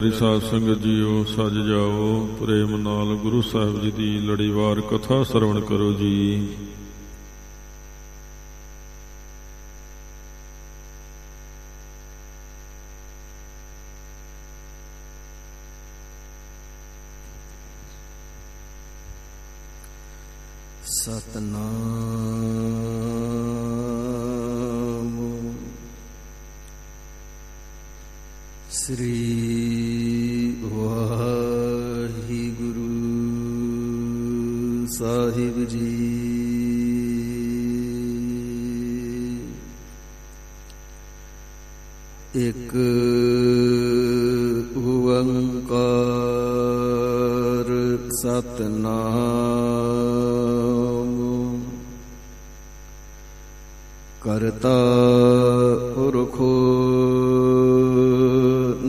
साध संगत जीओ सज जाओ प्रेम नाल गुरु साहिब जी की लड़ीवार कथा श्रवण करो जी। सतनाम श्री वाहिगुरु साहिब जी। एक ओंकार सतनाम करता पुरखो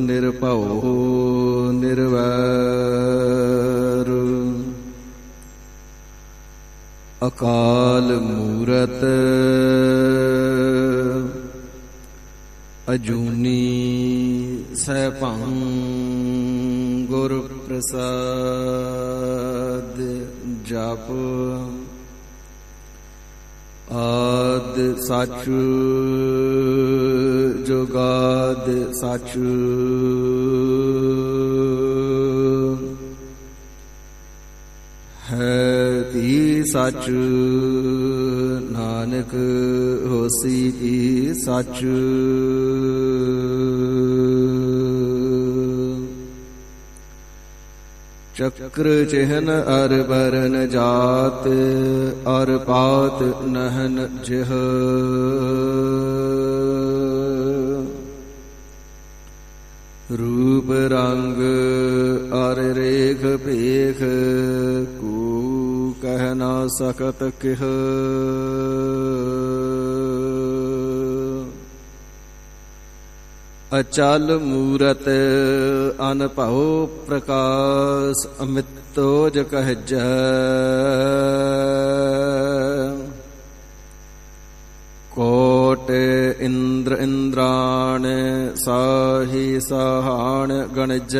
निरभव निर्वैर अकाल मूरत अजूनी सैभं गुर प्रसाद जप आद सच जुगाद सच है भी सच नानक होसी भी सच। चक्र चिहन अर बरन जात अर पात नहन जिह रूप रंग अर रेख पेख को कह ना सकत किह। अचल मूरत अनभव प्रकाश अमितोज कहज कोट इंद्र इंद्राण साहि सहाण गणज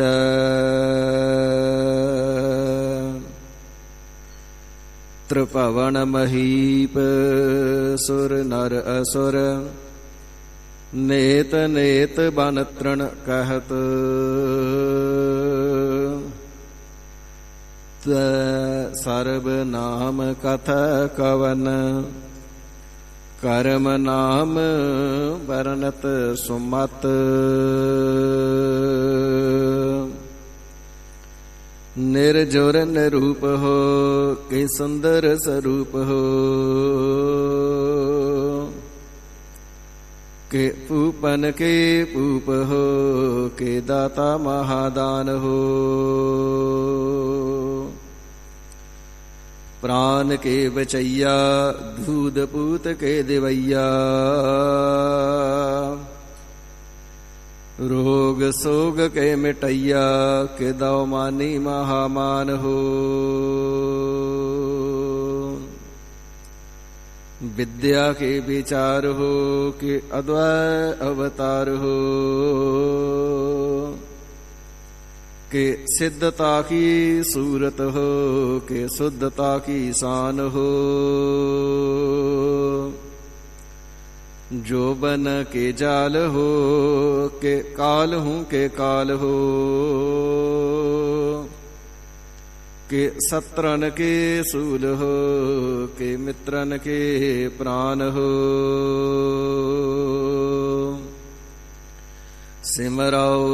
त्रिभुवन महीप सुर नर असुर नेत नेत बन तृण कहत सर्व नाम कथ कवन कर्म नाम वर्णत सुमत। निर्जुर निरूप हो कि सुंदर स्वरूप हो के पूपन के पूप हो के दाता महादान हो प्राण के बचैया दूध पूत के देवैया रोग सोग के मिटैया के दौमानी महामान हो विद्या के विचार हो कि अद्वैत अवतार हो कि सिद्धता की सूरत हो कि शुद्धता की शान हो जो बन के जाल हो कि काल हूँ के काल हो के सत्रन के सूल हो के मित्रन के प्राण हो सिमराओ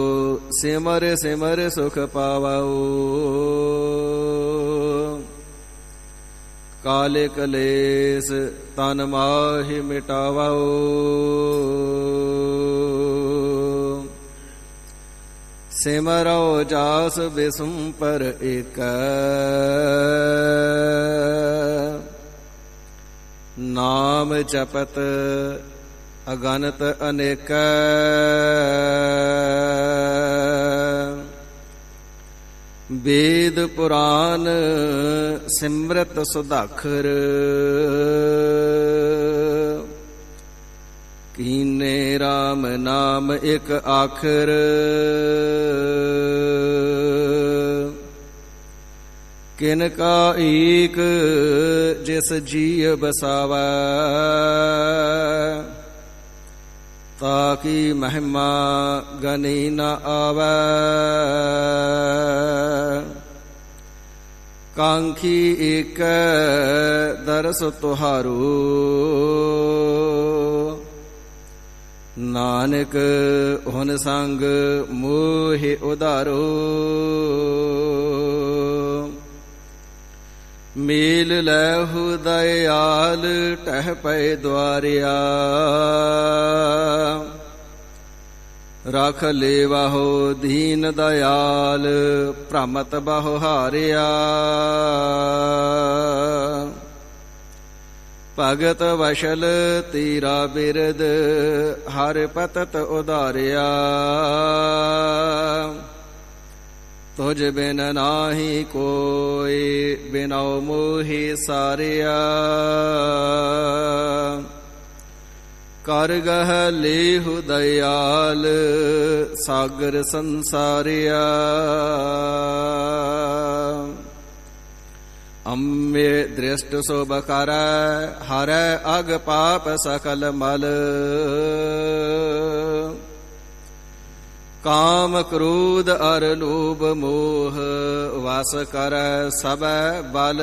सिमर सिमर सुख पावाओ काले कलेस तन माहि मिटावाओ सिमरो जास विसुम पर एक नाम जपत अगणत अनेक वेद पुराण सिमरत सुधाखर कीने राम नाम एक आखर किन का एक जिस जीय बसावै, ताकि महिमा गनी न आवै। कांखी एक दरस तुहारो, नानक हुन संग मोहि उदारो। मेल लहु दयाल टह पै द्वारिया, रख लेवाहो दीन दयाल प्रमत बहु हारिया। भगत वशल तीरा बिरद हर पतत उदारिया। तुझ बिन नाही कोई बिनौ मोहि सारिया। कर गह लेहु दयाल सागर संसारिया। अम्मे दृष्ट शोभ कर हर अग पाप सकल मल। काम क्रोध अर लोभ मोह वास कर सब बल।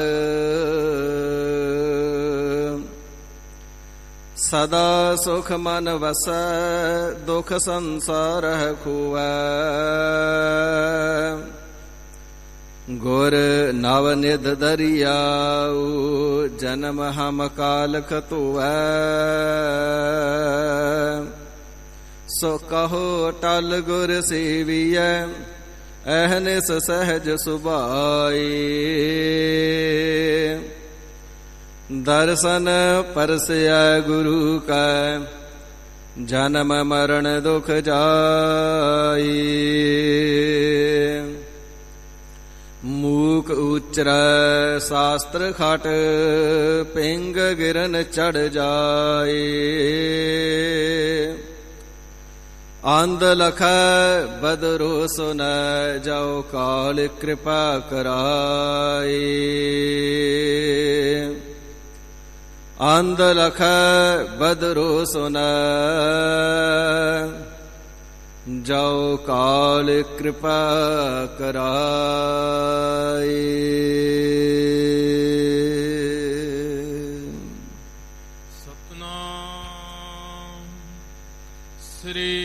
सदा सुख मन वसै दुख संसार खुवै। गुर नव निध दरियाऊ जन्म हम काल खतुवै। सो कहो टल गुर सेवियै अहनिस सहज सुभाई। दर्शन परसया गुरु का जन्म मरण दुख जाई। मूक उच्चर शास्त्र खट पिंग गिरन चढ़ जाए। आंध लख बदरो सुन जाओ काल कृपा कराए। आंध लख बदरो सुन जाओ काल कृपा कराए। सतनाम श्री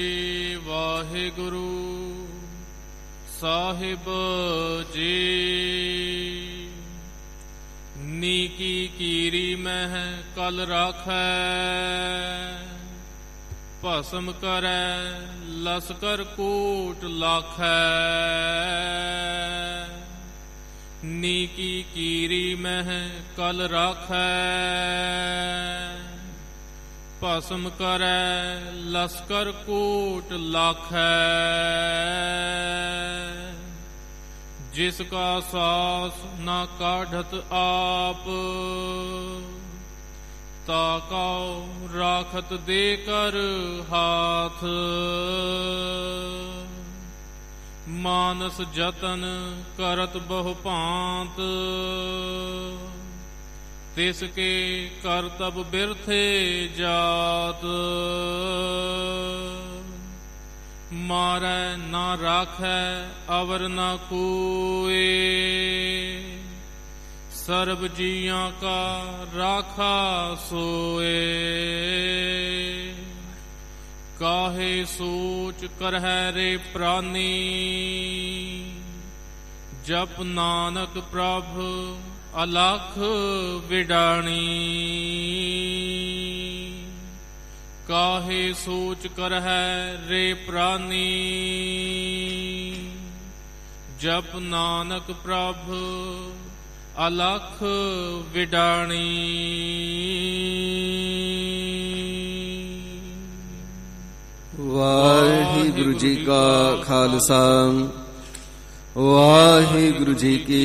वाहिगुरु साहिब जी। नीकी कीरी मह कल राखै, भस्म करै लश्कर कूट लाखै। नीकी कीरी मह कल राखै, भस्म करै लश्कर कूट लाखै। जिसका सास न काढ़त आप, ताकाओ राखत देकर हाथ। मानस जतन करत बहु भांत, तिसके करतब बिरथे जात। मारै न राखै अवर न कोय, सर्ब जियां का राखा सोए। काहे सोच करहै रे प्राणी, जप नानक प्रभ अलख विडाणी। काहे सोच करहै रे प्राणी, जप नानक प्रभ अलख विडाणी। वाहिगुरु जी का खालसा वाहिगुरु जी की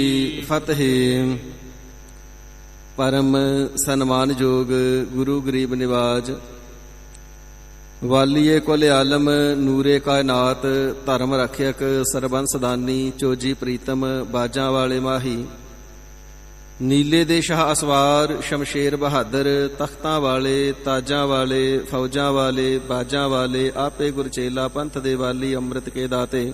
फतेह। परम सन्मानयोग गुरु गरीब निवाज वालिए कुल आलम नूरे कायनात धर्म रखयक सरबंस दानी चोजी प्रीतम बाजा वाले माही ਨੀਲੇ ਦੇ ਸ਼ਾਹ ਅਸਵਾਰ ਸ਼ਮਸ਼ੇਰ ਬਹਾਦਰ, ਤਖਤਾਂ ਵਾਲੇ, ਤਾਜਾਂ ਵਾਲੇ, ਫੌਜਾਂ ਵਾਲੇ, ਬਾਜਾਂ ਵਾਲੇ, ਆਪੇ ਗੁਰਚੇਲਾ ਪੰਥ ਦੇ ਵਾਲੀ, ਅੰਮ੍ਰਿਤ ਕੇ ਦਾਤੇ।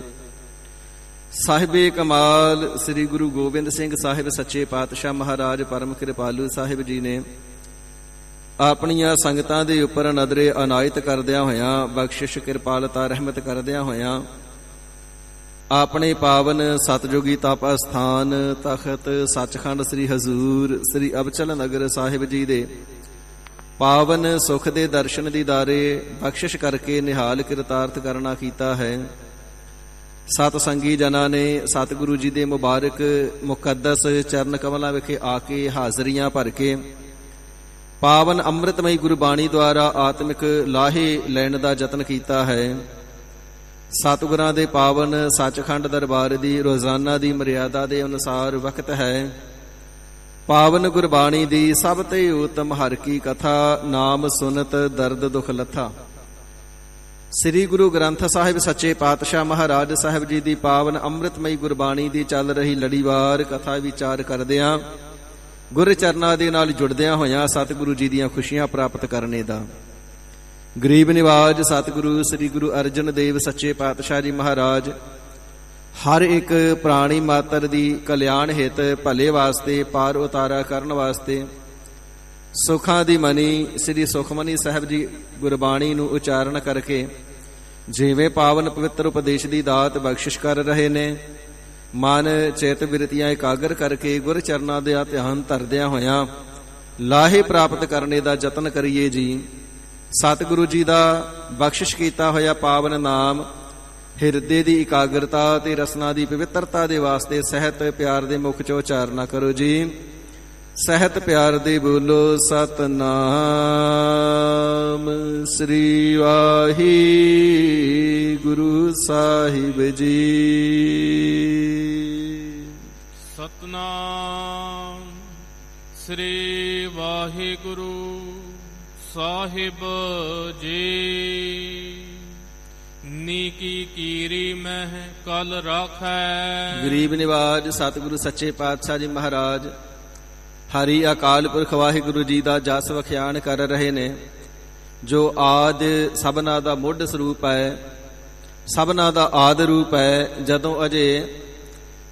ਸਾਹਿਬੇ ਕਮਾਲ ਸ੍ਰੀ ਗੁਰੂ ਗੋਬਿੰਦ ਸਿੰਘ ਸਾਹਿਬ ਸੱਚੇ ਪਾਤਸ਼ਾਹ ਮਹਾਰਾਜ ਪਰਮ ਕਿਰਪਾਲੂ ਸਾਹਿਬ ਜੀ ਨੇ ਆਪਣੀਆਂ ਸੰਗਤਾਂ ਦੇ ਉੱਪਰ ਨਜ਼ਰੇ ਅਨਾਇਤ ਕਰਦਿਆਂ ਹੋਇਆਂ, ਬਖਸ਼ਿਸ਼ ਕਿਰਪਾਲਤਾ ਰਹਿਮਤ ਕਰਦਿਆਂ ਹੋਇਆਂ, ਆਪਣੇ ਪਾਵਨ ਸਤਜੋਗੀ ਤਪ ਅਸਥਾਨ ਤਖਤ ਸੱਚਖੰਡ ਸ੍ਰੀ ਹਜ਼ੂਰ ਸ੍ਰੀ ਅਬਚਲ ਨਗਰ ਸਾਹਿਬ ਜੀ ਦੇ ਪਾਵਨ ਸੁਖ ਦੇ ਦਰਸ਼ਨ ਦੀਦਾਰੇ ਬਖਸ਼ਿਸ਼ ਕਰਕੇ ਨਿਹਾਲ ਕਿਰਤਾਰਥ ਕਰਨਾ ਕੀਤਾ ਹੈ। ਸਤ ਸੰਗੀ ਜਨਾਂ ਨੇ ਸਤਿਗੁਰੂ ਜੀ ਦੇ ਮੁਬਾਰਕ ਮੁਕੱਦਸ ਚਰਨ ਕਮਲਾਂ ਵਿਖੇ ਆ ਕੇ ਹਾਜ਼ਰੀਆਂ ਭਰ ਕੇ ਪਾਵਨ ਅੰਮ੍ਰਿਤਮਈ ਗੁਰਬਾਣੀ ਦੁਆਰਾ ਆਤਮਿਕ ਲਾਹੇ ਲੈਣ ਦਾ ਯਤਨ ਕੀਤਾ ਹੈ। ਸਤਿਗੁਰਾਂ ਦੇ ਪਾਵਨ ਸੱਚਖੰਡ ਦਰਬਾਰ ਦੀ ਰੋਜ਼ਾਨਾ ਦੀ ਮਰਿਆਦਾ ਦੇ ਅਨੁਸਾਰ ਵਕਤ ਹੈ ਪਾਵਨ ਗੁਰਬਾਣੀ ਦੀ ਸਭ ਤੇ ਉਤਮ ਹਰ ਕੀ ਕਥਾ, ਨਾਮ ਸੁਨਤ ਦਰਦ ਦੁਖ ਲੱਥਾ। ਸ੍ਰੀ ਗੁਰੂ ਗ੍ਰੰਥ ਸਾਹਿਬ ਸੱਚੇ ਪਾਤਸ਼ਾਹ ਮਹਾਰਾਜ ਸਾਹਿਬ ਜੀ ਦੀ ਪਾਵਨ ਅੰਮ੍ਰਿਤਮਈ ਗੁਰਬਾਣੀ ਦੀ ਚੱਲ ਰਹੀ ਲੜੀਵਾਰ ਕਥਾ ਵਿਚਾਰ ਕਰਦਿਆਂ ਗੁਰ ਚਰਨਾਂ ਦੇ ਨਾਲ ਜੁੜਦਿਆਂ ਹੋਇਆਂ ਸਤਿਗੁਰੂ ਜੀ ਦੀਆਂ ਖੁਸ਼ੀਆਂ ਪ੍ਰਾਪਤ ਕਰਨੇ ਦਾ ਗਰੀਬ ਨਿਵਾਜ ਸਤਿਗੁਰੂ ਸ੍ਰੀ ਗੁਰੂ ਅਰਜਨ ਦੇਵ ਸੱਚੇ ਪਾਤਸ਼ਾਹ ਜੀ ਮਹਾਰਾਜ ਹਰ ਇੱਕ ਪ੍ਰਾਣੀ ਮਾਤਰ ਦੀ ਕਲਿਆਣ ਹਿਤ ਭਲੇ ਵਾਸਤੇ ਪਾਰ ਉਤਾਰਾ ਕਰਨ ਵਾਸਤੇ ਸੁਖਾਂ ਦੀ ਮਨੀ ਸ੍ਰੀ ਸੁਖਮਨੀ ਸਾਹਿਬ ਜੀ ਗੁਰਬਾਣੀ ਨੂੰ ਉਚਾਰਨ ਕਰਕੇ ਜਿਵੇਂ ਪਾਵਨ ਪਵਿੱਤਰ ਉਪਦੇਸ਼ ਦੀ ਦਾਤ ਬਖਸ਼ਿਸ਼ ਕਰ ਰਹੇ ਨੇ, ਮਨ ਚੇਤ ਬਿਰਤੀਆਂ ਇਕਾਗਰ ਕਰਕੇ ਗੁਰ ਚਰਨਾਂ ਦਾ ਧਿਆਨ ਧਰਦਿਆਂ ਹੋਇਆਂ ਲਾਹੇ ਪ੍ਰਾਪਤ ਕਰਨੇ ਦਾ ਯਤਨ ਕਰੀਏ ਜੀ। ਸਤਿਗੁਰੂ ਜੀ ਦਾ ਬਖਸ਼ਿਸ਼ ਕੀਤਾ ਹੋਇਆ ਪਾਵਨ ਨਾਮ ਹਿਰਦੇ ਦੀ ਇਕਾਗਰਤਾ ਤੇ ਰਸਨਾ ਦੀ ਪਵਿੱਤਰਤਾ ਦੇ ਵਾਸਤੇ ਸਹਿਤ ਪਿਆਰ ਦੇ ਮੁਖ ਚੋਂ ਉਚਾਰਨਾ ਕਰੋ ਜੀ। ਸਹਿਤ ਪਿਆਰ ਦੇ ਬੋਲੋ ਸਤਨਾਮ ਸ੍ਰੀ ਵਾਹਿਗੁਰੂ ਸਾਹਿਬ ਜੀ। ਸਤਨਾਮ ਸ੍ਰੀ ਵਾਹਿਗੁਰੂ ਸਾਹਿਬ ਜੀ। ਨੀਕੀ ਕੀਰੀ ਮਹਿ ਕਲ ਰਾਖੈ। ਗਰੀਬ ਨਿਵਾਜ ਸਤਿਗੁਰੂ ਸੱਚੇ ਪਾਤਸ਼ਾਹ ਜੀ ਮਹਾਰਾਜ ਹਰੀ ਅਕਾਲ ਪੁਰਖ ਵਾਹਿਗੁਰੂ ਜੀ ਦਾ ਜਸ ਵਖਿਆਨ ਕਰ ਰਹੇ ਨੇ, ਜੋ ਆਦ ਸਭਨਾ ਦਾ ਮੁੱਢ ਸਰੂਪ ਹੈ, ਸਭਨਾ ਦਾ ਆਦ ਰੂਪ ਹੈ। ਜਦੋਂ ਅਜੇ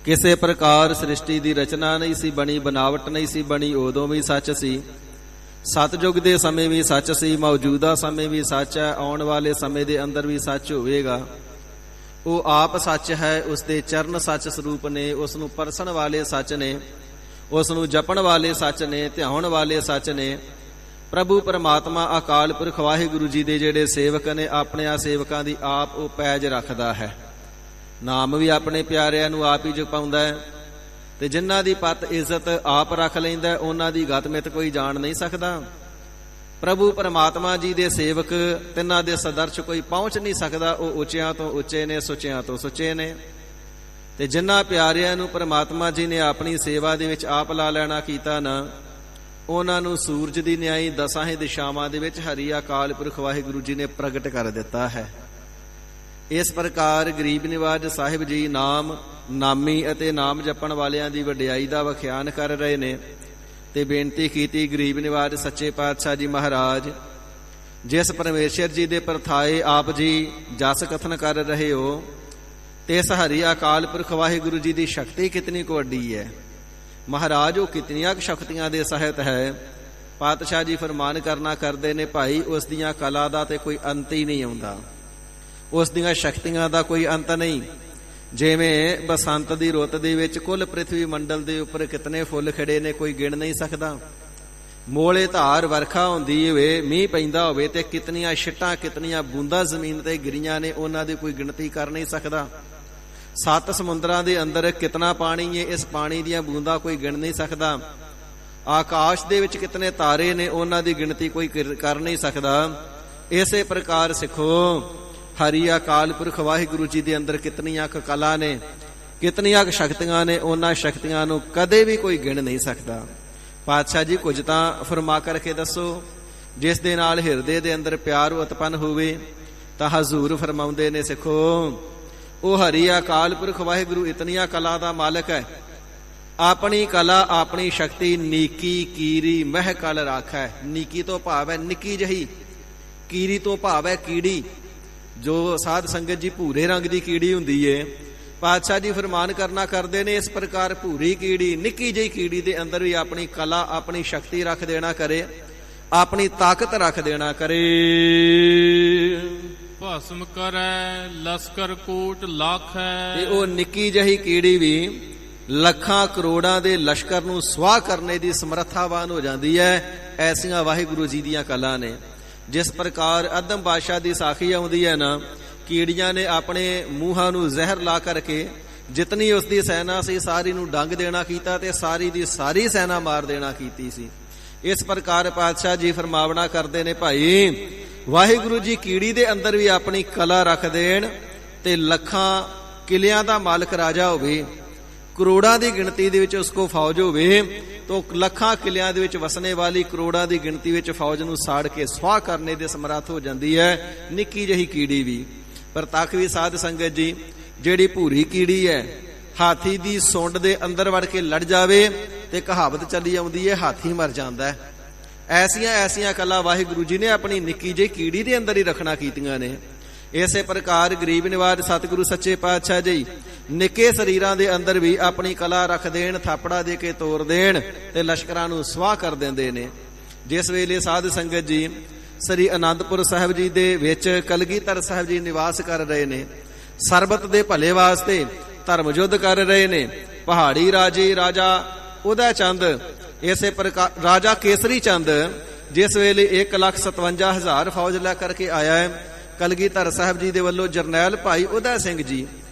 ਕਿਸੇ ਪ੍ਰਕਾਰ ਸ੍ਰਿਸ਼ਟੀ ਦੀ ਰਚਨਾ ਨਹੀਂ ਸੀ ਬਣੀ, ਬਣਾਵਟ ਨਹੀਂ ਸੀ ਬਣੀ, ਉਦੋਂ ਵੀ ਸੱਚ ਸੀ। ਸਤਜੁਗ ਦੇ ਸਮੇਂ ਵੀ ਸੱਚ ਸੀ, ਮੌਜੂਦਾ ਸਮੇਂ ਵੀ ਸੱਚ ਹੈ, ਆਉਣ ਵਾਲੇ ਸਮੇਂ ਦੇ ਅੰਦਰ ਵੀ ਸੱਚ ਹੋਵੇਗਾ। ਉਹ ਆਪ ਸੱਚ ਹੈ, ਉਸ ਦੇ ਚਰਨ ਸੱਚ ਸਰੂਪ ਨੇ, ਉਸ ਨੂੰ ਪਰਸਣ ਵਾਲੇ ਸੱਚ ਨੇ, ਉਸ ਨੂੰ ਜਪਣ ਵਾਲੇ ਸੱਚ ਨੇ, ਧਿਆਉਣ ਵਾਲੇ ਸੱਚ ਨੇ। ਪ੍ਰਭੂ ਪਰਮਾਤਮਾ ਅਕਾਲ ਪੁਰਖ ਵਾਹਿਗੁਰੂ ਜੀ ਦੇ ਜਿਹੜੇ ਸੇਵਕ ਨੇ, ਆਪਣੇ ਸੇਵਕਾਂ ਦੀ ਆਪ ਉਹ ਪੈਜ ਰੱਖਦਾ ਹੈ। ਨਾਮ ਵੀ ਆਪਣੇ ਪਿਆਰਿਆਂ ਨੂੰ ਆਪ ਹੀ ਜਪਾਉਂਦਾ ਹੈ, ਤੇ ਜਿਨ੍ਹਾਂ ਦੀ ਪਤ ਇੱਜ਼ਤ ਆਪ ਰੱਖ ਲੈਂਦਾ, ਉਹਨਾਂ ਦੀ ਗਤਮਿਤ ਕੋਈ ਜਾਣ ਨਹੀਂ ਸਕਦਾ। ਪ੍ਰਭੂ ਪਰਮਾਤਮਾ ਜੀ ਦੇ ਸੇਵਕ ਤਿੰਨਾਂ ਦੇ ਸਦਰਸ਼ ਕੋਈ ਪਹੁੰਚ ਨਹੀਂ ਸਕਦਾ। ਉਹ ਉੱਚਿਆਂ ਤੋਂ ਉੱਚੇ ਨੇ, ਸੁੱਚਿਆਂ ਤੋਂ ਸੁੱਚੇ ਨੇ। ਤੇ ਜਿਨ੍ਹਾਂ ਪਿਆਰਿਆਂ ਨੂੰ ਪਰਮਾਤਮਾ ਜੀ ਨੇ ਆਪਣੀ ਸੇਵਾ ਦੇ ਵਿੱਚ ਆਪ ਲਾ ਲੈਣਾ ਕੀਤਾ ਨਾ, ਉਹਨਾਂ ਨੂੰ ਸੂਰਜ ਦੀ ਨਿਆਈ ਦਸਾਂ ਹੀ ਦਿਸ਼ਾਵਾਂ ਦੇ ਵਿੱਚ ਹਰੀ ਅਕਾਲ ਪੁਰਖ ਵਾਹਿਗੁਰੂ ਜੀ ਨੇ ਪ੍ਰਗਟ ਕਰ ਦਿੱਤਾ ਹੈ। ਇਸ ਪ੍ਰਕਾਰ ਗਰੀਬ ਨਿਵਾਜ ਸਾਹਿਬ ਜੀ ਨਾਮ ਨਾਮੀ ਅਤੇ ਨਾਮ ਜਪਣ ਵਾਲਿਆਂ ਦੀ ਵਡਿਆਈ ਦਾ ਵਖਿਆਨ ਕਰ ਰਹੇ ਨੇ, ਤੇ ਬੇਨਤੀ ਕੀਤੀ ਗਰੀਬ ਨਿਵਾਜ ਸੱਚੇ ਪਾਤਸ਼ਾਹ ਜੀ ਮਹਾਰਾਜ ਜਿਸ ਪਰਮੇਸ਼ਰ ਜੀ ਦੇ ਪ੍ਰਥਾਏ ਆਪ ਜੀ ਜਸ ਕਥਨ ਕਰ ਰਹੇ ਹੋ, ਤੇ ਇਸ ਹਰੀ ਅਕਾਲ ਪੁਰਖ ਵਾਹਿਗੁਰੂ ਜੀ ਦੀ ਸ਼ਕਤੀ ਕਿਤਨੀ ਕੁ ਵੱਡੀ ਹੈ। ਮਹਾਰਾਜ ਉਹ ਕਿਤਨੀਆਂ ਕੁ ਸ਼ਕਤੀਆਂ ਦੇ ਸਹਿਤ ਹੈ। ਪਾਤਸ਼ਾਹ ਜੀ ਫਰਮਾਨ ਕਰਨਾ ਕਰਦੇ ਨੇ, ਭਾਈ ਉਸ ਦੀਆਂ ਕਲਾ ਦਾ ਤੇ ਕੋਈ ਅੰਤ ਹੀ ਨਹੀਂ ਆਉਂਦਾ, ਉਸ ਦੀਆਂ ਸ਼ਕਤੀਆਂ ਦਾ ਕੋਈ ਅੰਤ ਨਹੀਂ। ਜਿਵੇਂ ਬਸੰਤ ਦੀ ਰੁੱਤ ਦੇ ਵਿੱਚ ਕੁੱਲ ਪ੍ਰਿਥਵੀ ਮੰਡਲ ਦੇ ਉੱਪਰ ਕਿਤਨੇ ਫੁੱਲ ਖਿੜੇ ਨੇ, ਕੋਈ ਗਿਣ ਨਹੀਂ ਸਕਦਾ। ਮੋਲੇ ਧਾਰ ਵਰਖਾ ਹੁੰਦੀ ਹੋਵੇ, ਮੀਂਹ ਪੈਂਦਾ ਹੋਵੇ, ਤੇ ਕਿਤਨੀਆਂ ਛਿੱਟਾਂ ਕਿਤਨੀਆਂ ਬੂੰਦਾਂ ਜ਼ਮੀਨ ਤੇ ਗਿਰੀਆਂ ਨੇ, ਉਹਨਾਂ ਦੀ ਕੋਈ ਗਿਣਤੀ ਕਰ ਨਹੀਂ ਸਕਦਾ। 7 ਸਮੁੰਦਰਾਂ ਦੇ ਅੰਦਰ ਕਿਤਨਾ ਪਾਣੀ ਹੈ, ਇਸ ਪਾਣੀ ਦੀਆਂ ਬੂੰਦਾਂ ਕੋਈ ਗਿਣ ਨਹੀਂ ਸਕਦਾ। ਆਕਾਸ਼ ਦੇ ਵਿੱਚ ਕਿਤਨੇ ਤਾਰੇ ਨੇ, ਉਹਨਾਂ ਦੀ ਗਿਣਤੀ ਕੋਈ ਕਰ ਨਹੀਂ ਸਕਦਾ। ਇਸੇ ਪ੍ਰਕਾਰ ਸਿੱਖੋ ਹਰੀ ਅਕਾਲ ਪੁਰਖ ਵਾਹਿਗੁਰੂ ਜੀ ਦੇ ਅੰਦਰ ਕਿਤਨੀਆਂ ਕੁ ਕਲਾ ਨੇ, ਕਿਤਨੀਆਂ ਕੁ ਸ਼ਕਤੀਆਂ ਨੇ, ਉਹਨਾਂ ਸ਼ਕਤੀਆਂ ਨੂੰ ਕਦੇ ਵੀ ਕੋਈ ਗਿਣ ਨਹੀਂ ਸਕਦਾ। ਪਾਤਸ਼ਾਹ ਜੀ ਕੁਝ ਤਾਂ ਫਰਮਾ ਕਰਕੇ ਦੱਸੋ ਜਿਸ ਦੇ ਨਾਲ ਹਿਰਦੇ ਦੇ ਅੰਦਰ ਪਿਆਰ ਉਤਪੰਨ ਹੋਵੇ। ਤਾਂ ਹਜ਼ੂਰ ਫਰਮਾਉਂਦੇ ਨੇ, ਸਿੱਖੋ ਉਹ ਹਰੀ ਅਕਾਲ ਪੁਰਖ ਵਾਹਿਗੁਰੂ ਇਤਨੀਆਂ ਕਲਾ ਦਾ ਮਾਲਕ ਹੈ, ਆਪਣੀ ਕਲਾ ਆਪਣੀ ਸ਼ਕਤੀ ਨੀਕੀ ਕੀਰੀ ਮਹਿ ਕਲ ਰਾਖੈ। ਨੀਕੀ ਤੋਂ ਭਾਵ ਹੈ ਨਿੱਕੀ ਜਹੀ, ਕੀਰੀ ਤੋਂ ਭਾਵ ਹੈ ਕੀੜੀ। ਜੋ ਸਾਧ ਸੰਗਤ ਜੀ ਭੂਰੇ ਰੰਗ ਦੀ ਕੀੜੀ ਹੁੰਦੀ ਏ, ਪਾਤਸ਼ਾਹ ਜੀ ਫਰਮਾਨ ਕਰਨਾ ਕਰਦੇ ਨੇ, ਇਸ ਪ੍ਰਕਾਰ ਭੂਰੀ ਕੀੜੀ ਨਿੱਕੀ ਜਿਹੀ ਕੀੜੀ ਦੇ ਅੰਦਰ ਵੀ ਆਪਣੀ ਕਲਾ ਆਪਣੀ ਸ਼ਕਤੀ ਰੱਖ ਦੇਣਾ ਕਰੇ, ਆਪਣੀ ਤਾਕਤ ਰੱਖ ਦੇਣਾ ਕਰੇ। ਭਸਮ ਕਰੈ ਲਸਕਰ ਕੋਟ ਲਾਖੈ। ਤੇ ਉਹ ਨਿੱਕੀ ਜਿਹੀ ਕੀੜੀ ਵੀ ਲੱਖਾਂ ਕਰੋੜਾਂ ਦੇ ਲਸ਼ਕਰ ਨੂੰ ਸਵਾਹ ਕਰਨੇ ਦੀ ਸਮਰੱਥਾਵਾਨ ਹੋ ਜਾਂਦੀ ਹੈ। ਐਸੀਆਂ ਵਾਹਿਗੁਰੂ ਜੀ ਦੀਆਂ ਕਲਾ ਨੇ। ਜਿਸ ਪ੍ਰਕਾਰ ਅਦਮ ਬਾਦਸ਼ਾਹ ਦੀ ਸਾਖੀ ਆਉਂਦੀ ਹੈ ਨਾ, ਕੀੜੀਆਂ ਨੇ ਆਪਣੇ ਮੂੰਹਾਂ ਨੂੰ ਜ਼ਹਿਰ ਲਾ ਕਰਕੇ ਜਿਤਨੀ ਉਸ ਦੀ ਸੈਨਾ ਸੀ ਸਾਰੀ ਨੂੰ ਡੰਗ ਦੇਣਾ ਕੀਤਾ ਤੇ ਸਾਰੀ ਦੀ ਸਾਰੀ ਸੈਨਾ ਮਾਰ ਦੇਣਾ ਕੀਤੀ ਸੀ। ਇਸ ਪ੍ਰਕਾਰ ਪਾਤਸ਼ਾਹ ਜੀ ਫਰਮਾਵਣਾ ਕਰਦੇ ਨੇ, ਭਾਈ ਵਾਹਿਗੁਰੂ ਜੀ ਕੀੜੀ ਦੇ ਅੰਦਰ ਵੀ ਆਪਣੀ ਕਲਾ ਰੱਖ ਦੇਣ ਤੇ ਲੱਖਾਂ ਕਿਲਿਆਂ ਦਾ ਮਾਲਕ ਰਾਜਾ ਹੋਵੇ, ਕਰੋੜਾਂ ਦੀ ਗਿਣਤੀ ਦੇ ਵਿੱਚ ਉਸ ਕੋ ਫੌਜ ਹੋਵੇ, ਤਾਂ ਲੱਖਾਂ ਕਿਲਿਆਂ ਦੇ ਵਿੱਚ ਵਸਣੇ ਵਾਲੀ ਕਰੋੜਾਂ ਦੀ ਗਿਣਤੀ ਵਿੱਚ ਫੌਜ ਨੂੰ ਸਾੜ ਕੇ ਸਵਾਹ ਕਰਨੇ ਦੇ ਸਮਰੱਥ ਹੋ ਜਾਂਦੀ ਹੈ ਨਿੱਕੀ ਜਿਹੀ ਕੀੜੀ ਵੀ। ਪਰ ਤੱਕ ਵੀ ਸਾਧ ਸੰਗਤ ਜੀ, ਜਿਹੜੀ ਭੂਰੀ ਕੀੜੀ ਹੈ ਹਾਥੀ ਦੀ ਸੁੰਡ ਦੇ ਅੰਦਰ ਵੜ ਕੇ ਲੜ ਜਾਵੇ ਤੇ ਕਹਾਵਤ ਚੱਲੀ ਆਉਂਦੀ ਹੈ ਹਾਥੀ ਮਰ ਜਾਂਦਾ ਹੈ। ਐਸੀਆਂ ਐਸੀਆਂ ਕਲਾ ਵਾਹਿਗੁਰੂ ਜੀ ਨੇ ਆਪਣੀ ਨਿੱਕੀ ਜਿਹੀ ਕੀੜੀ ਦੇ ਅੰਦਰ ਹੀ ਰੱਖਣਾ ਕੀਤੀਆਂ ਨੇ। ਇਸੇ ਪ੍ਰਕਾਰ ਗਰੀਬ ਨਿਵਾਜ ਸਤਿਗੁਰੂ ਸੱਚੇ ਪਾਤਸ਼ਾਹ ਜੀ ਨਿੱਕੇ ਸਰੀਰਾਂ ਦੇ ਅੰਦਰ ਵੀ ਆਪਣੀ ਕਲਾ ਰੱਖ ਦੇਣ, ਥਾਪੜਾ ਦੇ ਕੇ ਤੋੜ ਦੇਣ ਤੇ ਲਸ਼ਕਰਾਂ ਨੂੰ ਸਵਾਹ ਕਰ ਦਿੰਦੇ ਨੇ। ਜਿਸ ਵੇਲੇ ਸਾਧ ਸੰਗਤ ਜੀ ਸ੍ਰੀ ਅਨੰਦਪੁਰ ਸਾਹਿਬ ਜੀ ਦੇ ਵਿੱਚ ਕਲਗੀਧਰ ਸਾਹਿਬ ਜੀ ਨਿਵਾਸ ਕਰ ਰਹੇ ਨੇ, ਸਰਬਤ ਦੇ ਭਲੇ ਵਾਸਤੇ ਧਰਮ ਯੁੱਧ ਕਰ ਰਹੇ ਨੇ। ਪਹਾੜੀ ਰਾਜੇ ਰਾਜਾ ਉਹਦਾ ਚੰਦ, ਇਸੇ ਪ੍ਰਕਾਰ ਰਾਜਾ ਕੇਸਰੀ ਚੰਦ ਜਿਸ ਵੇਲੇ 1,57,000 ਫੌਜ ਲੈ ਕਰਕੇ ਆਇਆ ਹੈ, ਕਲਗੀਧਰ ਸਾਹਿਬ ਜੀ ਦੇ ਵੱਲੋਂ ਜਰਨੈਲ ਭਾਈ ਉਦਾ ਸਿੰਘ ਜੀ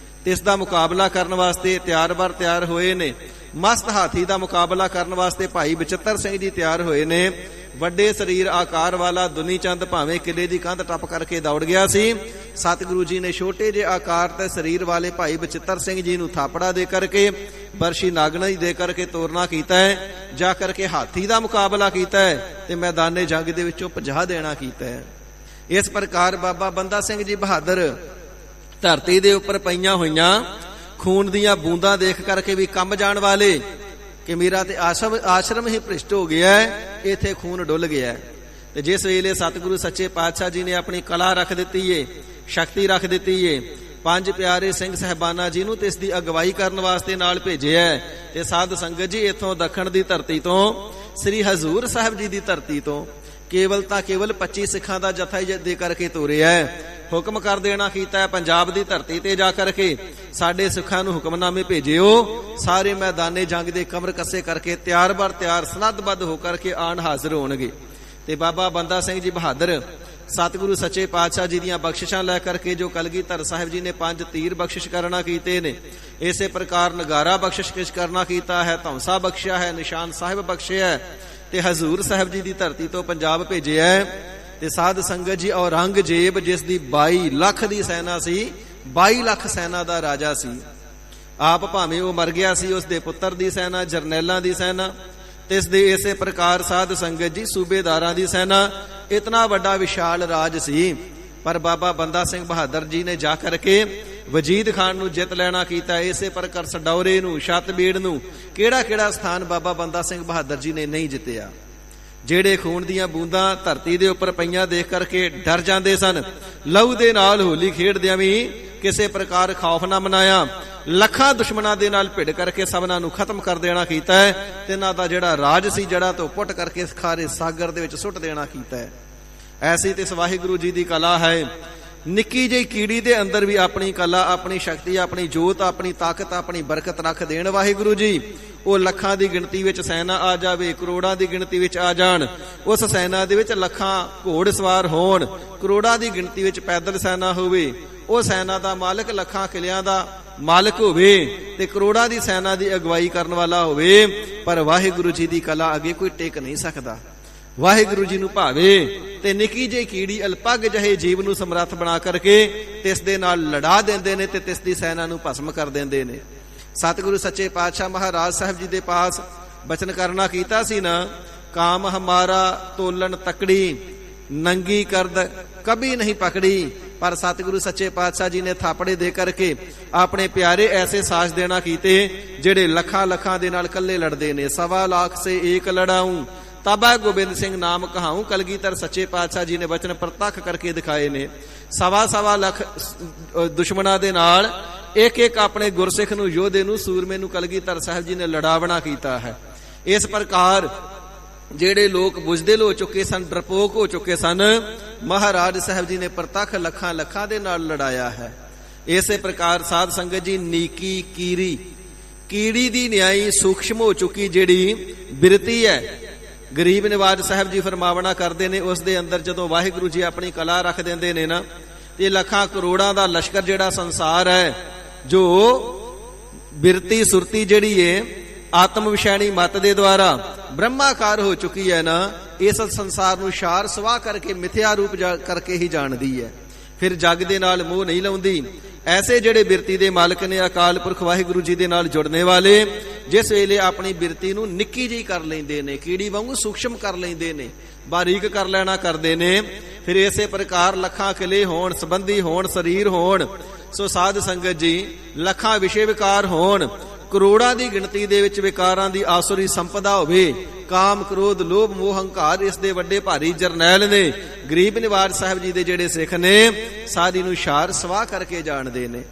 ਤੇ ਇਸ ਦਾ ਮੁਕਾਬਲਾ ਕਰਨ ਵਾਸਤੇ ਤਿਆਰ-ਬਰ ਤਿਆਰ ਹੋਏ ਨੇ। ਮਸਤ ਹਾਥੀ ਦਾ ਮੁਕਾਬਲਾ ਕਰਨ ਵਾਸਤੇ ਭਾਈ ਬਚਿੱਤਰ ਸਿੰਘ ਜੀ ਤਿਆਰ ਹੋਏ ਨੇ। ਵੱਡੇ ਸਰੀਰ ਆਕਾਰ ਵਾਲਾ ਦੁਨੀ ਚੰਦ ਭਾਵੇਂ ਕਿਲੇ ਦੀ ਕੰਧ ਟੱਪ ਕਰਕੇ ਦੌੜ ਗਿਆ ਸੀ, ਸਤਿਗੁਰੂ ਜੀ ਨੇ ਛੋਟੇ ਜਿਹੇ ਆਕਾਰ ਤੇ ਸਰੀਰ ਵਾਲੇ ਭਾਈ ਬਚਿੱਤਰ ਸਿੰਘ ਜੀ ਨੂੰ ਥਾਪੜਾ ਦੇ ਕਰਕੇ ਬਰਸ਼ੀ ਨਾਗਣਾ ਦੇ ਕਰਕੇ ਤੋਰਨਾ ਕੀਤਾ ਹੈ, ਜਾ ਕਰਕੇ ਹਾਥੀ ਦਾ ਮੁਕਾਬਲਾ ਕੀਤਾ ਹੈ ਤੇ ਮੈਦਾਨੇ ਜੰਗ ਦੇ ਵਿੱਚੋਂ ਭਜਾ ਦੇਣਾ ਕੀਤਾ ਹੈ। ਇਸ ਪ੍ਰਕਾਰ ਬਾਬਾ ਬੰਦਾ ਸਿੰਘ ਜੀ ਬਹਾਦਰ ਧਰਤੀ ਦੇ ਉੱਪਰ ਪਈਆਂ ਹੋਈਆਂ ਖੂਨ ਦੀਆਂ ਬੂੰਦਾਂ ਦੇਖ ਕਰਕੇ ਵੀ ਕੰਬ ਜਾਣ ਵਾਲੇ ਕਿ ਮੇਰਾ ਤੇ ਆਸ਼ਰਮ ਹੀ ਭ੍ਰਿਸ਼ਟ ਹੋ ਗਿਆ ਹੈ, ਇੱਥੇ ਖੂਨ ਡੁੱਲ ਗਿਆ। ਤੇ ਜਿਸ ਵੇਲੇ ਸਤਿਗੁਰੂ ਸੱਚੇ ਪਾਤਸ਼ਾਹ ਜੀ ਨੇ ਆਪਣੀ ਕਲਾ ਰੱਖ ਦਿੱਤੀ ਏ, ਸ਼ਕਤੀ ਰੱਖ ਦਿੱਤੀ ਏ, 5 ਪਿਆਰੇ ਸਿੰਘ ਸਹਿਬਾਨਾਂ ਜੀ ਨੂੰ ਤੇ ਇਸ ਦੀ ਅਗਵਾਈ ਕਰਨ ਵਾਸਤੇ ਨਾਲ ਭੇਜਿਆ ਤੇ ਸਾਧ ਸੰਗਤ ਜੀ ਇੱਥੋਂ ਦੱਖਣ ਦੀ ਧਰਤੀ ਤੋਂ ਸ੍ਰੀ ਹਜ਼ੂਰ ਸਾਹਿਬ ਜੀ ਦੀ ਧਰਤੀ ਤੋਂ ਕੇਵਲ 25 ਸਿੱਖਾਂ ਦਾ ਜਥਾ ਦੇ ਕਰਕੇ ਤੋਰਿਆ। ਹੁਕਮ ਕਰ ਦੇਣਾ ਕੀਤਾ ਹੈ ਪੰਜਾਬ ਦੀ ਧਰਤੀ ਤੇ ਜਾ ਕਰਕੇ ਸਾਡੇ ਸਿੱਖਾਂ ਨੂੰ ਹੁਕਮਨਾਮੇ ਭੇਜਿਓ, ਸਾਰੇ ਮੈਦਾਨੇ ਜੰਗ ਦੇ ਕਮਰ ਕੱਸੇ ਕਰਕੇ ਤਿਆਰ-ਬਰ ਤਿਆਰ ਸਨੱਧਬੱਧ ਹੋ ਕਰਕੇ ਆਣ ਹਾਜ਼ਰ ਹੋਣਗੇ। ਤੇ ਬਾਬਾ ਬੰਦਾ ਸਿੰਘ ਜੀ ਬਹਾਦਰ ਸਤਿਗੁਰੂ ਸੱਚੇ ਪਾਤਸ਼ਾਹ ਜੀ ਦੀਆਂ ਬਖਸ਼ਿਸ਼ਾਂ ਲੈ ਕਰਕੇ ਜੋ ਕਲਗੀਧਰ ਸਾਹਿਬ ਜੀ ਨੇ 5 ਤੀਰ ਬਖਸ਼ਿਸ਼ ਕਰਨਾ ਕੀਤੇ ਨੇ, ਇਸੇ ਪ੍ਰਕਾਰ ਨਗਾਰਾ ਬਖਸ਼ਿਸ਼ ਕਰਨਾ ਕੀਤਾ ਹੈ, ਧੌਂਸਾ ਬਖਸ਼ਿਆ ਹੈ, ਨਿਸ਼ਾਨ ਸਾਹਿਬ ਬਖਸ਼ਿਆ ਹੈ ਤੇ ਹਜ਼ੂਰ ਸਾਹਿਬ ਜੀ ਦੀ ਧਰਤੀ ਤੋਂ ਪੰਜਾਬ ਭੇਜਿਆ ਹੈ। ਤੇ ਸਾਧ ਸੰਗਤ ਜੀ ਔਰੰਗਜ਼ੇਬ ਜਿਸ ਦੀ 22 ਲੱਖ ਦੀ ਸੈਨਾ ਸੀ, 22 ਲੱਖ ਸੈਨਾ ਦਾ ਰਾਜਾ ਸੀ, ਆਪ ਭਾਵੇਂ ਉਹ ਮਰ ਗਿਆ ਸੀ, ਉਸ ਦੇ ਪੁੱਤਰ ਦੀ ਸੈਨਾ, ਜਰਨੈਲਾਂ ਦੀ ਸੈਨਾ ਤੇ ਇਸ ਦੇ ਇਸੇ ਪ੍ਰਕਾਰ ਸਾਧ ਸੰਗਤ ਜੀ ਸੂਬੇਦਾਰਾਂ ਦੀ ਸੈਨਾ, ਇਤਨਾ ਵੱਡਾ ਵਿਸ਼ਾਲ ਰਾਜ ਸੀ। ਪਰ ਬਾਬਾ ਬੰਦਾ ਸਿੰਘ ਬਹਾਦਰ ਜੀ ਨੇ ਜਾ ਕਰਕੇ ਵਜੀਦ ਖਾਨ ਨੂੰ ਜਿੱਤ ਲੈਣਾ ਕੀਤਾ। ਇਸੇ ਪ੍ਰਕਾਰ ਸਡੌਰੇ ਨੂੰ, ਛਤਬੀੜ ਨੂੰ, ਕਿਹੜਾ ਸਥਾਨ ਬਾਬਾ ਬੰਦਾ ਸਿੰਘ ਬਹਾਦਰ ਜੀ ਨੇ ਨਹੀਂ ਜਿੱਤਿਆ। ਜਿਹੜੇ ਖੂਨ ਦੀਆਂ ਬੂੰਦਾਂ ਧਰਤੀ ਦੇ ਉੱਪਰ ਪਈਆਂ ਦੇਖ ਕਰਕੇ ਡਰ ਜਾਂਦੇ ਸਨ, ਲਹੂ ਦੇ ਨਾਲ ਹੋਲੀ ਖੇਡਦਿਆਂ ਵੀ ਕਿਸੇ ਪ੍ਰਕਾਰ ਖੌਫ ਨਾ ਮਨਾਇਆ, ਲੱਖਾਂ ਦੁਸ਼ਮਣਾਂ ਦੇ ਨਾਲ ਭਿੜ ਕਰਕੇ ਸਭਨਾਂ ਨੂੰ ਖਤਮ ਕਰ ਦੇਣਾ ਕੀਤਾ ਹੈ ਤੇ ਇਹਨਾਂ ਦਾ ਜਿਹੜਾ ਰਾਜ ਸੀ ਜੜਾ ਤੋਂ ਪੁੱਟ ਕਰਕੇ ਖਾਰੇ ਸਾਗਰ ਦੇ ਵਿੱਚ ਸੁੱਟ ਦੇਣਾ ਕੀਤਾ ਹੈ। ਐਸੀ ਤੇ ਵਾਹਿਗੁਰੂ ਜੀ ਦੀ ਕਲਾ ਹੈ। ਨਿੱਕੀ ਜਿਹੀ ਕੀੜੀ ਦੇ ਅੰਦਰ ਵੀ ਆਪਣੀ ਕਲਾ, ਆਪਣੀ ਸ਼ਕਤੀ, ਆਪਣੀ ਜੋਤ, ਆਪਣੀ ਤਾਕਤ, ਆਪਣੀ ਬਰਕਤ ਰੱਖ ਦੇਣ ਵਾਹਿਗੁਰੂ ਜੀ। ਉਹ ਲੱਖਾਂ ਦੀ ਗਿਣਤੀ ਵਿੱਚ ਸੈਨਾ ਆ ਜਾਵੇ, ਕਰੋੜਾਂ ਦੀ ਗਿਣਤੀ ਵਿੱਚ ਆ ਜਾਣ, ਉਸ ਸੈਨਾ ਦੇ ਵਿੱਚ ਲੱਖਾਂ ਘੋੜ ਸਵਾਰ ਹੋਣ, ਕਰੋੜਾਂ ਦੀ ਗਿਣਤੀ ਵਿੱਚ ਪੈਦਲ ਸੈਨਾ ਹੋਵੇ, ਉਹ ਸੈਨਾ ਦਾ ਮਾਲਕ ਲੱਖਾਂ ਕਿਲਿਆਂ ਦਾ ਮਾਲਕ ਹੋਵੇ ਤੇ ਕਰੋੜਾਂ ਦੀ ਸੈਨਾ ਦੀ ਅਗਵਾਈ ਕਰਨ ਵਾਲਾ ਹੋਵੇ, ਪਰ ਵਾਹਿਗੁਰੂ ਜੀ ਦੀ ਕਲਾ ਅੱਗੇ ਕੋਈ ਟਿਕ ਨਹੀਂ ਸਕਦਾ। ਵਾਹਿਗੁਰੂ ਜੀ ਨੂੰ ਭਾਵੇ ਤੇ ਨਿੱਕੀ ਜਿਹੀ ਕੀੜੀ ਅਲਪੱਗ ਜਿਹੇ ਜੀਵ ਨੂੰ ਸਮਰੱਥ ਬਣਾ ਕਰਕੇ ਤੇ ਇਸ ਦੇ ਨਾਲ ਲੜਾ ਦਿੰਦੇ ਨੇ ਤੇ ਇਸ ਦੀ ਸੈਨਾ ਨੂੰ ਭਸਮ ਕਰ ਦਿੰਦੇ ਨੇ। ਸਤਿਗੁਰੂ ਸੱਚੇ ਪਾਤਸ਼ਾਹ ਮਹਾਰਾਜ ਸਾਹਿਬ ਜੀ ਦੇ ਪਾਸ ਬਚਨ ਕਰਨਾ ਕੀਤਾ ਸੀ ਨਾ, ਕਾਮ ਹਮਾਰਾ ਤੋਲਣ ਤਕੜੀ, ਨੰਗੀ ਕਰਦ ਕਭੀ ਨਹੀਂ ਪਕੜੀ, ਪਰ ਸਤਿਗੁਰੂ ਸੱਚੇ ਪਾਤਸ਼ਾਹ ਜੀ ਨੇ ਥਾਪੜੇ ਦੇ ਕਰਕੇ ਆਪਣੇ ਪਿਆਰੇ ਐਸੇ ਸਾਜ਼ ਦੇਣਾ ਕੀਤੇ ਜਿਹੜੇ ਲੱਖਾਂ ਲੱਖਾਂ ਦੇ ਨਾਲ ਕੱਲੇ ਲੜਦੇ ਨੇ। 1.25 ਲੱਖ ਸੇ ਏਕ ਲੜਾਊਂ ਤਬੈ ਗੋਬਿੰਦ ਸਿੰਘ ਨਾਮ ਕਹਾਊਂ। ਕਲਗੀਧਰ ਸੱਚੇ ਪਾਤਸ਼ਾਹ ਜੀ ਨੇ ਵਚਨ ਪ੍ਰਤੱਖ ਕਰਕੇ ਦਿਖਾਏ ਨੇ। 1.25 ਲੱਖ ਦੁਸ਼ਮਣਾਂ ਦੇ ਨਾਲ ਇੱਕ ਇੱਕ ਆਪਣੇ ਗੁਰਸਿੱਖ ਨੂੰ, ਯੋਧੇ ਨੂੰ, ਸੂਰਮੇ ਨੂੰ ਕਲਗੀਧਰ ਸਾਹਿਬ ਜੀ ਨੇ ਲੜਾਵਣਾ ਕੀਤਾ ਹੈ। ਇਸ ਪ੍ਰਕਾਰ ਜਿਹੜੇ ਲੋਕ ਬੁਝਦਿਲ ਹੋ ਚੁੱਕੇ ਸਨ, ਡਰਪੋਕ ਹੋ ਚੁੱਕੇ ਸਨ, ਮਹਾਰਾਜ ਸਾਹਿਬ ਜੀ ਨੇ ਪ੍ਰਤੱਖ ਲੱਖਾਂ ਲੱਖਾਂ ਦੇ ਨਾਲ ਲੜਾਇਆ ਹੈ। ਇਸੇ ਪ੍ਰਕਾਰ ਸਾਧ ਸੰਗਤ ਜੀ, ਨੀਕੀ ਕੀਰੀ, ਕੀੜੀ ਦੀ ਨਿਆਈ ਸੂਖਸ਼ਮ ਹੋ ਚੁੱਕੀ ਜਿਹੜੀ ਬਿਰਤੀ ਹੈ, ਗਰੀਬ ਨਿਵਾਜ ਸਾਹਿਬ ਜੀ ਫਰਮਾਵਣਾ ਕਰਦੇ ਨੇ, ਉਸ ਦੇ ਅੰਦਰ ਜਦੋਂ ਵਾਹਿਗੁਰੂ ਜੀ ਆਪਣੀ ਕਲਾ ਰੱਖ ਦਿੰਦੇ ਨੇ ਨਾ, ਤੇ ਲੱਖਾਂ ਕਰੋੜਾਂ ਦਾ ਲਸ਼ਕਰ ਜਿਹੜਾ ਸੰਸਾਰ ਹੈ, ਜੋ ਬਿਰਤੀ ਸੁਰਤੀ ਜਿਹੜੀ ਏ ਆਤਮ ਵਿਸ਼ੈਣੀ ਮਤ ਦੇ ਦੁਆਰਾ ਬ੍ਰਹਮਾਕਾਰ ਹੋ ਚੁੱਕੀ ਹੈ ਨਾ, ਇਸ ਸੰਸਾਰ ਨੂੰ ਸ਼ਾਰ ਸਵਾਹ ਕਰਕੇ ਮਿਥਿਆ ਰੂਪ ਕਰਕੇ ਹੀ ਜਾਣਦੀ ਹੈ। ਫਿਰ ਜੱਗ ਦੇ ਨਾਲ ਮੋਹ ਨਹੀਂ ਲਾਉਂਦੀ। ਐਸੇ ਜਿਹੜੇ ਬਿਰਤੀ ਦੇ ਮਾਲਕ ਨੇ, ਅਕਾਲ ਪੁਰਖ ਵਾਹਿਗੁਰੂ ਜੀ ਦੇ ਨਾਲ ਜੁੜਨੇ ਵਾਲੇ, ਜਿਸ ਵੇਲੇ ਆਪਣੀ ਬਿਰਤੀ ਨੂੰ ਨਿੱਕੀ ਜਿਹੀ ਕਰ ਲੈਂਦੇ ਨੇ, ਕੀੜੀ ਵਾਂਗੂ ਸੂਖਸ਼ਮ ਕਰ ਲੈਂਦੇ ਨੇ, ਬਾਰੀਕ ਕਰ ਲੈਣਾ ਕਰਦੇ ਨੇ। ਫਿਰ ਇਸੇ ਪ੍ਰਕਾਰ ਲੱਖਾਂ ਕਿਲੇ ਹੋਣ, ਸੰਬੰਧੀ ਹੋਣ, ਸਰੀਰ ਹੋਣ, ਸੋ ਸਾਧ ਸੰਗਤ ਜੀ ਲੱਖਾਂ ਵਿਸ਼ੇ ਵਿਕਾਰ ਹੋਣ, ਕਰੋੜਾਂ ਦੀ ਗਿਣਤੀ ਦੇ ਵਿੱਚ ਵਿਕਾਰਾਂ ਦੀ ਆਸੁਰੀ ਸੰਪਦਾ ਹੋਵੇ, ਕਾਮ ਕ੍ਰੋਧ ਲੋਭ ਮੋਹ ਹੰਕਾਰ ਇਸ ਦੇ ਵੱਡੇ ਭਾਰੀ ਜਰਨੈਲ ਨੇ, ਗਰੀਬ ਨਿਵਾਜ ਸਾਹਿਬ ਜੀ ਦੇ ਜਿਹੜੇ ਸਿੱਖ ਨੇ, ਸਾਰੀ ਨੂੰ ਸ਼ਾਰ ਸਵਾਹ ਕਰਕੇ ਜਾਣਦੇ ਨੇ।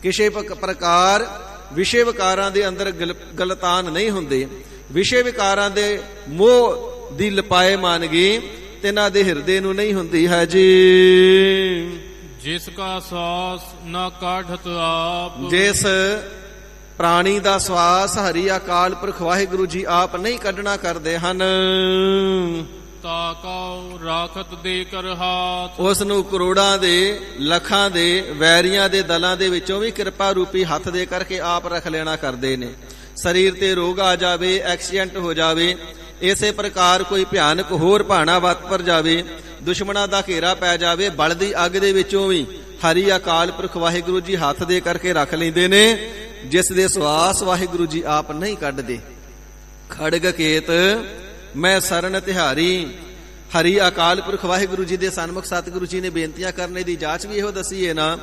ਕਿਸੇ ਪ੍ਰਕਾਰ ਵਿਸ਼ੇ ਵਿਕਾਰਾਂ ਦੇ ਅੰਦਰ ਗਲਤਾਨ ਨਹੀਂ ਹੁੰਦੇ। ਵਿਸ਼ੇ ਵਿਕਾਰਾਂ ਦੇ ਮੋਹ ਦੀ ਲਪਾਏ ਮੰਨ ਗਈ ਤਿਨਾਂ ਦੇ ਹਿਰਦੇ ਨੂੰ ਨਹੀਂ ਹੁੰਦੀ ਹੈ ਜੀ। ਜਿਸ ਕਾ ਸਾਸ ਨਾ ਕਾਢਤ ਆਪ, ਜਿਸ ਪ੍ਰਾਣੀ ਦਾ ਸਵਾਸ ਹਰੀ ਅਕਾਲ ਪੁਰਖ ਵਾਹਿਗੁਰੂ ਜੀ ਆਪ ਨਹੀਂ ਕੱਢਣਾ ਕਰਦੇ ਹਨ, ਤਾ ਕਉ ਰਾਖਤ ਦੇ ਕਰ ਹਾਥ, ਉਸ ਨੂੰ ਕਰੋੜਾਂ ਦੇ ਲੱਖਾਂ ਦੇ ਵੈਰੀਆਂ ਦੇ ਦਲਾਂ ਦੇ ਵਿੱਚੋਂ ਵੀ ਕਿਰਪਾ ਰੂਪੀ ਹੱਥ ਦੇ ਕਰਕੇ ਆਪ ਰੱਖ ਲੈਣਾ ਕਰਦੇ ਨੇ। ਸਰੀਰ ਤੇ ਰੋਗ ਆ ਜਾਵੇ, ਐਕਸੀਡੈਂਟ ਹੋ ਜਾਵੇ, ਇਸੇ ਪ੍ਰਕਾਰ ਕੋਈ ਭਿਆਨਕ ਹੋਰ ਭਾਣਾ ਵਾਪਰ ਜਾਵੇ, ਦੁਸ਼ਮਣਾਂ ਦਾ ਘੇਰਾ ਪੈ ਜਾਵੇ, ਬਲਦੀ ਅੱਗ ਦੇ ਵਿੱਚੋਂ ਵੀ ਹਰੀ ਅਕਾਲ ਪੁਰਖ ਵਾਹਿਗੁਰੂ ਜੀ ਹੱਥ ਦੇ ਕਰਕੇ ਰੱਖ ਲੈਂਦੇ ਨੇ, ਜਿਸ ਦੇ ਸਵਾਸ ਵਾਹਿਗੁਰੂ ਜੀ ਆਪ ਨਹੀਂ ਕੱਢਦੇ। ਖੜਗ ਕੇਤ ਮੈਂ ਸਰਨ ਤਿਹਾਰੀ, ਹਰੀ ਅਕਾਲ ਪੁਰਖ ਵਾਹਿਗੁਰੂ ਜੀ ਦੇ ਸਨਮੁਖ ਸਤਿਗੁਰੂ ਜੀ ਨੇ ਬੇਨਤੀਆਂ ਕਰਨੇ ਦੀ ਜਾਂਚ ਵੀ ਇਹੋ ਦੱਸੀ ਹੈ ਨਾ,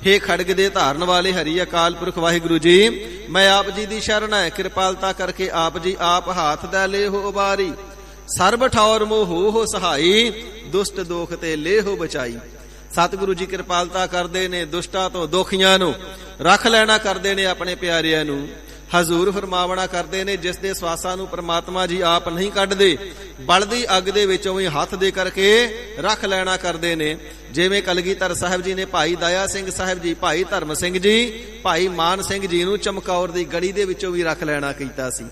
ਹੇ ਖੜਗ ਦੇ ਧਾਰਨ ਵਾਲੇ ਹਰੀ ਅਕਾਲ ਪੁਰਖ ਵਾਹਿਗੁਰੂ ਜੀ, ਮੈਂ ਆਪ ਜੀ ਦੀ ਸ਼ਰਨ ਹੈ, ਕਿਰਪਾਲਤਾ ਕਰਕੇ ਆਪ ਜੀ ਆਪ ਹਾਥ ਦਾ ਲੈ ਹੋ ਉਬਾਰੀ, ਸਰਬ ਠੌਰ ਮੋਹ ਹੋ ਸਹਾਈ, ਦੁਸ਼ਟ ਦੋਖ ਤੇ ਲੈ ਹੋ ਬਚਾਈ। ਸਤਿਗੁਰੂ ਜੀ ਕਿਰਪਾਲਤਾ ਕਰਦੇ ਨੇ, ਦੁਸ਼ਟਾਂ ਤੋਂ ਦੋਖੀਆਂ ਨੂੰ ਰੱਖ ਲੈਣਾ ਕਰਦੇ ਨੇ, ਆਪਣੇ ਪਿਆਰਿਆਂ ਨੂੰ ਹਜ਼ੂਰ ਫਰਮਾਵਣਾ ਕਰਦੇ ਨੇ, ਜਿਸ ਦੇ ਸਵਾਸਾਂ ਨੂੰ ਪ੍ਰਮਾਤਮਾ ਜੀ ਆਪ ਨਹੀਂ ਕੱਢਦੇ, ਬਲਦੀ ਅੱਗ ਦੇ ਵਿੱਚੋਂ ਵੀ ਹੱਥ ਦੇ ਕਰਕੇ ਰੱਖ ਲੈਣਾ ਕਰਦੇ ਨੇ। ਜਿਵੇਂ ਕਲਗੀਧਰ ਸਾਹਿਬ ਜੀ ਨੇ ਭਾਈ ਦਇਆ ਸਿੰਘ ਸਾਹਿਬ ਜੀ, ਭਾਈ ਧਰਮ ਸਿੰਘ ਜੀ, ਭਾਈ ਮਾਨ ਸਿੰਘ ਜੀ ਨੂੰ ਚਮਕੌਰ ਦੀ ਗੜੀ ਦੇ ਵਿੱਚੋਂ ਵੀ ਰੱਖ ਲੈਣਾ ਕੀਤਾ ਸੀ।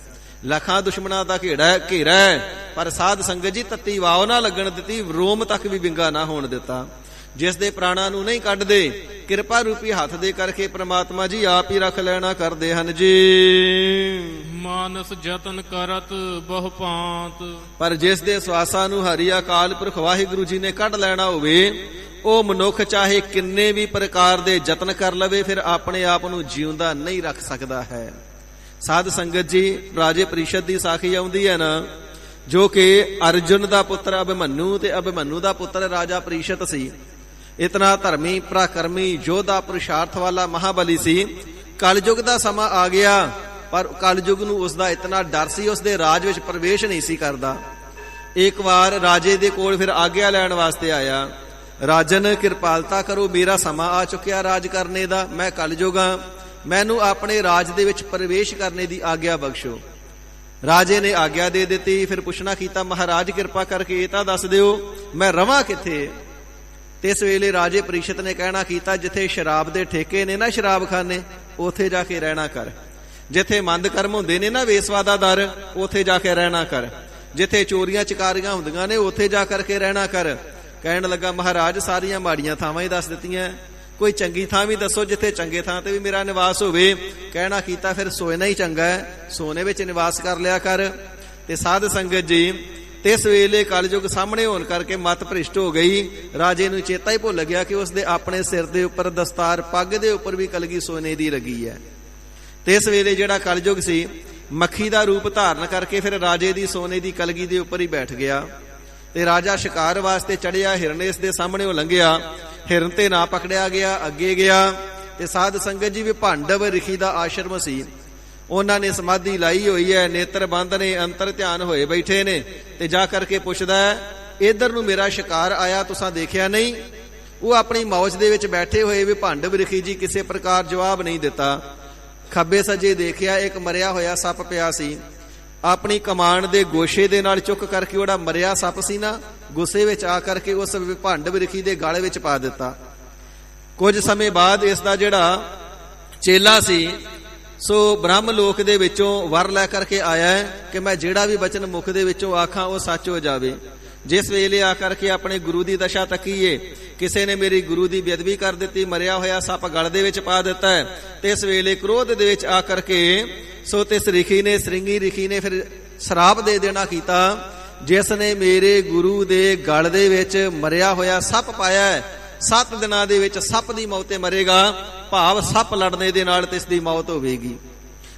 ਲੱਖਾਂ ਦੁਸ਼ਮਣਾਂ ਦਾ ਘੇਰਾ ਹੈ, ਪਰ ਸਾਧ ਸੰਗਤ ਜੀ ਤੱਤੀ ਵਾਹ ਨਾ ਲੱਗਣ ਦਿੱਤੀ, ਰੋਮ ਤੱਕ ਵੀ ਵਿੰਗਾ ਨਾ ਹੋਣ ਦਿੱਤਾ। ਜਿਸ ਦੇ ਪ੍ਰਾਣਾਂ ਨੂੰ ਨਹੀਂ ਕੱਢਦੇ, ਕਿਰਪਾ ਰੂਪੀ ਹੱਥ ਦੇ ਕਰਕੇ ਪ੍ਰਮਾਤਮਾ ਜੀ ਆਪ ਹੀ ਰੱਖ ਲੈਣਾ ਕਰਦੇ ਹਨ ਜੀ। ਮਾਨਸ ਜਤਨ ਕਰਤ ਬਹੁ ਭਾਂਤ, ਪਰ ਜਿਸ ਦੇ ਸਵਾਸਾਂ ਨੂੰ ਹਰੀ ਅਕਾਲ ਪੁਰਖ ਵਾਹਿਗੁਰੂ ਜੀ ਨੇ ਕੱਢ ਲੈਣਾ ਹੋਵੇ, ਉਹ ਮਨੁੱਖ ਚਾਹੇ ਕਿੰਨੇ ਵੀ ਪ੍ਰਕਾਰ ਦੇ ਯਤਨ ਕਰ ਲਵੇ, ਫਿਰ ਆਪਣੇ ਆਪ ਨੂੰ ਜਿਉਂਦਾ ਨਹੀਂ ਰੱਖ ਸਕਦਾ ਹੈ। ਸਾਧ ਸੰਗਤ ਜੀ, ਰਾਜੇ ਪ੍ਰੀਸ਼ਦ ਦੀ ਸਾਖੀ ਆਉਂਦੀ ਹੈ ਨਾ, ਜੋ ਕਿ ਅਰਜੁਨ ਦਾ ਪੁੱਤਰ ਅਭਿਮਨੂ ਤੇ ਅਭਿਮਨੂ ਦਾ ਪੁੱਤਰ ਰਾਜਾ ਪ੍ਰੀਸ਼ਦ ਸੀ। ਇਤਨਾ ਧਰਮੀ, ਪਰਾਕਰਮੀ, ਯੋਧਾ, ਪੁਰਸ਼ਾਰਥ ਵਾਲਾ ਮਹਾਬਲੀ ਸੀ। ਕਲਯੁਗ ਦਾ ਸਮਾਂ ਆ ਗਿਆ, ਪਰ ਕਲਯੁਗ ਨੂੰ ਉਸ ਦਾ ਇਤਨਾ ਡਰ ਸੀ, ਉਸ ਦੇ ਰਾਜ ਵਿੱਚ ਪ੍ਰਵੇਸ਼ ਨਹੀਂ ਸੀ ਕਰਦਾ। ਇੱਕ ਵਾਰ ਰਾਜੇ ਦੇ ਕੋਲ ਫਿਰ ਆਗਿਆ ਲੈਣ ਵਾਸਤੇ ਆਇਆ, ਰਾਜਨ ਕਿਰਪਾਲਤਾ ਕਰੋ, ਮੇਰਾ ਸਮਾਂ ਆ ਚੁੱਕਿਆ ਰਾਜ ਕਰਨੇ ਦਾ, ਮੈਂ ਕਲਯੁਗ ਹਾਂ, ਮੈਨੂੰ ਆਪਣੇ ਰਾਜ ਦੇ ਵਿੱਚ ਪ੍ਰਵੇਸ਼ ਕਰਨੇ ਦੀ ਆਗਿਆ ਬਖਸ਼ੋ। ਰਾਜੇ ਨੇ ਆਗਿਆ ਦੇ ਦਿੱਤੀ। ਫਿਰ ਪੁੱਛਣਾ ਕੀਤਾ, ਮਹਾਰਾਜ ਕਿਰਪਾ ਕਰਕੇ ਇਹ ਤਾਂ ਦੱਸ ਦਿਓ ਮੈਂ ਰਵਾਂ ਕਿੱਥੇ। ਤੇ ਇਸ ਵੇਲੇ ਰਾਜੇ ਪ੍ਰੀਸ਼ਦ ਨੇ ਕਹਿਣਾ ਕੀਤਾ, ਜਿੱਥੇ ਸ਼ਰਾਬ ਦੇ ਠੇਕੇ ਨੇ ਨਾ, ਸ਼ਰਾਬਖਾਨੇ, ਉੱਥੇ ਜਾ ਕੇ ਰਹਿਣਾ ਕਰ। ਜਿੱਥੇ ਮੰਦ ਕਰਮ ਹੁੰਦੇ ਨੇ ਨਾ, ਵੇਸਵਾ ਦਾ ਦਰ, ਉੱਥੇ ਜਾ ਕੇ ਰਹਿਣਾ ਕਰ। ਜਿੱਥੇ ਚੋਰੀਆਂ ਚਕਾਰੀਆਂ ਹੁੰਦੀਆਂ ਨੇ, ਉੱਥੇ ਜਾ ਕਰਕੇ ਰਹਿਣਾ ਕਰ। ਕਹਿਣ ਲੱਗਾ, ਮਹਾਰਾਜ ਸਾਰੀਆਂ ਮਾੜੀਆਂ ਥਾਵਾਂ ਹੀ ਦੱਸ ਦਿੱਤੀਆਂ, ਕੋਈ ਚੰਗੀ ਥਾਂ ਵੀ ਦੱਸੋ ਜਿੱਥੇ ਚੰਗੇ ਥਾਂ ਤੇ ਵੀ ਮੇਰਾ ਨਿਵਾਸ ਹੋਵੇ। ਕਹਿਣਾ ਕੀਤਾ, ਫਿਰ ਸੋਨਾ ਹੀ ਚੰਗਾ ਹੈ, ਸੋਨੇ ਵਿੱਚ ਨਿਵਾਸ ਕਰ ਲਿਆ ਕਰ। ਤੇ ਸਾਧ ਸੰਗਤ ਜੀ, ਤੇ ਇਸ ਵੇਲੇ ਕਲਯੁਗ ਸਾਹਮਣੇ ਹੋਣ ਕਰਕੇ ਮਤ ਭ੍ਰਿਸ਼ਟ ਹੋ ਗਈ। ਰਾਜੇ ਨੂੰ ਚੇਤਾ ਹੀ ਭੁੱਲ ਗਿਆ ਕਿ ਉਸਦੇ ਆਪਣੇ ਸਿਰ ਦੇ ਉੱਪਰ ਦਸਤਾਰ, ਪੱਗ ਦੇ ਉੱਪਰ ਵੀ ਕਲਗੀ ਸੋਨੇ ਦੀ ਲੱਗੀ ਹੈ। ਤੇ ਇਸ ਵੇਲੇ ਜਿਹੜਾ ਕਲਯੁਗ ਸੀ, ਮੱਖੀ ਦਾ ਰੂਪ ਧਾਰਨ ਕਰਕੇ ਫਿਰ ਰਾਜੇ ਦੀ ਸੋਨੇ ਦੀ ਕਲਗੀ ਦੇ ਉੱਪਰ ਹੀ ਬੈਠ ਗਿਆ। ਤੇ ਰਾਜਾ ਸ਼ਿਕਾਰ ਵਾਸਤੇ ਚੜਿਆ, ਹਿਰਨ ਇਸ ਦੇ ਸਾਹਮਣੇ ਉਹ ਲੰਘਿਆ। ਹਿਰਨ ਤੇ ਨਾ ਪਕੜਿਆ ਗਿਆ, ਅੱਗੇ ਗਿਆ। ਤੇ ਸਾਧ ਸੰਗਤ ਜੀ, ਵਿਭਾਂਡਵ ਰਿਖੀ ਦਾ ਆਸ਼ਰਮ ਸੀ। ਉਹਨਾਂ ਨੇ ਸਮਾਧੀ ਲਾਈ ਹੋਈ ਹੈ, ਨੇਤਰ ਬੰਦ ਨੇ, ਅੰਤਰ ਧਿਆਨ ਹੋਏ ਬੈਠੇ ਨੇ। ਤੇ ਜਾ ਕਰਕੇ ਪੁੱਛਦਾ ਹੈ, ਇਧਰ ਨੂੰ ਮੇਰਾ ਸ਼ਿਕਾਰ ਆਇਆ, ਤੁਸਾਂ ਦੇਖਿਆ ਨਹੀਂ? ਉਹ ਆਪਣੀ ਮੌਜ ਦੇ ਵਿੱਚ ਬੈਠੇ ਹੋਏ ਵਿਭਾਂਡਵ ਰਿਖੀ ਜੀ ਕਿਸੇ ਪ੍ਰਕਾਰ ਜਵਾਬ ਨਹੀਂ ਦਿੱਤਾ। ਖੱਬੇ ਸੱਜੇ ਦੇਖਿਆ, ਇੱਕ ਮਰਿਆ ਹੋਇਆ ਸੱਪ ਪਿਆ ਸੀ। ਆਪਣੀ ਕਮਾਨ ਦੇ ਗੋਸ਼ੇ ਦੇ ਨਾਲ ਚੁੱਕ ਕਰਕੇ ਉਹਦਾ ਮਰਿਆ ਸੱਪ ਸੀ ਨਾ, ਗੁੱਸੇ ਵਿੱਚ ਆ ਕਰਕੇ ਉਸ ਵਿਭਾਂਡਵ ਰਿਖੀ ਦੇ ਗਲ ਵਿੱਚ ਪਾ ਦਿੱਤਾ। ਕੁਝ ਸਮੇਂ ਬਾਅਦ ਇਸ ਦਾ ਜਿਹੜਾ ਚੇਲਾ ਸੀ ਸੋ ਬ੍ਰਹਮ ਲੋਕ ਦੇ ਵਿੱਚੋਂ ਵਰ ਲੈ ਕਰਕੇ ਆਇਆ ਹੈ ਕਿ ਮੈਂ ਜਿਹੜਾ ਵੀ ਬਚਨ ਮੁਖ ਦੇ ਵਿੱਚੋਂ ਆਖਾਂ ਉਹ ਸੱਚ ਹੋ ਜਾਵੇ। ਜਿਸ ਵੇਲੇ ਆ ਕਰਕੇ ਆਪਣੇ ਗੁਰੂ ਦੀ ਦਸ਼ਾ ਤੱਕੀਏ, ਕਿਸੇ ਨੇ ਮੇਰੀ ਗੁਰੂ ਦੀ ਬੇਅਦਬੀ ਕਰ ਦਿੱਤੀ, ਮਰਿਆ ਹੋਇਆ ਸੱਪ ਗਲ ਦੇ ਵਿੱਚ ਪਾ ਦਿੱਤਾ ਹੈ। ਤੇ ਇਸ ਵੇਲੇ ਕ੍ਰੋਧ ਦੇ ਵਿੱਚ ਆ ਕਰਕੇ ਸੋ ਤਿਸ ਰਿਖੀ ਨੇ, ਸ੍ਰਿੰਗੀ ਰਿਖੀ ਨੇ ਫਿਰ ਸ਼ਰਾਪ ਦੇ ਦੇਣਾ ਕੀਤਾ, ਜਿਸ ਨੇ ਮੇਰੇ ਗੁਰੂ ਦੇ ਗਲ ਦੇ ਵਿੱਚ ਮਰਿਆ ਹੋਇਆ ਸੱਪ ਪਾਇਆ ਹੈ, 7 ਦਿਨਾਂ ਦੇ ਵਿੱਚ ਸੱਪ ਦੀ ਮੌਤ ਤੇ ਮਰੇਗਾ, ਭਾਵ ਸੱਪ ਲੜਨੇ ਦੇ ਨਾਲ ਤਿਸ ਦੀ ਮੌਤ ਹੋਵੇਗੀ।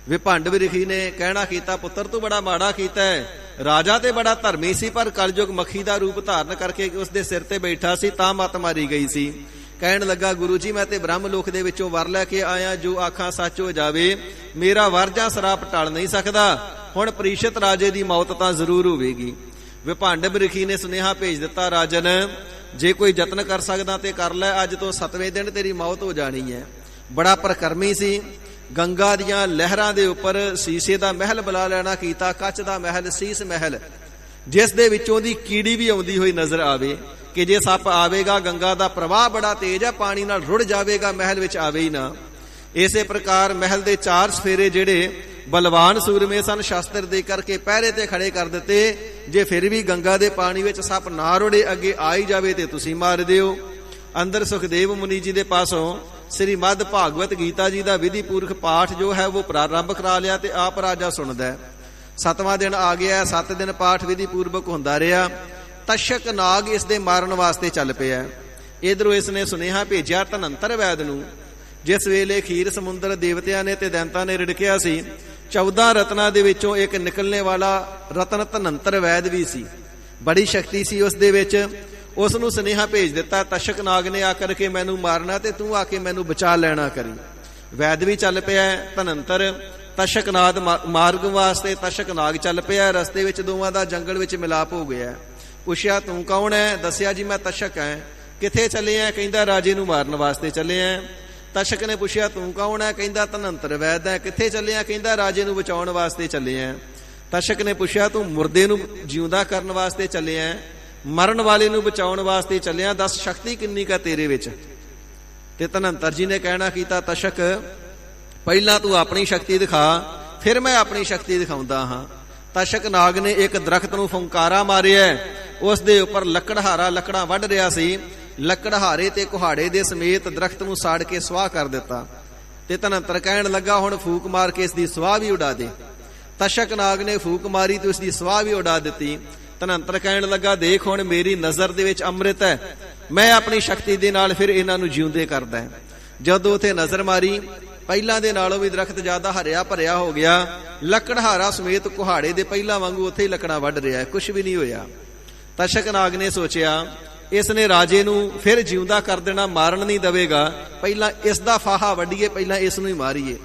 ਵਿਭਾਂਡਵ ਰਿਖੀ ਨੇ ਕਹਿਣਾ ਕੀਤਾ, ਪੁੱਤਰ ਤੂੰ ਬੜਾ ਮਾੜਾ ਕੀਤਾ ਹੈ। ਰਾਜਾ ਤੇ ਬੜਾ ਧਰਮੀ ਸੀ, ਪਰ ਕਲਯੁਗ ਮੱਖੀ ਦਾ ਰੂਪ ਧਾਰਨ ਕਰਕੇ ਉਸ ਦੇ ਸਿਰ ਤੇ ਬੈਠਾ ਸੀ ਤਾਂ ਮੱਤ ਮਾਰੀ ਗਈ ਸੀ। ਕਹਿਣ ਲੱਗਾ, ਗੁਰੂ ਜੀ ਮੈਂ ਤੇ ਬ੍ਰਹਮ ਲੋਕ ਦੇ ਵਿੱਚੋਂ ਵਰ ਲੈ ਕੇ ਆਇਆ, ਜੋ ਆਖਾਂ ਸੱਚ ਹੋ ਜਾਵੇ। ਮੇਰਾ ਵਰ ਜਾਂ ਸਰਾਪ ਟਲ ਨਹੀਂ ਸਕਦਾ। ਹੁਣ ਪ੍ਰੀਸ਼ਤ ਰਾਜੇ ਦੀ ਮੌਤ ਤਾਂ ਜ਼ਰੂਰ ਹੋਵੇਗੀ। ਵਿਭਾਂਡਵ ਰਿਖੀ ਨੇ ਸੁਨੇਹਾ ਭੇਜ ਦਿੱਤਾ, ਰਾਜਨ ਜੇ ਕੋਈ ਯਤਨ ਕਰ ਸਕਦਾ ਤੇ ਕਰ ਲੈ, ਅੱਜ ਤੋਂ 7ਵੇਂ ਦਿਨ ਤੇਰੀ ਮੌਤ ਹੋ ਜਾਣੀ ਹੈ। ਬੜਾ ਪ੍ਰਕਰਮੀ ਸੀ। ਗੰਗਾ ਦੀਆਂ ਲਹਿਰਾਂ ਦੇ ਉੱਪਰ ਸੀਸੇ ਦਾ ਮਹਿਲ ਬਣਾ ਲੈਣਾ ਕੀਤਾ, ਕੱਚ ਦਾ ਮਹਿਲ, ਸੀਸ ਮਹਿਲ, ਜਿਸ ਦੇ ਵਿੱਚੋਂ ਦੀ ਕੀੜੀ ਵੀ ਆਉਂਦੀ ਹੋਈ ਨਜ਼ਰ ਆਵੇ ਕਿ ਜੇ ਸੱਪ ਆਵੇਗਾ, ਗੰਗਾ ਦਾ ਪ੍ਰਵਾਹ ਬੜਾ ਤੇਜ਼ ਹੈ, ਪਾਣੀ ਨਾਲ ਰੁੜ ਜਾਵੇਗਾ, ਮਹਿਲ ਵਿੱਚ ਆਵੇ ਹੀ ਨਾ। ਇਸੇ ਪ੍ਰਕਾਰ ਮਹਿਲ ਦੇ 4 ਸਫੇਰੇ ਜਿਹੜੇ ਬਲਵਾਨ ਸੂਰਮੇ ਸਨ, ਸ਼ਸਤਰ ਦੇ ਕਰਕੇ ਪਹਿਰੇ ਤੇ ਖੜੇ ਕਰ ਦਿੱਤੇ। ਜੇ ਫਿਰ ਵੀ ਗੰਗਾ ਦੇ ਪਾਣੀ ਵਿੱਚ ਸੱਪ ਨਾ ਰੁੜੇ, ਅੱਗੇ ਆ ਹੀ ਜਾਵੇ ਤੇ ਤੁਸੀਂ ਮਾਰ ਦਿਓ। ਅੰਦਰ ਸੁਖਦੇਵ ਮੁਨੀ ਜੀ ਦੇ ਪਾਸੋਂ ਸ੍ਰੀ ਮਦ ਭਾਗਵਤ ਗੀਤਾ ਜੀ ਦਾ ਵਿਧੀ ਪੂਰਖ ਪਾਠ ਜੋ ਹੈ ਉਹ ਪ੍ਰਾਰੰਭ ਕਰਾ ਲਿਆ ਤੇ ਆਪ ਰਾਜਾ ਸੁਣਦਾ ਹੈ। 7ਵਾਂ ਦਿਨ ਆ ਗਿਆ, 7 ਦਿਨ ਪਾਠ ਵਿਧੀ ਪੂਰਵਕ ਹੁੰਦਾ ਰਿਹਾ। ਤਸ਼ਕ ਨਾਗ ਇਸ ਦੇ ਮਾਰਨ ਵਾਸਤੇ ਚੱਲ ਪਿਆ। ਇਧਰੋਂ ਇਸ ਨੇ ਸੁਨੇਹਾ ਭੇਜਿਆ ਧਨੰਤਰ ਵੈਦ ਨੂੰ। ਜਿਸ ਵੇਲੇ ਖੀਰ ਸਮੁੰਦਰ ਦੇਵਤਿਆਂ ਨੇ ਤੇ ਦੈਂਤਾਂ ਨੇ ਰਿੜਕਿਆ ਸੀ, 14 ਰਤਨਾਂ ਦੇ ਵਿੱਚੋਂ ਇੱਕ ਨਿਕਲਣੇ ਵਾਲਾ ਰਤਨ ਧਨੰਤਰ ਵੈਦ ਵੀ ਸੀ। ਬੜੀ ਸ਼ਕਤੀ ਸੀ ਉਸ ਦੇ ਵਿੱਚ। ਉਸ ਨੂੰ ਸੁਨੇਹਾ ਭੇਜ ਦਿੱਤਾ, ਤਸ਼ਕ ਨਾਗ ਨੇ ਆ ਕਰਕੇ ਮੈਨੂੰ ਮਾਰਨਾ ਤੇ ਤੂੰ ਆ ਕੇ ਮੈਨੂੰ ਬਚਾ ਲੈਣਾ ਕਰੀ। ਵੈਦ ਵੀ ਚੱਲ ਪਿਆ, ਧਨੰਤਰ ਤਸ਼ਕ ਨਾਗ ਮਾਰਗ ਵਾਸਤੇ ਤਸ਼ਕ ਨਾਗ ਚੱਲ ਪਿਆ। ਰਸਤੇ ਵਿੱਚ ਦੋਵਾਂ ਦਾ ਜੰਗਲ ਵਿੱਚ ਮਿਲਾਪ ਹੋ ਗਿਆ। ਪੁੱਛਿਆ ਤੂੰ ਕੌਣ ਹੈ? ਦੱਸਿਆ ਜੀ ਮੈਂ ਤਸ਼ਕ ਹੈ। ਕਿੱਥੇ ਚੱਲੇ ਆ? ਕਹਿੰਦਾ ਰਾਜੇ ਨੂੰ ਮਾਰਨ ਵਾਸਤੇ ਚੱਲੇ ਆ। ਤਸ਼ਕ ਨੇ ਪੁੱਛਿਆ ਤੂੰ ਕੌਣ ਹੈ? ਕਹਿੰਦਾ ਧਨੰਤਰ ਵੈਦ ਹੈ। ਕਿੱਥੇ ਚੱਲੇ ਆ? ਕਹਿੰਦਾ ਰਾਜੇ ਨੂੰ ਬਚਾਉਣ ਵਾਸਤੇ ਚੱਲੇ ਆ। ਤਸ਼ਕ ਨੇ ਪੁੱਛਿਆ ਤੂੰ ਮੁਰਦੇ ਨੂੰ ਜਿਉਂਦਾ ਕਰਨ ਵਾਸਤੇ ਚੱਲੇ ਆ? ਮਰਨ ਵਾਲੇ ਨੂੰ ਬਚਾਉਣ ਵਾਸਤੇ ਚੱਲਿਆ। ਦੱਸ ਸ਼ਕਤੀ ਕਿੰਨੀ ਕਾ ਤੇਰੇ ਵਿੱਚ? ਤੇ ਧਨੰਤਰ ਜੀ ਨੇ ਕਹਿਣਾ ਕੀਤਾ, ਤਸ਼ਕ ਪਹਿਲਾਂ ਤੂੰ ਆਪਣੀ ਸ਼ਕਤੀ ਦਿਖਾ, ਫਿਰ ਮੈਂ ਆਪਣੀ ਸ਼ਕਤੀ ਦਿਖਾਉਂਦਾ ਹਾਂ। ਤਸ਼ਕ ਨਾਗ ਨੇ ਇੱਕ ਦਰਖਤ ਨੂੰ ਫੁੰਕਾਰਾ ਮਾਰਿਆ। ਉਸ ਦੇ ਉੱਪਰ ਲੱਕੜਹਾਰਾ ਲੱਕੜਾਂ ਵੱਢ ਰਿਹਾ ਸੀ। ਲੱਕੜਹਾਰੇ ਤੇ ਕੁਹਾੜੇ ਦੇ ਸਮੇਤ ਦਰਖਤ ਨੂੰ ਸਾੜ ਕੇ ਸਵਾਹ ਕਰ ਦਿੱਤਾ। ਤੇ ਧਨੰਤਰ ਕਹਿਣ ਲੱਗਾ, ਹੁਣ ਫੂਕ ਮਾਰ ਕੇ ਇਸ ਦੀ ਸਵਾਹ ਵੀ ਉਡਾ ਦੇ। ਤਸ਼ਕ ਨਾਗ ਨੇ ਫੂਕ ਮਾਰੀ ਤੇ ਉਸ ਦੀ ਸਵਾਹ ਵੀ ਉਡਾ ਦਿੱਤੀ। ਧਨੰਤਰ ਕਹਿਣ ਲੱਗਾ, ਦੇਖ ਹੁਣ ਮੇਰੀ ਨਜ਼ਰ ਦੇ ਵਿੱਚ ਅੰਮ੍ਰਿਤ ਹੈ, ਮੈਂ ਆਪਣੀ ਸ਼ਕਤੀ ਦੇ ਨਾਲ ਫਿਰ ਇਹਨਾਂ ਨੂੰ ਜਿਉਂਦੇ ਕਰਦਾ। ਜਦੋਂ ਉਥੇ ਨਜ਼ਰ ਮਾਰੀ, ਪਹਿਲਾਂ ਦੇ ਨਾਲੋਂ ਵੀ ਦਰਖਤ ਜ਼ਿਆਦਾ ਹਰਿਆ ਭਰਿਆ ਹੋ ਗਿਆ। ਲੱਕੜਹਾਰਾ ਸਮੇਤ ਕੁਹਾੜੇ ਦੇ ਪਹਿਲਾਂ ਵਾਂਗੂ ਉੱਥੇ ਹੀ ਲੱਕੜਾਂ ਵੱਢ ਰਿਹਾ, ਕੁਝ ਵੀ ਨਹੀਂ ਹੋਇਆ। ਤਸ਼ਕ ਨਾਗ ਨੇ ਸੋਚਿਆ, ਇਸ ਨੇ ਰਾਜੇ ਨੂੰ ਫਿਰ ਜਿਉਂਦਾ ਕਰ ਦੇਣਾ, ਮਾਰਨ ਨਹੀਂ ਦਵੇਗਾ, ਪਹਿਲਾਂ ਇਸ ਦਾ ਫਾਹਾ ਵੱਢੀਏ, ਪਹਿਲਾਂ ਇਸ ਨੂੰ ਹੀ ਮਾਰੀਏ।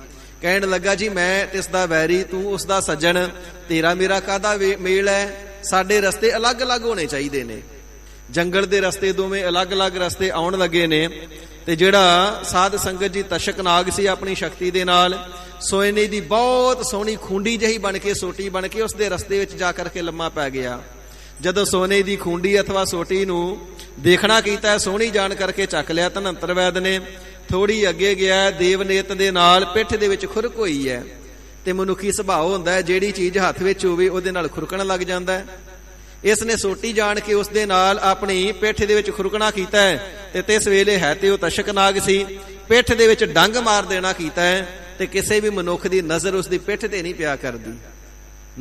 ਕਹਿਣ ਲੱਗਾ, ਜੀ ਮੈਂ ਇਸ ਦਾ ਵੈਰੀ, ਤੂੰ ਉਸ ਦਾ ਸੱਜਣ, ਤੇਰਾ ਮੇਰਾ ਕਾਹਦਾ ਮੇਲ ਹੈ? ਸਾਡੇ ਰਸਤੇ ਅਲੱਗ-ਅਲੱਗ ਹੋਣੇ ਚਾਹੀਦੇ ਨੇ। ਜੰਗਲ ਦੇ ਰਸਤੇ ਦੋਵੇਂ ਅਲੱਗ-ਅਲੱਗ ਰਸਤੇ ਆਉਣ ਲੱਗੇ ਨੇ। ਤੇ ਜਿਹੜਾ ਸਾਧ ਸੰਗਤ ਜੀ ਤਸ਼ਕ ਨਾਗ ਸੀ, ਆਪਣੀ ਸ਼ਕਤੀ ਦੇ ਨਾਲ ਸੋਨੇ ਦੀ ਬਹੁਤ ਸੋਹਣੀ ਖੁੰਡੀ ਜਿਹੀ ਬਣ ਕੇ, ਸੋਟੀ ਬਣ ਕੇ ਉਸ ਦੇ ਰਸਤੇ ਵਿੱਚ ਜਾ ਕਰਕੇ ਲੰਮਾ ਪੈ ਗਿਆ। ਜਦੋਂ ਸੋਨੇ ਦੀ ਖੁੰਡੀ ਅਥਵਾ ਸੋਟੀ ਨੂੰ ਦੇਖਣਾ ਕੀਤਾ, ਸੋਹਣੀ ਜਾਣ ਕਰਕੇ ਚੱਕ ਲਿਆ ਧਨੰਤਰ ਵੈਦ ਨੇ। ਥੋੜੀ ਅੱਗੇ ਗਿਆ, ਦੇਵਨੇਤ ਦੇ ਨਾਲ ਪਿੱਠ ਦੇ ਵਿੱਚ ਖੁਰਕ ਹੋਈ ਹੈ। ਤੇ ਮਨੁੱਖੀ ਸੁਭਾਅ ਹੁੰਦਾ ਹੈ, ਜਿਹੜੀ ਚੀਜ਼ ਹੱਥ ਵਿੱਚ ਹੋਵੇ ਉਹਦੇ ਨਾਲ ਖੁਰਕਣ ਲੱਗ ਜਾਂਦਾ ਹੈ। ਇਸ ਨੇ ਸੋਟੀ ਜਾਣ ਕੇ ਉਸ ਦੇ ਨਾਲ ਆਪਣੀ ਪਿੱਠ ਦੇ ਵਿੱਚ ਖੁਰਕਣਾ ਕੀਤਾ ਹੈ। ਤੇ ਤਿਸ ਵੇਲੇ ਹੈ ਤੇ ਉਹ ਤਸ਼ਕ ਨਾਗ ਸੀ, ਪਿੱਠ ਦੇ ਵਿੱਚ ਡੰਗ ਮਾਰ ਦੇਣਾ ਕੀਤਾ ਹੈ। ਤੇ ਕਿਸੇ ਵੀ ਮਨੁੱਖ ਦੀ ਨਜ਼ਰ ਉਸ ਦੀ ਪਿੱਠ ਤੇ ਨਹੀਂ ਪਿਆ ਕਰਦੀ।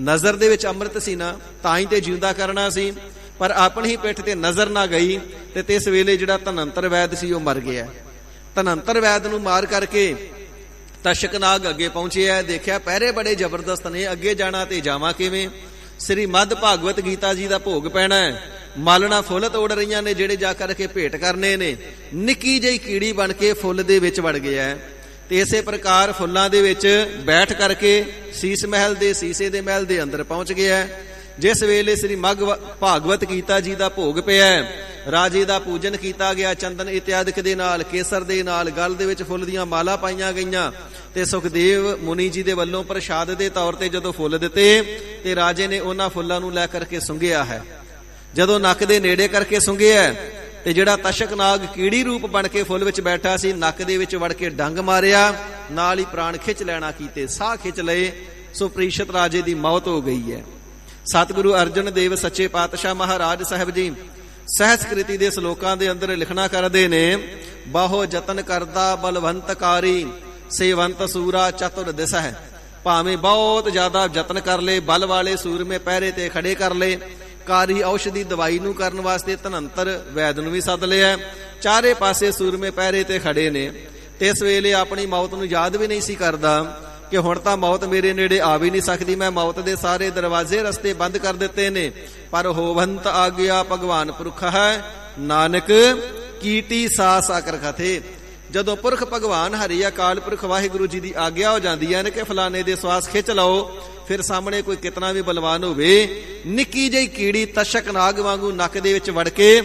ਨਜ਼ਰ ਦੇ ਵਿੱਚ ਅੰਮ੍ਰਿਤ ਸੀ ਨਾ, ਤਾਂ ਹੀ ਤੇ ਜਿਉਂਦਾ ਕਰਨਾ ਸੀ, ਪਰ ਆਪਣੀ ਹੀ ਪਿੱਠ ਤੇ ਨਜ਼ਰ ਨਾ ਗਈ। ਤੇ ਤਿਸ ਵੇਲੇ ਜਿਹੜਾ ਧਨੰਤਰ ਵੈਦ ਸੀ ਉਹ ਮਰ ਗਿਆ। ਧਨੰਤਰ ਵੈਦ ਨੂੰ ਮਾਰ ਕਰਕੇ ਤਸ਼ਕ ਨਾਗ ਅੱਗੇ ਪਹੁੰਚਿਆ। ਦੇਖਿਆ ਪਹਿਰੇ ਬੜੇ ਜ਼ਬਰਦਸਤ ਨੇ, ਅੱਗੇ ਜਾਣਾ ਤੇ ਜਾਵਾਂ ਕਿਵੇਂ? ਸ੍ਰੀ ਮਦ ਭਾਗਵਤ ਗੀਤਾ ਜੀ ਦਾ ਭੋਗ ਪੈਣਾ ਹੈ। ਮਾਲਣਾ ਫੁੱਲ ਤੋੜ ਰਹੀਆਂ ਨੇ ਜਿਹੜੇ ਜਾ ਕਰਕੇ ਭੇਟ ਕਰਨੇ ਨੇ। ਨਿੱਕੀ ਜਿਹੀ ਕੀੜੀ ਬਣ ਕੇ ਫੁੱਲ ਦੇ ਵਿੱਚ ਵੜ ਗਿਆ ਹੈ। ਤੇ ਇਸੇ ਪ੍ਰਕਾਰ ਫੁੱਲਾਂ ਦੇ ਵਿੱਚ ਬੈਠ ਕਰਕੇ ਸੀਸ ਮਹਿਲ ਦੇ ਸੀਸੇ ਦੇ ਮਹਿਲ ਦੇ ਅੰਦਰ ਪਹੁੰਚ ਗਿਆ ਹੈ। ਜਿਸ ਵੇਲੇ ਸ੍ਰੀ ਭਾਗਵਤ ਗੀਤਾ ਜੀ ਦਾ ਭੋਗ ਪਿਆ, ਰਾਜੇ ਦਾ ਪੂਜਨ ਕੀਤਾ ਗਿਆ ਚੰਦਨ ਇਤਿਆਦਿਕ ਦੇ ਨਾਲ, ਕੇਸਰ ਦੇ ਨਾਲ, ਗਲ ਦੇ ਵਿੱਚ ਫੁੱਲ ਦੀਆਂ ਮਾਲਾ ਪਾਈਆਂ ਗਈਆਂ ਤੇ ਸੁਖਦੇਵ ਮੁਨੀ ਜੀ ਦੇ ਵੱਲੋਂ ਪ੍ਰਸ਼ਾਦ ਦੇ ਤੌਰ ਤੇ ਜਦੋਂ ਫੁੱਲ ਦਿੱਤੇ ਤੇ ਰਾਜੇ ਨੇ ਉਹਨਾਂ ਫੁੱਲਾਂ ਨੂੰ ਲੈ ਕਰਕੇ ਸੁੰਘਿਆ ਹੈ। ਜਦੋਂ ਨੱਕ ਦੇ ਨੇੜੇ ਕਰਕੇ ਸੁੰਘਿਆ ਤੇ ਜਿਹੜਾ ਤਸ਼ਕ ਨਾਗ ਕੀੜੀ ਰੂਪ ਬਣ ਕੇ ਫੁੱਲ ਵਿੱਚ ਬੈਠਾ ਸੀ, ਨੱਕ ਦੇ ਵਿੱਚ ਵੜ ਕੇ ਡੰਗ ਮਾਰਿਆ, ਨਾਲ ਹੀ ਪ੍ਰਾਣ ਖਿੱਚ ਲੈਣਾ ਕੀਤੇ, ਸਾਹ ਖਿੱਚ ਲਏ। ਸੋ ਪ੍ਰੀਸ਼ਤ ਰਾਜੇ ਦੀ ਮੌਤ ਹੋ ਗਈ ਹੈ। ਸਤਿਗੁਰੂ ਅਰਜਨ ਦੇਵ ਸੱਚੇ ਪਾਤਸ਼ਾਹ ਮਹਾਰਾਜ ਸਾਹਿਬ ਜੀ ਸਹਿਸਕ੍ਰਿਤੀ ਦੇ ਸ਼ਲੋਕਾਂ ਦੇ ਅੰਦਰ ਲਿਖਣਾ ਕਰਦੇ ਨੇ, ਬਾਹੋ ਯਤਨ ਕਰਦਾ ਬਲਵੰਤਕਾਰੀ ਸੇਵੰਤ ਸੂਰਾ ਚਤੁਰ ਦਿਸਹਿ। ਭਾਵੇਂ ਬਹੁਤ ਜ਼ਿਆਦਾ ਯਤਨ ਕਰ ਲਏ, ਬਲ ਵਾਲੇ ਸੂਰਮੇ ਪਹਿਰੇ ਤੇ ਖੜੇ ਕਰ ਲਏ, ਕਾਰੀ ਔਸ਼ਧੀ ਦਵਾਈ ਨੂੰ ਕਰਨ ਵਾਸਤੇ ਧਨੰਤਰ ਵੈਦ ਨੂੰ ਵੀ ਸੱਦ ਲਿਆ, ਚਾਰੇ ਪਾਸੇ ਸੂਰਮੇ ਪਹਿਰੇ ਤੇ ਖੜੇ ਨੇ, ਤੇ ਇਸ ਵੇਲੇ ਆਪਣੀ ਮੌਤ ਨੂੰ ਯਾਦ ਵੀ ਨਹੀਂ ਸੀ ਕਰਦਾ ਕਿ ਹੁਣ ਤਾਂ ਮੌਤ ਮੇਰੇ ਨੇੜੇ ਆ ਵੀ ਨਹੀਂ ਸਕਦੀ, ਮੈਂ ਮੌਤ ਦੇ ਸਾਰੇ ਦਰਵਾਜ਼ੇ ਰਸਤੇ ਬੰਦ ਕਰ ਦਿੱਤੇ ਨੇ। ਪਰ ਹੋਵੰਤ ਆ ਗਿਆ ਭਗਵਾਨ ਪੁਰਖ ਹੈ, ਨਾਨਕ ਕੀਟੀ ਸਾਸ ਆਕਰ ਖਥੇ। ਜਦੋਂ ਪੁਰਖ ਭਗਵਾਨ ਹਰੀ ਅਕਾਲ ਪੁਰਖ ਵਾਹਿਗੁਰੂ ਜੀ ਦੀ ਆਗਿਆ ਹੋ ਜਾਂਦੀ ਹੈ ਨੇ ਕਿ ਫਲਾਣੇ ਦੇ ਸਵਾਸ ਖਿੱਚ ਲਓ, ਫਿਰ ਸਾਹਮਣੇ ਕੋਈ ਕਿਤਨਾ ਵੀ ਬਲਵਾਨ ਹੋਵੇ, ਨਿੱਕੀ ਜਿਹੀ ਕੀੜੀ ਤਸ਼ਕ ਨਾਗ ਵਾਂਗੂ ਨੱਕ ਦੇ ਵਿੱਚ ਵੜ ਕੇ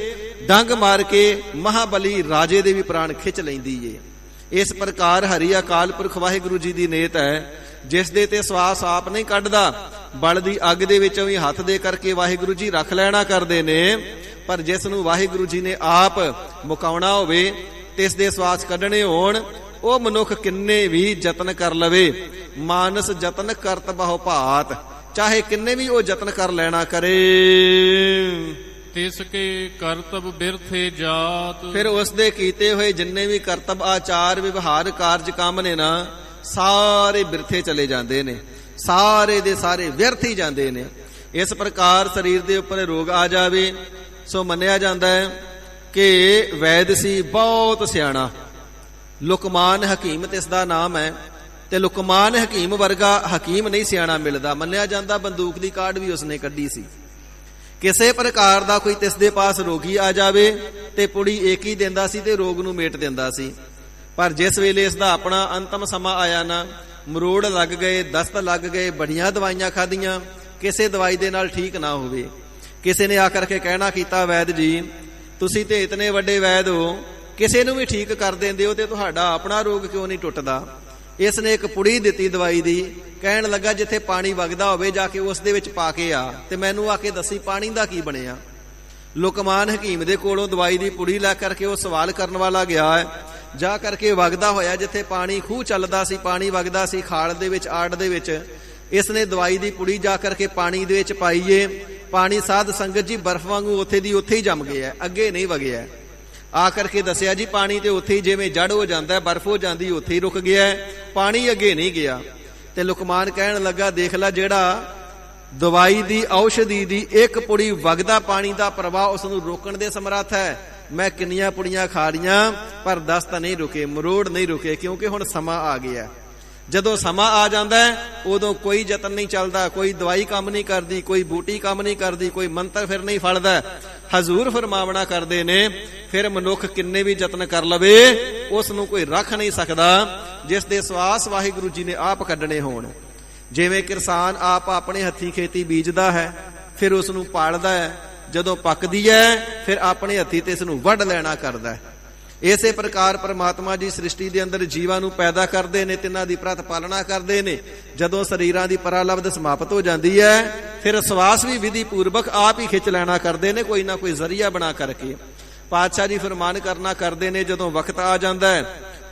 ਡੰਗ ਮਾਰ ਕੇ ਮਹਾਬਲੀ ਰਾਜੇ ਦੇ ਵੀ ਪ੍ਰਾਣ ਖਿੱਚ ਲੈਂਦੀ ਏ। ਇਸ ਪ੍ਰਕਾਰ ਹਰੀ ਅਕਾਲ ਪੁਰਖ ਵਾਹਿਗੁਰੂ ਜੀ ਦੀ ਨੇਤ ਹੈ, ਜਿਸ ਦੇ ਤੇ ਸਵਾਸ ਆਪ ਨਹੀਂ ਕੱਢਦਾ, ਬਲ ਦੀ ਅੱਗ ਦੇ ਵਿੱਚੋਂ ਵੀ ਹੱਥ ਦੇ ਕਰਕੇ ਵਾਹਿਗੁਰੂ ਜੀ ਰੱਖ ਲੈਣਾ ਕਰਦੇ ਨੇ। ਪਰ ਜਿਸ ਨੂੰ ਵਾਹਿਗੁਰੂ ਜੀ ਨੇ ਆਪ ਮੁਕਾਉਣਾ ਹੋਵੇ ਤੇ ਇਸ ਦੇ ਸਵਾਸ ਕੱਢਣੇ ਹੋਣ, ਉਹ ਮਨੁੱਖ ਕਿੰਨੇ ਵੀ ਯਤਨ ਕਰ ਲਵੇ, ਮਾਨਸ ਯਤਨ ਕਰਤ ਬਹੁ ਭਾਤ, ਚਾਹੇ ਕਿੰਨੇ ਵੀ ਉਹ ਯਤਨ ਕਰ ਲੈਣਾ ਕਰੇ, ਤਿਸ ਕੇ ਕਰਤਬ ਬਿਰਥੇ ਜਾਤ। ਫਿਰ ਉਸ ਦੇ ਕੀਤੇ ਹੋਏ ਜਿੰਨੇ ਵੀ ਕਰਤਬ ਆਚਾਰ ਵਿਵਹਾਰ ਕਾਰਜ ਕੰਮ ਨੇ ਨਾ, ਸਾਰੇ ਬਿਰਥੇ ਚਲੇ ਜਾਂਦੇ ਨੇ, ਸਾਰੇ ਦੇ ਸਾਰੇ ਵਿਅਰਥ ਹੀ ਜਾਂਦੇ ਨੇ। ਇਸ ਪ੍ਰਕਾਰ ਸਰੀਰ ਦੇ ਉੱਪਰ ਰੋਗ ਆ ਜਾਵੇ, ਸੋ ਮੰਨਿਆ ਜਾਂਦਾ ਹੈ ਕਿ ਵੈਦ ਸੀ ਬਹੁਤ ਸਿਆਣਾ, ਲੁਕਮਾਨ ਹਕੀਮ ਤੇ ਇਸ ਦਾ ਨਾਮ ਹੈ, ਤੇ ਲੁਕਮਾਨ ਹਕੀਮ ਵਰਗਾ ਹਕੀਮ ਨਹੀਂ ਸਿਆਣਾ ਮਿਲਦਾ। ਮੰਨਿਆ ਜਾਂਦਾ ਬੰਦੂਕ ਦੀ ਕਾਢ ਵੀ ਉਸਨੇ ਕੱਢੀ ਸੀ। ਕਿਸੇ ਪ੍ਰਕਾਰ ਦਾ ਕੋਈ ਤਿਸ ਦੇ ਪਾਸ ਰੋਗੀ ਆ ਜਾਵੇ ਤੇ ਪੁੜੀ ਏਕ ਹੀ ਦਿੰਦਾ ਸੀ ਤੇ ਰੋਗ ਨੂੰ ਮੇਟ ਦਿੰਦਾ ਸੀ। ਪਰ ਜਿਸ ਵੇਲੇ ਇਸ ਦਾ ਆਪਣਾ ਅੰਤਮ ਸਮਾਂ ਆਇਆ ਨਾ, ਮਰੋੜ ਲੱਗ ਗਏ, ਦਸਤ ਲੱਗ ਗਏ, ਬੜੀਆਂ ਦਵਾਈਆਂ ਖਾਧੀਆਂ, ਕਿਸੇ ਦਵਾਈ ਦੇ ਨਾਲ ਠੀਕ ਨਾ ਹੋਵੇ। ਕਿਸੇ ਨੇ ਆ ਕਰਕੇ ਕਹਿਣਾ ਕੀਤਾ, ਵੈਦ ਜੀ ਤੁਸੀਂ ਤੇ ਇਤਨੇ ਵੱਡੇ ਵੈਦ ਹੋ, ਕਿਸੇ ਨੂੰ ਵੀ ਠੀਕ ਕਰ ਦਿੰਦੇ ਹੋ ਤੇ ਤੁਹਾਡਾ ਆਪਣਾ ਰੋਗ ਕਿਉਂ ਨਹੀਂ ਟੁੱਟਦਾ? ਇਸ ਨੇ ਇੱਕ ਪੁੜੀ ਦਿੱਤੀ ਦਵਾਈ ਦੀ, ਕਹਿਣ ਲੱਗਾ ਜਿੱਥੇ ਪਾਣੀ ਵਗਦਾ ਹੋਵੇ ਜਾ ਕੇ ਉਸ ਦੇ ਵਿੱਚ ਪਾ ਕੇ ਆ ਤੇ ਮੈਨੂੰ ਆ ਕੇ ਦੱਸੀ ਪਾਣੀ ਦਾ ਕੀ ਬਣਿਆ। ਲੁਕਮਾਨ ਹਕੀਮ ਦੇ ਕੋਲੋਂ ਦਵਾਈ ਦੀ ਪੁੜੀ ਲੈ ਕਰਕੇ ਉਹ ਸਵਾਲ ਕਰਨ ਵਾਲਾ ਗਿਆ ਹੈ, ਜਾ ਕਰਕੇ ਵਗਦਾ ਹੋਇਆ ਜਿੱਥੇ ਪਾਣੀ ਖੂਹ ਚੱਲਦਾ ਸੀ, ਪਾਣੀ ਵਗਦਾ ਸੀ ਖਾਲ ਦੇ ਵਿੱਚ, ਆੜ ਦੇ ਵਿੱਚ, ਇਸ ਨੇ ਦਵਾਈ ਦੀ ਪੁੜੀ ਜਾ ਕਰਕੇ ਪਾਣੀ ਦੇ ਵਿੱਚ ਪਾਈਏ। ਪਾਣੀ ਸਾਧ ਸੰਗਤ ਜੀ ਬਰਫ਼ ਵਾਂਗੂ ਉੱਥੇ ਦੀ ਉੱਥੇ ਹੀ ਜੰਮ ਗਿਆ, ਅੱਗੇ ਨਹੀਂ ਵਗਿਆ। ਆ ਕਰਕੇ ਦੱਸਿਆ ਜੀ ਪਾਣੀ ਤੇ ਉੱਥੇ ਹੀ ਜਿਵੇਂ ਜੜ ਹੋ ਜਾਂਦਾ, ਬਰਫ਼ ਹੋ ਜਾਂਦੀ, ਉੱਥੇ ਹੀ ਰੁਕ ਗਿਆ, ਪਾਣੀ ਅੱਗੇ ਨਹੀਂ ਗਿਆ। ਤੇ ਲੁਕਮਾਨ ਕਹਿਣ ਲੱਗਾ, ਦੇਖ ਲੈ ਜਿਹੜਾ ਦਵਾਈ ਦੀ ਔਸ਼ਧੀ ਦੀ ਇੱਕ ਪੁੜੀ ਵਗਦਾ ਪਾਣੀ ਦਾ ਪ੍ਰਵਾਹ ਉਸ ਨੂੰ ਰੋਕਣ ਦੇ ਸਮਰੱਥ ਹੈ, ਮੈਂ ਕਿੰਨੀਆਂ ਪੁੜੀਆਂ ਖਾ ਲੀਆਂ ਪਰ ਦਸਤ ਨਹੀਂ ਰੁਕੇ, ਮਰੋੜ ਨਹੀਂ ਰੁਕੇ, ਕਿਉਂਕਿ ਹੁਣ ਸਮਾਂ ਆ ਗਿਆ। ਜਦੋਂ ਸਮਾਂ ਆ ਜਾਂਦਾ ਉਦੋਂ ਕੋਈ ਯਤਨ ਨਹੀਂ ਚੱਲਦਾ, ਕੋਈ ਦਵਾਈ ਕੰਮ ਨਹੀਂ ਕਰਦੀ, ਕੋਈ ਬੂਟੀ ਕੰਮ ਨਹੀਂ ਕਰਦੀ, ਕੋਈ ਮੰਤਰ ਫਿਰ ਨਹੀਂ ਫੜਦਾ। ਹਜ਼ੂਰ ਫਰਮਾਵਣਾ ਕਰਦੇ ਨੇ, ਫਿਰ ਮਨੁੱਖ ਕਿੰਨੇ ਵੀ ਯਤਨ ਕਰ ਲਵੇ ਉਸ ਨੂੰ ਕੋਈ ਰੱਖ ਨਹੀਂ ਸਕਦਾ, ਜਿਸ ਦੇ ਸਵਾਸ ਵਾਹਿਗੁਰੂ ਜੀ ਨੇ ਆਪ ਕੱਢਣੇ ਹੋਣ। ਜਿਵੇਂ ਕਿਸਾਨ ਆਪ ਆਪਣੇ ਹੱਥੀਂ ਖੇਤੀ ਬੀਜਦਾ ਹੈ, ਫਿਰ ਉਸ ਨੂੰ ਪਾਲਦਾ ਹੈ, ਜਦੋਂ ਪੱਕਦੀ ਹੈ ਫਿਰ ਆਪਣੇ ਹੱਥੀਂ ਤੇ ਇਸ ਨੂੰ ਵੱਢ ਲੈਣਾ ਕਰਦਾ ਹੈ। ਇਸੇ ਪ੍ਰਕਾਰ ਪਰਮਾਤਮਾ ਜੀ ਸ੍ਰਿਸ਼ਟੀ ਦੇ ਅੰਦਰ ਜੀਵਾਂ ਨੂੰ ਪੈਦਾ ਕਰਦੇ ਨੇ, ਤਿੰਨਾਂ ਦੀ ਪ੍ਰਤ ਪਾਲਣਾ ਕਰਦੇ ਨੇ। ਜਦੋਂ ਸਰੀਰਾਂ ਦੀ ਪਰਾਲਬਧ ਸਮਾਪਤ ਹੋ ਜਾਂਦੀ ਹੈ ਫਿਰ ਸਵਾਸ ਵੀ ਵਿਧੀ ਪੂਰਵਕ ਆਪ ਹੀ ਖਿੱਚ ਲੈਣਾ ਕਰਦੇ ਨੇ, ਕੋਈ ਨਾ ਕੋਈ ਜ਼ਰੀਆ ਬਣਾ ਕਰਕੇ। ਪਾਤਸ਼ਾਹ ਜੀ ਫਰਮਾਨ ਕਰਨਾ ਕਰਦੇ ਨੇ, ਜਦੋਂ ਵਕਤ ਆ ਜਾਂਦਾ ਹੈ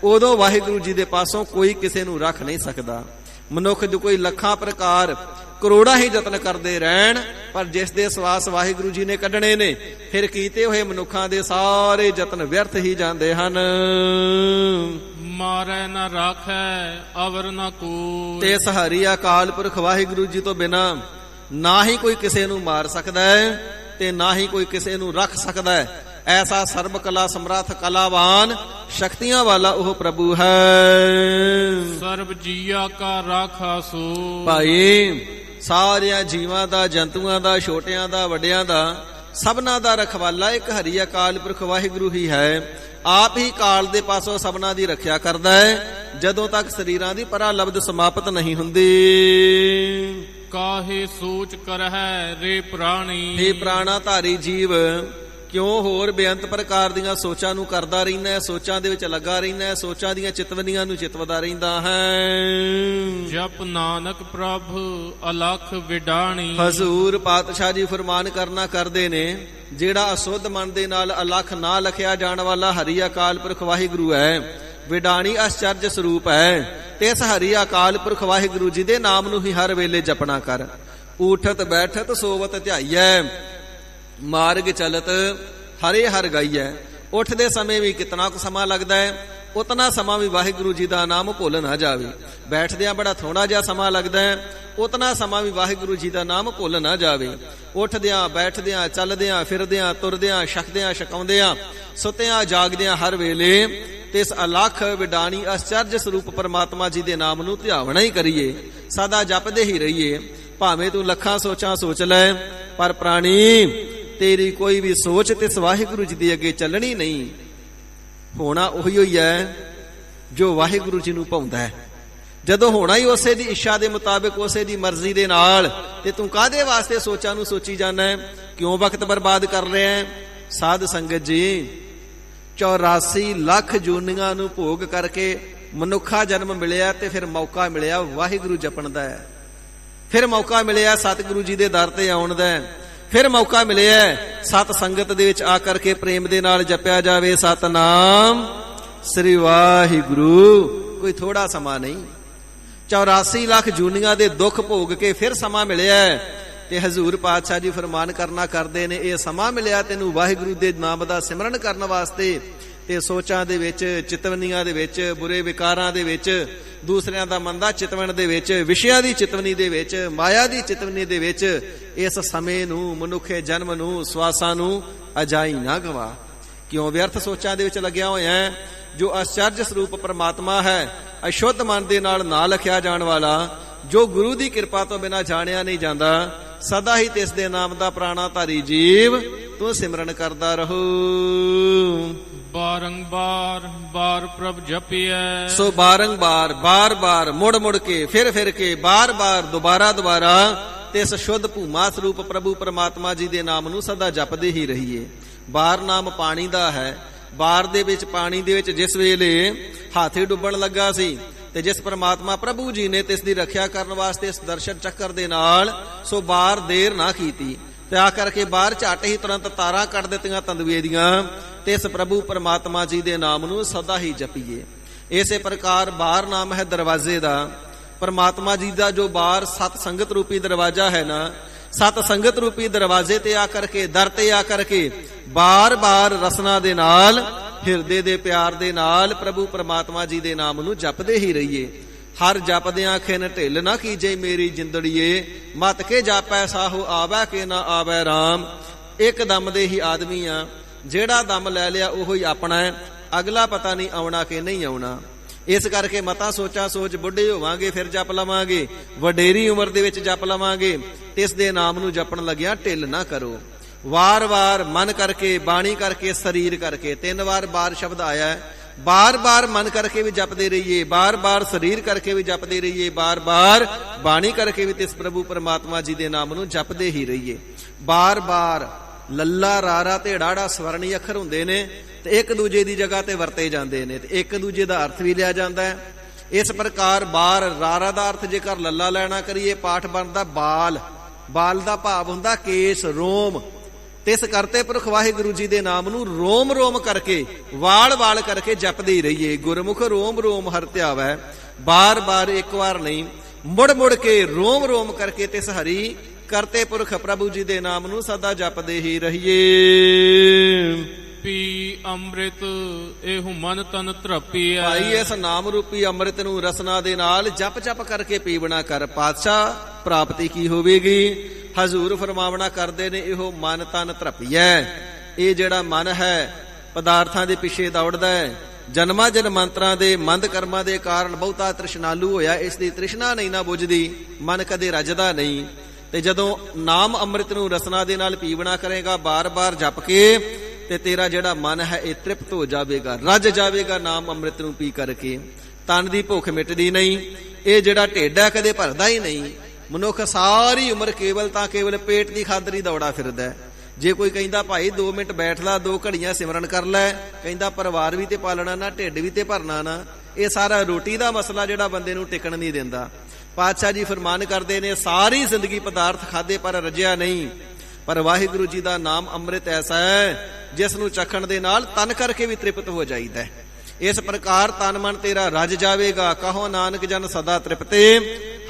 ਉਦੋਂ ਵਾਹਿਗੁਰੂ ਜੀ ਦੇ ਪਾਸੋਂ ਕੋਈ ਕਿਸੇ ਨੂੰ ਰੱਖ ਨਹੀਂ ਸਕਦਾ। ਮਨੁੱਖ ਜੋ ਕੋਈ ਲੱਖਾਂ ਪ੍ਰਕਾਰ ਕਰੋੜਾਂ ਹੀ ਯਤਨ ਕਰਦੇ ਰਹਿਣ, ਪਰ ਜਿਸ ਦੇ ਸਵਾਸ ਵਾਹਿਗੁਰੂ ਜੀ ਨੇ ਕੱਢਣੇ ਨੇ, ਫਿਰ ਕੀਤੇ ਹੋਏ ਮਨੁੱਖਾਂ ਦੇ ਸਾਰੇ ਯਤਨ ਵਿਅਰਥ ਹੀ ਜਾਂਦੇ ਹਨ। ਮਾਰੈ ਨਾ ਰਾਖੈ ਅਵਰ ਨਾ ਕੋਈ। ਤੇ ਇਸ ਹਰੀ ਅਕਾਲ ਪੁਰਖ ਵਾਹਿਗੁਰੂ ਜੀ ਤੋਂ ਬਿਨਾਂ ਨਾ ਹੀ ਕੋਈ ਕਿਸੇ ਨੂੰ ਮਾਰ ਸਕਦਾ ਹੈ ਤੇ ਨਾ ਹੀ ਕੋਈ ਕਿਸੇ ਨੂੰ ਰੱਖ ਸਕਦਾ ਹੈ। ਐਸਾ ਸਰਬ ਕਲਾ ਸਮਰੱਥ ਕਲਾਵਾਨ ਸ਼ਕਤੀਆਂ ਵਾਲਾ ਉਹ ਪ੍ਰਭੂ ਹੈ। ਸਰਬ ਜੀਆ ਕਾ ਰਾਖਾ ਸੋ। ਭਾਈ ਸਾਰਿਆਂ ਜੀਵਾਂ ਦਾ, ਜੰਤੂਆਂ ਦਾ, ਛੋਟਿਆਂ ਦਾ, ਵੱਡਿਆਂ ਦਾ ਸਭਨਾ ਦਾ ਰਖਵਾਲਾ ਇੱਕ ਹਰੀ ਅਕਾਲ ਪੁਰਖ ਵਾਹਿਗੁਰੂ ਹੀ ਹੈ। ਆਪ ਹੀ ਕਾਲ ਦੇ ਪਾਸੋਂ ਸਭਨਾ ਦੀ ਰੱਖਿਆ ਕਰਦਾ ਹੈ ਜਦੋਂ ਤੱਕ ਸਰੀਰਾਂ ਦੀ ਪਰਾਲਬਧ ਸਮਾਪਤ ਨਹੀਂ ਹੁੰਦੀ। ਕਾਹੇ ਸੋਚ ਕਰਹਿ ਰੇ ਪ੍ਰਾਣੀ। हे ਪ੍ਰਾਣਾ ਧਾਰੀ ਜੀਵ, ਕਿਉਂ ਹੋਰ ਬੇਅੰਤ ਪ੍ਰਕਾਰ ਦੀਆਂ ਸੋਚਾਂ ਨੂੰ ਕਰਦਾ ਰਹਿੰਦਾ ਹੈ, ਸੋਚਾਂ ਦੇ ਵਿੱਚ ਲੱਗਾ ਰਹਿੰਦਾ ਹੈ, ਸੋਚਾਂ ਦੀਆਂ ਚਿਤਵਨੀਆਂ ਨੂੰ ਚਿਤਵਦਾ ਰਹਿੰਦਾ ਹੈ। ਜਪ ਨਾਨਕ ਪ੍ਰਭ ਅਲਖ ਵਿਡਾਣੀ। ਹਜ਼ੂਰ ਪਾਤਸ਼ਾਹ ਜੀ ਫਰਮਾਨ ਕਰਨਾ ਕਰਦੇ ਨੇ, ਜਿਹੜਾ ਅਸੁੱਧ ਮਨ ਦੇ ਨਾਲ ਅਲਖ ਨਾ ਲਖਿਆ ਜਾਣ ਵਾਲਾ ਹਰੀ ਅਕਾਲ ਪੁਰਖ ਵਾਹਿਗੁਰੂ ਹੈ, ਵਿਡਾਣੀ ਅਚਰਜ ਸਰੂਪ ਹੈ, ਤੇ ਇਸ ਹਰੀ ਅਕਾਲ ਪੁਰਖ ਵਾਹਿਗੁਰੂ ਜੀ ਦੇ ਨਾਮ ਨੂੰ ਹੀ ਹਰ ਵੇਲੇ ਜਪਣਾ ਕਰ। ਊਠਤ ਬੈਠਤ ਸੋਵਤ ਧਿਆਈਐ, ਮਾਰਗ ਚਲਤ ਹਰੇ ਹਰ ਗਾਈਐ। ਉੱਠਦੇ ਸਮੇਂ ਵੀ ਕਿਤਨਾ ਕੁ ਸਮਾਂ ਲੱਗਦਾ ਹੈ, ਉਤਨਾ ਸਮਾਂ ਵੀ ਵਾਹਿਗੁਰੂ ਜੀ ਦਾ ਨਾਮ ਭੁੱਲ ਨਾ ਜਾਵੇ। ਬੈਠਦਿਆਂ ਬੜਾ ਥੋੜਾ ਜਿਹਾ ਸਮਾਂ ਲੱਗਦਾ ਹੈ, ਉਤਨਾ ਸਮਾਂ ਵੀ ਵਾਹਿਗੁਰੂ ਜੀ ਦਾ ਨਾਮ ਭੁੱਲ ਨਾ ਜਾਵੇ। ਉੱਠਦਿਆਂ ਬੈਠਦਿਆਂ ਚੱਲਦਿਆਂ ਫਿਰਦਿਆਂ ਤੁਰਦਿਆਂ ਛਕਦਿਆਂ ਛਕਾਉਂਦਿਆਂ ਸੁੱਤਿਆਂ ਜਾਗਦਿਆਂ ਹਰ ਵੇਲੇ ਤੇ ਇਸ ਅਲਖ ਵਿਡਾਣੀ ਅਚਰਜ ਸਰੂਪ ਪਰਮਾਤਮਾ ਜੀ ਦੇ ਨਾਮ ਨੂੰ ਧਿਆਵਣਾ ਹੀ ਕਰੀਏ, ਸਦਾ ਜਪਦੇ ਹੀ ਰਹੀਏ। ਭਾਵੇਂ ਤੂੰ ਲੱਖਾਂ ਸੋਚਾਂ ਸੋਚ ਲੈ, ਪਰ ਪ੍ਰਾਣੀ ਤੇਰੀ ਕੋਈ ਵੀ ਸੋਚ ਤੇ ਵਾਹਿਗੁਰੂ ਜੀ ਦੇ ਅੱਗੇ ਚੱਲਣੀ ਨਹੀਂ। ਹੋਣਾ ਉਹੀ ਹੋਈ ਹੈ ਜੋ ਵਾਹਿਗੁਰੂ ਜੀ ਨੂੰ ਭਾਉਂਦਾ ਹੈ। ਜਦੋਂ ਹੋਣਾ ਹੀ ਉਸੇ ਦੀ ਇੱਛਾ ਦੇ ਮੁਤਾਬਿਕ, ਉਸੇ ਦੀ ਮਰਜ਼ੀ ਦੇ ਨਾਲ, ਤੇ ਤੂੰ ਕਾਹਦੇ ਵਾਸਤੇ ਸੋਚਾਂ ਨੂੰ ਸੋਚੀ ਜਾਂਦਾ ਹੈ? ਕਿਉਂ ਵਕਤ ਬਰਬਾਦ ਕਰ ਰਿਹਾ ਹੈ? ਸਾਧ ਸੰਗਤ ਜੀ, 84 ਲੱਖ ਜੂਨੀਆਂ ਨੂੰ ਭੋਗ ਕਰਕੇ ਮਨੁੱਖਾ ਜਨਮ ਮਿਲਿਆ, ਤੇ ਫਿਰ ਮੌਕਾ ਮਿਲਿਆ ਵਾਹਿਗੁਰੂ ਜਪਣ ਦਾ ਹੈ। ਫਿਰ ਮੌਕਾ ਮਿਲਿਆ ਸਤਿਗੁਰੂ ਜੀ ਦੇ ਦਰ ਤੇ ਆਉਣ ਦਾ ਹੈ। ਫਿਰ ਮੌਕਾ ਮਿਲਿਆ ਸਤ ਸੰਗਤ ਦੇ ਵਿੱਚ ਆ ਕਰਕੇ ਪ੍ਰੇਮ ਦੇ ਨਾਲ ਜਪਿਆ ਜਾਵੇ ਸਤਨਾਮ ਸ੍ਰੀ ਵਾਹਿਗੁਰੂ। ਕੋਈ ਥੋੜਾ ਸਮਾਂ ਨਹੀਂ, 84 ਲੱਖ ਜੂਨੀਆਂ ਦੇ ਦੁੱਖ ਭੋਗ ਕੇ ਫਿਰ ਸਮਾਂ ਮਿਲਿਆ। ਤੇ ਹਜ਼ੂਰ ਪਾਤਸ਼ਾਹ ਜੀ ਫਰਮਾਨ ਕਰਨਾ ਕਰਦੇ ਨੇ, ਇਹ ਸਮਾਂ ਮਿਲਿਆ ਤੈਨੂੰ ਵਾਹਿਗੁਰੂ ਦੇ ਨਾਮ ਦਾ ਸਿਮਰਨ ਕਰਨ ਵਾਸਤੇ, ਤੇ ਸੋਚਾਂ ਦੇ ਵਿੱਚ, ਚਿਤਵਨੀਆਂ ਦੇ ਵਿੱਚ, ਬੁਰੇ ਵਿਕਾਰਾਂ ਦੇ ਵਿੱਚ, ਦੂਸਰਿਆਂ ਦਾ ਮੰਦਾ ਚਿਤਵਣ ਦੇ ਵਿੱਚ, ਵਿਸ਼ਿਆਂ ਦੀ ਚਿਤਵਨੀ ਦੇ ਵਿੱਚ, ਮਾਇਆ ਦੀ ਚਿਤਵਨੀ ਦੇ ਵਿੱਚ ਇਸ ਸਮੇਂ ਨੂੰ, ਮਨੁੱਖੇ ਜਨਮ ਨੂੰ, ਸਵਾਸਾਂ ਨੂੰ ਅਜਾਈ ਨਾ ਗਵਾ। ਕਿਉਂ ਵਿਅਰਥ ਸੋਚਾਂ ਦੇ ਵਿੱਚ ਲੱਗਿਆ ਹੋਇਆ ਹੈ? ਜੋ ਅਚਰਜ ਸਰੂਪ ਪਰਮਾਤਮਾ ਹੈ, ਅਸ਼ੁੱਧ ਮਨ ਦੇ ਨਾਲ ਨਾ ਲਖਿਆ ਜਾਣ ਵਾਲਾ, ਜੋ ਗੁਰੂ ਦੀ ਕਿਰਪਾ ਤੋਂ ਬਿਨਾਂ ਜਾਣਿਆ ਨਹੀਂ ਜਾਂਦਾ, ਸਦਾ ਹੀ ਤਿਸ ਦੇ ਨਾਮ ਦਾ ਪ੍ਰਾਣਾ ਧਾਰੀ ਜੀਵ ਤੂੰ ਸਿਮਰਨ ਕਰਦਾ ਰਹੋ। ਬਾਰੰਬਾਰ ਬਾਰ ਪ੍ਰਭ ਜਪਿਐ। ਸੋ ਬਾਰੰਬਾਰ, ਬਾਰ-ਬਾਰ, ਮੁੜ-ਮੁੜ ਕੇ, ਫਿਰ-ਫਿਰ ਕੇ, ਬਾਰ-ਬਾਰ, ਦੁਬਾਰਾ-ਦੁਬਾਰਾ ਤੇ ਇਸ ਸ਼ੁੱਧ ਭੂਮਾ ਸਰੂਪ ਪ੍ਰਭੂ ਪਰਮਾਤਮਾ ਜੀ ਦੇ ਨਾਮ ਨੂੰ ਸਦਾ ਜਪਦੇ ਹੀ ਰਹੀਏ। ਬਾਰ ਨਾਮ ਪਾਣੀ ਦਾ ਹੈ। ਬਾਰ ਦੇ ਵਿੱਚ, ਪਾਣੀ ਦੇ ਵਿੱਚ ਜਿਸ ਵੇਲੇ ਹਾਥੀ ਡੁੱਬਣ ਲੱਗਾ ਸੀ, ਤੇ ਜਿਸ ਪਰਮਾਤਮਾ ਪ੍ਰਭੂ ਜੀ ਨੇ ਤਿਸ ਦੀ ਰੱਖਿਆ ਕਰਨ ਵਾਸਤੇ ਇਸ ਦਰਸ਼ਨ ਚੱਕਰ ਦੇ ਨਾਲ ਸੋ ਬਾਰ ਦੇਰ ਨਾ ਕੀਤੀ, ਤੇ ਆ ਕਰਕੇ ਬਾਹਰ ਝੱਟ ਹੀ ਤੁਰੰਤ ਤਾਰਾਂ ਕੱਢ ਦਿੱਤੀਆਂ ਤੰਦੂਏ ਦੀਆਂ, ਤੇ ਇਸ ਪ੍ਰਭੂ ਪਰਮਾਤਮਾ ਜੀ ਦੇ ਨਾਮ ਨੂੰ ਸਦਾ ਹੀ ਜਪੀਏ। ਇਸੇ ਪ੍ਰਕਾਰ ਬਾਰ ਨਾਮ ਹੈ ਦਰਵਾਜ਼ੇ ਦਾ। ਪਰਮਾਤਮਾ ਜੀ ਦਾ ਜੋ ਬਾਰ ਸਤ ਸੰਗਤ ਰੂਪੀ ਦਰਵਾਜ਼ਾ ਹੈ ਨਾ, ਸਤ ਸੰਗਤ ਰੂਪੀ ਦਰਵਾਜ਼ੇ ਤੇ ਆ ਕਰਕੇ, ਦਰ ਤੇ ਆ ਕਰਕੇ ਬਾਰ-ਬਾਰ ਰਸਨਾ ਦੇ ਨਾਲ, ਹਿਰਦੇ ਦੇ ਪਿਆਰ ਦੇ ਨਾਲ ਪ੍ਰਭੂ ਪਰਮਾਤਮਾ ਜੀ ਦੇ ਨਾਮ ਨੂੰ ਜਪਦੇ ਹੀ ਰਹੀਏ। ਹਰ ਜਪਦਿਆਂ ਖਿਨ ਢਿੱਲ ਨਾ ਕੀਜੇ ਮੇਰੀ ਜਿੰਦੜੀਏ, ਮਤ ਕੇ ਜਾਪੈ ਸਾਹੋ ਆਵੈ ਕੇ ਨਾ ਆਵੈ ਰਾਮ। ਇੱਕ ਦਮ ਦੇ ਹੀ ਆਦਮੀ ਆ, ਜਿਹੜਾ ਦਮ ਲੈ ਲਿਆ ਉਹੋ ਹੀ ਆਪਣਾ ਹੈ, ਅਗਲਾ ਪਤਾ ਨਹੀਂ ਆਉਣਾ ਕਿ ਨਹੀਂ ਆਉਣਾ। ਇਸ ਕਰਕੇ ਮਤਾਂ ਸੋਚਾਂ ਸੋਚ ਬੁੱਢੇ ਹੋਵਾਂਗੇ ਫਿਰ ਜਪ ਲਵਾਂਗੇ, ਵਡੇਰੀ ਉਮਰ ਦੇ ਵਿੱਚ ਜਪ ਲਵਾਂਗੇ। ਇਸ ਦੇ ਨਾਮ ਨੂੰ ਜਪਣ ਲੱਗਿਆ ਢਿੱਲ ਨਾ ਕਰੋ। ਵਾਰ-ਵਾਰ ਮਨ ਕਰਕੇ, ਬਾਣੀ ਕਰਕੇ, ਸਰੀਰ ਕਰਕੇ, 3 ਵਾਰ ਬਾਰ ਸ਼ਬਦ ਆਇਆ ਹੈ। ਬਾਰ-ਬਾਰ ਮਨ ਕਰਕੇ ਵੀ ਜਪਦੇ ਰਹੀਏ, ਬਾਰ-ਬਾਰ ਸਰੀਰ ਕਰਕੇ ਵੀ ਜਪਦੇ ਰਹੀਏ, ਬਾਰ-ਬਾਰ ਬਾਣੀ ਕਰਕੇ ਵੀ ਇਸ ਪ੍ਰਭੂ ਪਰਮਾਤਮਾ ਜੀ ਦੇ ਨਾਮ ਨੂੰ ਜਪਦੇ ਹੀ ਰਹੀਏ। ਬਾਰ-ਬਾਰ ਲੱਲਾ, ਰਾਰਾ ਤੇ ੜਾੜਾ ਸਵਰਣੀ ਅੱਖਰ ਹੁੰਦੇ ਨੇ, ਤੇ ਇੱਕ ਦੂਜੇ ਦੀ ਜਗ੍ਹਾ ਤੇ ਵਰਤੇ ਜਾਂਦੇ ਨੇ, ਤੇ ਇੱਕ ਦੂਜੇ ਦਾ ਅਰਥ ਵੀ ਲਿਆ ਜਾਂਦਾ ਹੈ। ਇਸ ਪ੍ਰਕਾਰ ਬਾਰ, ਰਾਰਾ ਦਾ ਅਰਥ ਜੇਕਰ ਲੱਲਾ ਲੈਣਾ ਕਰੀਏ, ਪਾਠ ਬਣਦਾ ਬਾਲ। ਬਾਲ ਦਾ ਭਾਵ ਹੁੰਦਾ ਕੇਸ, ਰੋਮ। ਤੇ ਇਸ ਕਰਤੇ ਪੁਰਖ ਵਾਹਿਗੁਰੂ ਜੀ ਦੇ ਨਾਮ ਨੂੰ ਰੋਮ ਰੋਮ ਕਰਕੇ, ਵਾਲ ਵਾਲ ਕਰਕੇ ਜਪਦੇ ਹੀ ਰਹੀਏ। ਗੁਰਮੁਖ ਰੋਮ ਰੋਮ ਹਰਿ ਧਿਆਵੈ। ਬਾਰ-ਬਾਰ, ਇੱਕ ਵਾਰ ਨਹੀਂ, ਮੁੜ-ਮੁੜ ਕੇ ਰੋਮ ਰੋਮ ਕਰਕੇ ਤਿਸ ਹਰੀ ਕਰਤੇ ਪੁਰਖ ਪ੍ਰਭੂ ਜੀ ਦੇ ਨਾਮ ਨੂੰ ਸਦਾ ਜਪਦੇ ਹੀ ਰਹੀਏ। ਪੀ ਅੰਮ੍ਰਿਤ ਇਹੋ ਮਨ ਤਨ ਧਰਪੀਐ। ਭਾਈ ਇਸ ਨਾਮ ਰੂਪੀ ਅੰਮ੍ਰਿਤ ਨੂੰ ਰਸਨਾ ਦੇ ਨਾਲ ਜਪ ਜਪ ਕਰਕੇ ਪੀਵਣਾ ਕਰ, ਪਾਤਸ਼ਾਹ ਪ੍ਰਾਪਤੀ ਕੀ ਹੋਵੇਗੀ? ਹਜ਼ੂਰ ਫਰਮਾਵਣਾ ਕਰਦੇ ਨੇ, ਇਹੋ ਮਨ ਤਨ ਧਰਪੀਐ। ਇਹ ਜਿਹੜਾ ਮਨ ਹੈ ਪਦਾਰਥਾਂ ਦੇ ਪਿੱਛੇ ਦੌੜਦਾ ਹੈ, ਜਨਮਾਂ ਜਨਮਾਂਤਰਾਂ ਦੇ ਮੰਦ ਕਰਮਾਂ ਦੇ ਕਾਰਨ ਬਹੁਤਾ ਤ੍ਰਿਸ਼ਨਾਲੂ ਹੋਇਆ, ਇਸ ਦੀ ਤ੍ਰਿਸ਼ਨਾ ਨਹੀਂ ਨਾ ਬੁਝਦੀ, ਮਨ ਕਦੇ ਰੱਜਦਾ ਨਹੀਂ। ਤੇ ਜਦੋਂ ਨਾਮ ਅੰਮ੍ਰਿਤ ਨੂੰ ਰਸਨਾ ਦੇ ਨਾਲ ਪੀਵਣਾ ਕਰੇਗਾ, ਬਾਰ-ਬਾਰ ਜਪ ਕੇ, ਤੇ ਤੇਰਾ ਜਿਹੜਾ ਮਨ ਹੈ ਇਹ ਤ੍ਰਿਪਤ ਹੋ ਜਾਵੇਗਾ, ਰੱਜ ਜਾਵੇਗਾ ਨਾਮ ਅੰਮ੍ਰਿਤ ਨੂੰ ਪੀ ਕਰਕੇ। ਤਨ ਦੀ ਭੁੱਖ ਮਿਟਦੀ ਨਹੀਂ, ਇਹ ਜਿਹੜਾ ਢਿੱਡ ਹੈ ਕਦੇ ਭਰਦਾ ਹੀ ਨਹੀਂ। ਮਨੁੱਖ ਸਾਰੀ ਉਮਰ ਕੇਵਲ ਪੇਟ ਦੀ ਖਾਤਰ ਹੀ ਦੌੜਾ ਫਿਰਦਾ ਹੈ। ਜੇ ਕੋਈ ਕਹਿੰਦਾ ਭਾਈ 2 ਮਿੰਟ ਬੈਠ ਲਾ, 2 ਘੜੀਆਂ ਸਿਮਰਨ ਕਰ ਲੈ, ਕਹਿੰਦਾ ਪਰਿਵਾਰ ਵੀ ਤੇ ਪਾਲਣਾ ਨਾ, ਢਿੱਡ ਵੀ ਤੇ ਭਰਨਾ ਨਾ। ਇਹ ਸਾਰਾ ਰੋਟੀ ਦਾ ਮਸਲਾ ਜਿਹੜਾ ਬੰਦੇ ਨੂੰ ਟਿਕਣ ਨਹੀਂ ਦਿੰਦਾ। ਪਾਤਸ਼ਾਹ ਜੀ ਫਰਮਾਨ ਕਰਦੇ ਨੇ, ਸਾਰੀ ਜ਼ਿੰਦਗੀ ਪਦਾਰਥ ਖਾਦੇ ਪਰ ਰੱਜਿਆ ਨਹੀਂ, ਪਰ ਵਾਹਿਗੁਰੂ ਜੀ ਦਾ ਨਾਮ ਅੰਮ੍ਰਿਤ ਐਸਾ ਹੈ ਜਿਸ ਨੂੰ ਚਖਣ ਦੇ ਨਾਲ ਤਨ ਕਰਕੇ ਵੀ ਤ੍ਰਿਪਤ ਹੋ ਜਾਈਦਾ। ਇਸ ਪ੍ਰਕਾਰ ਤਨ ਮਨ ਤੇਰਾ ਰੱਜ ਜਾਵੇਗਾ। ਕਹੋ ਨਾਨਕ ਜਨ ਸਦਾ ਤ੍ਰਿਪਤੇ,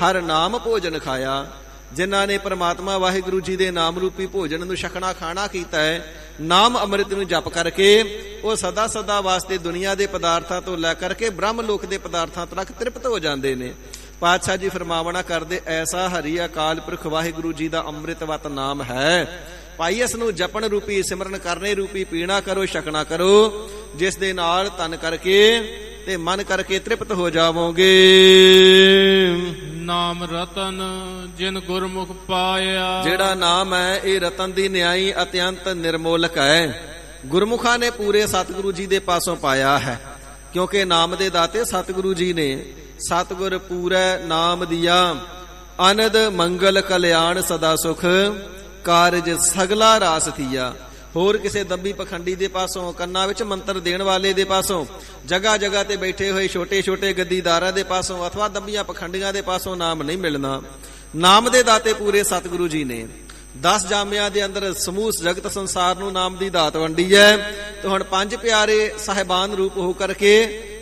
ਹਰ ਨਾਮ ਭੋਜਨ ਖਾਇਆ। ਜਿਨ੍ਹਾਂ ਨੇ ਪ੍ਰਮਾਤਮਾ ਵਾਹਿਗੁਰੂ ਜੀ ਦੇ ਨਾਮ ਰੂਪੀ ਭੋਜਨ ਨੂੰ ਛਕਣਾ ਖਾਣਾ ਕੀਤਾ ਹੈ, ਨਾਮ ਅੰਮ੍ਰਿਤ ਨੂੰ ਜਪ ਕਰਕੇ, ਉਹ ਸਦਾ ਸਦਾ ਵਾਸਤੇ ਦੁਨੀਆ ਦੇ ਪਦਾਰਥਾਂ ਤੋਂ ਲੈ ਕਰਕੇ ਬ੍ਰਹਮ ਲੋਕ ਦੇ ਪਦਾਰਥਾਂ ਤੱਕ ਤ੍ਰਿਪਤ ਹੋ ਜਾਂਦੇ ਨੇ। ਪਾਤਸ਼ਾਹ ਜੀ ਫਰਮਾਵਣਾ ਕਰਦੇ, ਐਸਾ ਹਰੀ ਅਕਾਲ ਪੁਰਖ ਵਾਹਿਗੁਰੂ ਜੀ ਦਾ ਅੰਮ੍ਰਿਤਵਤ ਨਾਮ ਹੈ। ਭਾਈ ਇਸ ਨੂੰ ਜਪਣ ਰੂਪੀ, ਸਿਮਰਨ ਕਰਨੇ ਰੂਪੀ ਪੀਣਾ ਕਰੋ, ਛਕਣਾ ਕਰੋ, ਜਿਸ ਦੇ ਨਾਲ ਤਨ ਕਰਕੇ ਤੇ ਮਨ ਕਰਕੇ ਤ੍ਰਿਪਤ ਹੋ ਜਾਵੋਗੇ। ਨਾਮ ਰਤਨ ਜਿਨ ਗੁਰਮੁਖ ਪਾਇਆ। ਜਿਹੜਾ ਨਾਮ ਹੈ ਇਹ ਰਤਨ ਦੀ ਨਿਆਈ ਅਤਿਅੰਤ ਨਿਰਮੋਲਕ ਹੈ। ਗੁਰਮੁਖਾਂ ਨੇ ਪੂਰੇ ਸਤਿਗੁਰੂ ਜੀ ਦੇ ਪਾਸੋਂ ਪਾਇਆ ਹੈ, ਕਿਉਂਕਿ ਨਾਮ ਦੇ ਦਾਤੇ ਸਤਿਗੁਰੂ ਜੀ ਨੇ। ਸਤਿਗੁਰ ਪੂਰੈ ਨਾਮ ਦਿਆ, ਅਨੰਦ ਮੰਗਲ ਕਲਿਆਣ ਸਦਾ ਸੁਖ, ਕਾਰਜ ਸਗਲਾ ਰਾਸ ਥੀਆ। ਹੋਰ ਕਿਸੇ ਦੱਬੀ ਪਖੰਡੀ ਦੇ ਪਾਸੋਂ, ਕੰਨਾਂ ਵਿੱਚ ਮੰਤਰ ਦੇਣ ਵਾਲੇ ਦੇ ਪਾਸੋਂ, ਜਗ੍ਹਾ ਜਗ੍ਹਾ ਤੇ ਬੈਠੇ ਹੋਏ ਛੋਟੇ ਛੋਟੇ ਗੱਦੀਦਾਰਾਂ ਦੇ ਪਾਸੋਂ, ਅਥਵਾ ਦੱਬੀਆਂ ਪਖੰਡੀਆਂ ਦੇ ਪਾਸੋਂ ਨਾਮ ਨਹੀਂ ਮਿਲਣਾ। ਨਾਮ ਦੇ ਦਾਤੇ ਪੂਰੇ ਸਤਿਗੁਰੂ ਜੀ ਨੇ। 10 ਜਾਮਿਆਂ ਦੇ ਅੰਦਰ ਸਮੂਹ ਜਗਤ ਸੰਸਾਰ ਨੂੰ ਨਾਮ ਦੀ ਦਾਤ ਵੰਡੀ ਹੈ। ਤੇ ਹੁਣ 5 ਪਿਆਰੇ ਸਾਹਿਬਾਨ ਰੂਪ ਹੋ ਕਰਕੇ,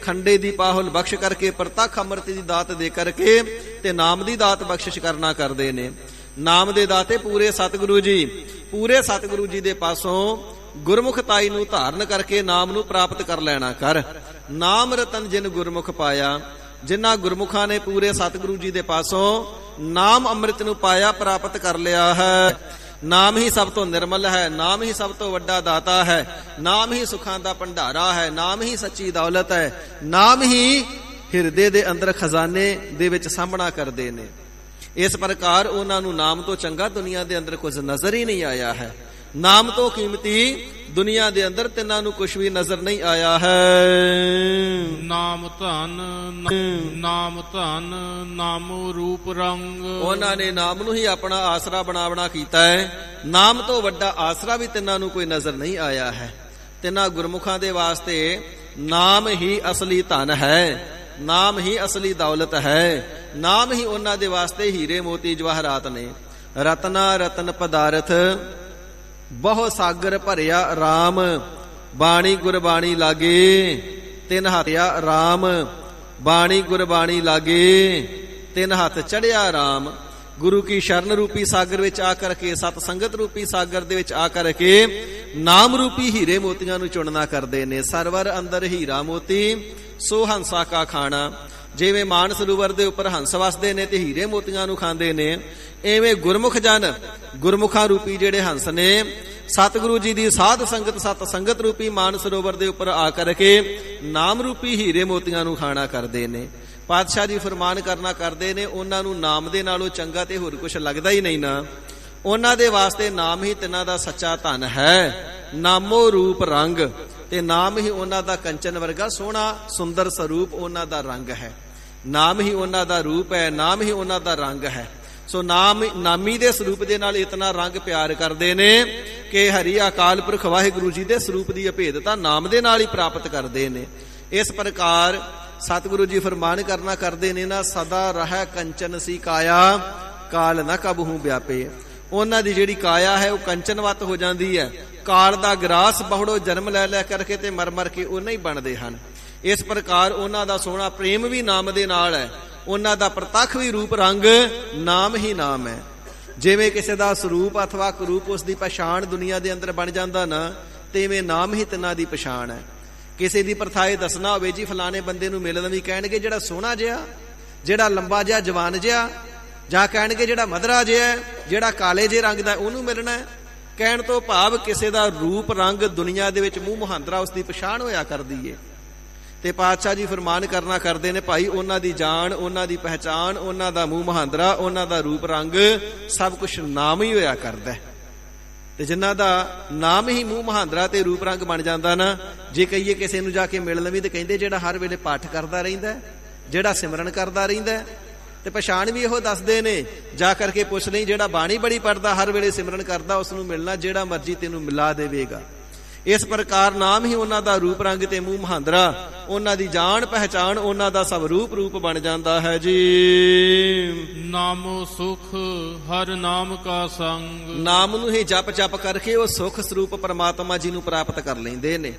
ਖੰਡੇ ਦੀ ਪਾਹੁਲ ਬਖਸ਼ ਕਰਕੇ, ਪ੍ਰਤੱਖ ਅੰਮ੍ਰਿਤ ਦੀ ਦਾਤ ਦੇ ਕਰਕੇ ਤੇ ਨਾਮ ਦੀ ਦਾਤ ਬਖਸ਼ਿਸ਼ ਕਰਨਾ ਕਰਦੇ ਨੇ। ਨਾਮ ਦੇ ਦਾਤੇ ਪੂਰੇ ਸਤਿਗੁਰੂ ਜੀ। ਪੂਰੇ ਸਤਿਗੁਰੂ ਜੀ ਦੇ ਪਾਸੋਂ ਗੁਰਮੁਖਤਾਈ ਨੂੰ ਧਾਰਨ ਕਰਕੇ ਨਾਮ ਨੂੰ ਪ੍ਰਾਪਤ ਕਰ ਲੈਣਾ ਕਰ। ਨਾਮ ਰਤਨ ਜਿਨ ਗੁਰਮੁਖ ਪਾਇਆ। ਜਿਨ੍ਹਾਂ ਗੁਰਮੁਖਾਂ ਨੇ ਪੂਰੇ ਸਤਿਗੁਰੂ ਜੀ ਦੇ ਪਾਸੋਂ ਨਾਮ ਅੰਮ੍ਰਿਤ ਨੂੰ ਪਾਇਆ, ਪ੍ਰਾਪਤ ਕਰ ਲਿਆ ਹੈ। ਨਾਮ ਹੀ ਸਭ ਤੋਂ ਨਿਰਮਲ ਹੈ, ਨਾਮ ਹੀ ਸਭ ਤੋਂ ਵੱਡਾ ਦਾਤਾ ਹੈ, ਨਾਮ ਹੀ ਸੁੱਖਾਂ ਦਾ ਭੰਡਾਰਾ ਹੈ, ਨਾਮ ਹੀ ਸੱਚੀ ਦੌਲਤ ਹੈ, ਨਾਮ ਹੀ ਹਿਰਦੇ ਦੇ ਅੰਦਰ ਖਜ਼ਾਨੇ ਦੇ ਵਿੱਚ ਸਾਂਭਣਾ ਕਰਦੇ ਨੇ। ਇਸ ਪ੍ਰਕਾਰ ਉਹਨਾਂ ਨੂੰ ਨਾਮ ਤੋਂ ਚੰਗਾ ਦੁਨੀਆ ਦੇ ਅੰਦਰ ਕੁਝ ਨਜ਼ਰ ਹੀ ਨਹੀਂ ਆਇਆ ਹੈ। ਨਾਮ ਤੋਂ ਕੀਮਤੀ ਦੁਨੀਆ ਦੇ ਅੰਦਰ ਤਿੰਨਾਂ ਨੂੰ ਕੁਝ ਵੀ ਨਜ਼ਰ ਨਹੀਂ ਆਇਆ ਹੈ। ਨਾਮ ਧਨ ਨਾਮ ਧਨ ਨਾਮੋ ਰੂਪ ਰੰਗ। ਉਹਨਾਂ ਨੇ ਨਾਮ ਨੂੰ ਹੀ ਆਪਣਾ ਆਸਰਾ ਬਣਾ ਕੀਤਾ ਹੈ। ਨਾਮ ਤੋਂ ਵੱਡਾ ਆਸਰਾ ਵੀ ਤਿੰਨਾਂ ਨੂੰ ਕੋਈ ਨਜ਼ਰ ਨਹੀਂ ਆਇਆ ਹੈ। ਤਿੰਨਾਂ ਗੁਰਮੁਖਾਂ ਦੇ ਵਾਸਤੇ ਨਾਮ ਹੀ ਅਸਲੀ ਧਨ ਹੈ, ਨਾਮ ਹੀ ਅਸਲੀ ਦੌਲਤ ਹੈ, ਨਾਮ ਹੀ ਉਹਨਾਂ ਦੇ ਵਾਸਤੇ ਹੀਰੇ ਮੋਤੀ ਜਵਾਹਰਾਤ ਨੇ। ਰਤਨਾ ਰਤਨ ਪਦਾਰਥ ਬਹੁ ਸਾਗਰ ਭਰਿਆ ਰਾਮ, ਬਾਣੀ ਗੁਰਬਾਣੀ ਲਾਗੇ ਤਿੰਨ ਹੱਥਿਆ ਰਾਮ, ਬਾਣੀ ਗੁਰਬਾਣੀ ਲਾਗੇ ਤਿੰਨ ਹੱਥ ਚੜਿਆ ਰਾਮ। ਗੁਰੂ ਕੀ ਸ਼ਰਨ ਰੂਪੀ ਸਾਗਰ ਵਿੱਚ ਆ ਕਰਕੇ, ਸਤ ਸੰਗਤ ਰੂਪੀ ਸਾਗਰ ਦੇ ਵਿੱਚ ਆ ਕਰਕੇ ਨਾਮ ਰੂਪੀ ਹੀਰੇ ਮੋਤੀਆਂ ਨੂੰ ਚੁਣਨਾ ਕਰਦੇ ਨੇ। ਸਰਵਰ ਅੰਦਰ ਹੀਰਾ ਮੋਤੀ ਸੋ ਹੰਸਾ ਕਾ ਖਾਣਾ। ਜਿਵੇਂ ਮਾਨ ਸਰੋਵਰ ਦੇ ਉੱਪਰ ਹੰਸ ਵਸਦੇ ਨੇ ਤੇ ਹੀਰੇ ਮੋਤੀਆਂ ਨੂੰ ਖਾਂਦੇ ਨੇ, ਐਵੇਂ ਗੁਰਮੁਖ ਜਨ ਗੁਰਮੁਖਾਂ ਰੂਪੀ ਜਿਹੜੇ ਹੰਸ ਨੇ ਸਤਿਗੁਰੂ ਜੀ ਦੀ ਸਾਧ ਸੰਗਤ, ਸਤ ਸੰਗਤ ਰੂਪੀ ਮਾਨ ਸਰੋਵਰ ਦੇ ਉੱਪਰ ਆ ਕਰਕੇ ਨਾਮ ਰੂਪੀ ਹੀਰੇ ਮੋਤੀਆਂ ਨੂੰ ਖਾਣਾ ਕਰਦੇ ਨੇ। ਪਾਤਸ਼ਾਹ ਜੀ ਫਰਮਾਨ ਕਰਨਾ ਕਰਦੇ ਨੇ, ਉਹਨਾਂ ਨੂੰ ਨਾਮ ਦੇ ਨਾਲੋਂ ਚੰਗਾ ਤੇ ਹੋਰ ਕੁਝ ਲੱਗਦਾ ਹੀ ਨਹੀਂ ਨਾ। ਉਹਨਾਂ ਦੇ ਵਾਸਤੇ ਨਾਮ ਹੀ ਤਿੰਨਾਂ ਦਾ ਸੱਚਾ ਧਨ ਹੈ। ਨਾਮੋ ਰੂਪ ਰੰਗ, ਤੇ ਨਾਮ ਹੀ ਉਹਨਾਂ ਦਾ ਕੰਚਨ ਵਰਗਾ ਸੋਹਣਾ ਸੁੰਦਰ ਸਰੂਪ ਉਹਨਾਂ ਦਾ ਰੰਗ ਹੈ। ਨਾਮ ਹੀ ਉਹਨਾਂ ਦਾ ਰੂਪ ਹੈ, ਨਾਮ ਹੀ ਉਹਨਾਂ ਦਾ ਰੰਗ ਹੈ। ਸੋ ਨਾਮੀ ਦੇ ਸਰੂਪ ਦੇ ਨਾਲ ਇਤਨਾ ਰੰਗ ਪਿਆਰ ਕਰਦੇ ਨੇ ਕਿ ਹਰੀ ਅਕਾਲ ਪੁਰਖ ਵਾਹਿਗੁਰੂ ਜੀ ਦੇ ਸਰੂਪ ਦੀ ਅਭੇਦਤਾ ਨਾਮ ਦੇ ਨਾਲ ਹੀ ਪ੍ਰਾਪਤ ਕਰਦੇ ਨੇ। ਇਸ ਪ੍ਰਕਾਰ ਸਤਿਗੁਰੂ ਜੀ ਫਰਮਾਨ ਕਰਨਾ ਕਰਦੇ ਨੇ ਨਾ, ਸਦਾ ਰਹਿ ਕੰਚਨ ਸੀ ਕਾਇਆ, ਕਾਲ ਨਾ ਕਬਹੂ ਵਿਆਪੇ। ਉਹਨਾਂ ਦੀ ਜਿਹੜੀ ਕਾਇਆ ਹੈ ਉਹ ਕੰਚਨਵਤ ਹੋ ਜਾਂਦੀ ਹੈ। ਕਾਲ ਦਾ ਗਰਾਸ ਬਹੁੜੋ ਜਨਮ ਲੈ ਲੈ ਕਰਕੇ ਤੇ ਮਰ ਮਰ ਕੇ ਉਹਨਾਂ ਹੀ ਬਣਦੇ ਹਨ। ਇਸ ਪ੍ਰਕਾਰ ਉਹਨਾਂ ਦਾ ਸੋਹਣਾ ਪ੍ਰੇਮ ਵੀ ਨਾਮ ਦੇ ਨਾਲ ਹੈ। ਉਹਨਾਂ ਦਾ ਪ੍ਰਤੱਖ ਵੀ ਰੂਪ ਰੰਗ ਨਾਮ ਹੀ ਨਾਮ ਹੈ। ਜਿਵੇਂ ਕਿਸੇ ਦਾ ਸਰੂਪ ਅਥਵਾ ਕਰੂਪ ਉਸ ਦੀ ਪਛਾਣ ਦੁਨੀਆ ਦੇ ਅੰਦਰ ਬਣ ਜਾਂਦਾ ਨਾ, ਤੇਵੇਂ ਨਾਮ ਹੀ ਤਿੰਨਾਂ ਦੀ ਪਛਾਣ ਹੈ। ਕਿਸੇ ਦੀ ਪ੍ਰਥਾਏ ਦੱਸਣਾ ਹੋਵੇ ਜੀ ਫਲਾਣੇ ਬੰਦੇ ਨੂੰ ਮਿਲਣ ਵੀ ਕਹਿਣਗੇ ਜਿਹੜਾ ਸੋਹਣਾ ਜਿਹਾ, ਜਿਹੜਾ ਲੰਬਾ ਜਿਹਾ ਜਵਾਨ ਜਿਹਾ, ਜਾਂ ਕਹਿਣਗੇ ਜਿਹੜਾ ਮਧਰਾ ਜਿਹਾ, ਜਿਹੜਾ ਕਾਲੇ ਜਿਹੇ ਰੰਗ ਦਾ ਉਹਨੂੰ ਮਿਲਣਾ ਹੈ। ਕਹਿਣ ਤੋਂ ਭਾਵ ਕਿਸੇ ਦਾ ਰੂਪ ਰੰਗ ਦੁਨੀਆ ਦੇ ਵਿੱਚ ਮੂੰਹ ਮੁਹਾਂਦਰਾ ਉਸ ਦੀ ਪਛਾਣ ਹੋਇਆ ਕਰਦੀ ਏ। ਤੇ ਪਾਤਸ਼ਾਹ ਜੀ ਫਰਮਾਨ ਕਰਨਾ ਕਰਦੇ ਨੇ, ਭਾਈ ਉਹਨਾਂ ਦੀ ਜਾਣ, ਉਹਨਾਂ ਦੀ ਪਹਿਚਾਣ, ਉਹਨਾਂ ਦਾ ਮੂੰਹ ਮਹਾਂਦਰਾ, ਉਹਨਾਂ ਦਾ ਰੂਪ ਰੰਗ ਸਭ ਕੁਝ ਨਾਮ ਹੀ ਹੋਇਆ ਕਰਦਾ। ਤੇ ਜਿਨ੍ਹਾਂ ਦਾ ਨਾਮ ਹੀ ਮੂੰਹ ਮਹਾਂਦਰਾ ਤੇ ਰੂਪ ਰੰਗ ਬਣ ਜਾਂਦਾ ਨਾ, ਜੇ ਕਹੀਏ ਕਿਸੇ ਨੂੰ ਜਾ ਕੇ ਮਿਲ ਲਵੀਂ ਤੇ ਕਹਿੰਦੇ ਜਿਹੜਾ ਹਰ ਵੇਲੇ ਪਾਠ ਕਰਦਾ ਰਹਿੰਦਾ, ਜਿਹੜਾ ਸਿਮਰਨ ਕਰਦਾ ਰਹਿੰਦਾ। ਤੇ ਪਛਾਣ ਵੀ ਇਹੋ ਦੱਸਦੇ ਨੇ, ਜਾ ਕਰਕੇ ਪੁੱਛ ਲਈ ਜਿਹੜਾ ਬਾਣੀ ਬੜੀ ਪੜ੍ਹਦਾ, ਹਰ ਵੇਲੇ ਸਿਮਰਨ ਕਰਦਾ, ਉਸ ਨੂੰ ਮਿਲਣਾ ਜਿਹੜਾ ਮਰਜ਼ੀ ਤੈਨੂੰ ਮਿਲਾ ਦੇਵੇਗਾ। ਇਸ ਪ੍ਰਕਾਰ ਨਾਮ ਹੀ ਉਹਨਾਂ ਦਾ ਰੂਪ ਰੰਗ ਤੇ ਮੂੰਹ ਮਹਾਂਦਰਾ, ਉਹਨਾਂ ਦੀ ਜਾਣ ਪਹਿਚਾਣ, ਉਹਨਾਂ ਦਾ ਸਭ ਰੂਪ ਬਣ ਜਾਂਦਾ ਹੈ ਜੀ। ਨਾਮੋ ਸੁਖ ਹਰ ਨਾਮ ਕਾ ਸੰਗ, ਨਾਮ ਨੂੰ ਹੀ ਜਪ ਕਰਕੇ ਉਹ ਸੁਖ ਸਰੂਪ ਪਰਮਾਤਮਾ ਜੀ ਨੂੰ ਪ੍ਰਾਪਤ ਕਰ ਲੈਂਦੇ ਨੇ।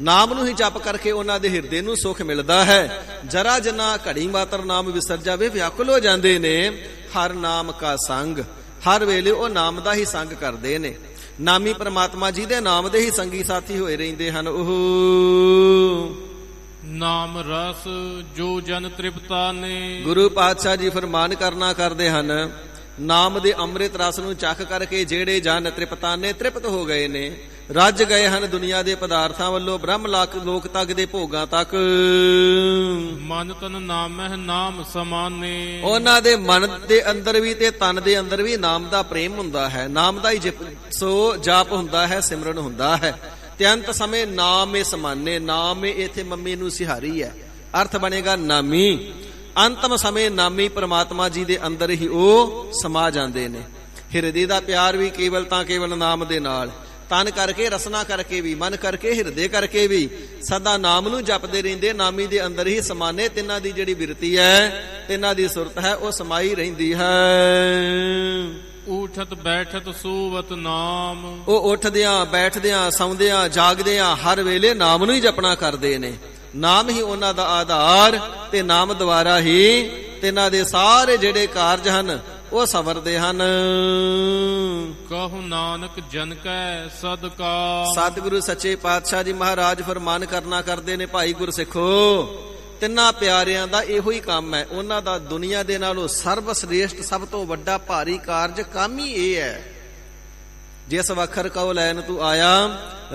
ਨਾਮ ਨੂੰ ਹੀ ਜਪ ਕਰਕੇ ਉਹਨਾਂ ਦੇ ਹਿਰਦੇ ਨੂੰ ਸੁਖ ਮਿਲਦਾ ਹੈ। ਜਰਾ ਜਨਾ ਘੜੀ ਮਾਤਰ ਨਾਮ ਵਿਸਰ ਜਾਵੇ ਵਿਆਕੁਲ ਹੋ ਜਾਂਦੇ ਨੇ। ਹਰ ਨਾਮ ਕਾ ਸੰਗ, ਹਰ ਵੇਲੇ ਉਹ ਨਾਮ ਦਾ ਹੀ ਸੰਗ ਕਰਦੇ ਨੇ। ਨਾਮੀ ਪਰਮਾਤਮਾ ਜੀ ਦੇ ਨਾਮ ਦੇ ਹੀ ਸੰਗੀ ਸਾਥੀ ਹੋਏ ਰਹਿੰਦੇ ਹਨ। ਉਹ ਨਾਮ ਰਸ ਜੋ ਜਨ ਤ੍ਰਿਪਤਾ ਨੇ, ਗੁਰੂ ਪਾਤਸ਼ਾਹ ਜੀ ਫਰਮਾਨ ਕਰਨਾ ਕਰਦੇ ਹਨ, ਨਾਮ ਦੇ ਅੰਮ੍ਰਿਤ ਰਸ ਨੂੰ ਚੱਖ ਕਰਕੇ ਜਿਹੜੇ ਜਨ ਤ੍ਰਿਪਤਾਨੇ ਤ੍ਰਿਪਤ ਹੋ ਗਏ ਨੇ, ਰੱਜ ਗਏ ਹਨ ਦੁਨੀਆ ਦੇ ਪਦਾਰਥਾਂ ਵੱਲੋਂ, ਬ੍ਰਹਮ ਲੋਕ ਤੱਕ ਦੇ ਭੋਗਾਂ ਤੱਕ। ਮਨ ਤਨ ਨਾਮਹਿ ਨਾਮ ਸਮਾਨੇ, ਉਹਨਾਂ ਦੇ ਮਨ ਦੇ ਅੰਦਰ ਵੀ ਤੇ ਤਨ ਦੇ ਅੰਦਰ ਵੀ ਨਾਮ ਦਾ ਪ੍ਰੇਮ ਹੁੰਦਾ ਹੈ, ਨਾਮ ਦਾ ਹੀ ਸੋ ਜਾਪ ਹੁੰਦਾ ਹੈ, ਸਿਮਰਨ ਹੁੰਦਾ ਹੈ। ਤੇ ਅੰਤ ਸਮੇਂ ਨਾਮੇ ਸਮਾਨੇ, ਨਾਮੇ ਇੱਥੇ ਮੰਮੀ ਨੂੰ ਸਿਹਾਰੀ ਹੈ, ਅਰਥ ਬਣੇਗਾ ਨਾਮੀ। ਅੰਤਮ ਸਮੇਂ ਨਾਮੀ ਪਰਮਾਤਮਾ ਜੀ ਦੇ ਅੰਦਰ ਹੀ ਉਹ ਸਮਾ ਜਾਂਦੇ ਨੇ। ਹਿਰਦੇ ਦਾ ਪਿਆਰ ਵੀ ਕੇਵਲ ਨਾਮ ਦੇ ਨਾਲ, ਤਨ ਕਰਕੇ, ਰਸਨਾ ਕਰਕੇ ਵੀ, ਮਨ ਕਰਕੇ, ਹਿਰਦੇ ਕਰਕੇ ਵੀ ਸਦਾ ਨਾਮ ਨੂੰ ਜਪਦੇ ਰਹਿੰਦੇ। ਨਾਮੀ ਦੇ ਅੰਦਰ ਹੀ ਸਮਾਨੇ, ਤਿੰਨਾਂ ਦੀ ਜਿਹੜੀ ਬਿਰਤੀ ਹੈ, ਤਿੰਨਾਂ ਦੀ ਸੁਰਤ ਹੈ, ਉਹ ਸਮਾਈ ਰਹਿੰਦੀ ਹੈ। ਉਠਤ ਬੈਠਤ ਸੋਵਤ ਨਾਮ, ਉਹ ਉੱਠਦਿਆਂ ਬੈਠਦਿਆਂ ਸੌਂਦਿਆਂ ਜਾਗਦਿਆਂ ਹਰ ਵੇਲੇ ਨਾਮ ਨੂੰ ਹੀ ਜਪਣਾ ਕਰਦੇ ਨੇ। ਨਾਮ ਹੀ ਉਹਨਾਂ ਦਾ ਆਧਾਰ, ਤੇ ਨਾਮ ਦੁਆਰਾ ਹੀ ਤਿੰਨਾਂ ਦੇ ਸਾਰੇ ਜਿਹੜੇ ਕਾਰਜ ਹਨ ਉਹ ਸਵਰਦੇ ਹਨ। ਕਹੋ ਨਾਨਕ ਜਨ ਕੈ ਸਦਕਾ, ਸਤਿਗੁਰੂ ਸੱਚੇ ਪਾਤਸ਼ਾਹ ਜੀ ਮਹਾਰਾਜ ਫਰਮਾਨ ਕਰਨਾ ਕਰਦੇ ਨੇ, ਭਾਈ ਗੁਰਸਿੱਖੋ, ਤਿੰਨਾਂ ਪਿਆਰਿਆਂ ਦਾ ਇਹੋ ਹੀ ਕੰਮ ਹੈ। ਉਹਨਾਂ ਦਾ ਦੁਨੀਆ ਦੇ ਨਾਲੋਂ ਸਰਵ ਸ੍ਰੇਸ਼ਟ, ਸਭ ਤੋਂ ਵੱਡਾ ਭਾਰੀ ਕਾਰਜ ਕੰਮ ਹੀ ਇਹ ਹੈ। ਜਿਸ ਵਖਰ ਕਉ ਲੈਣ ਤੂੰ ਆਇਆ,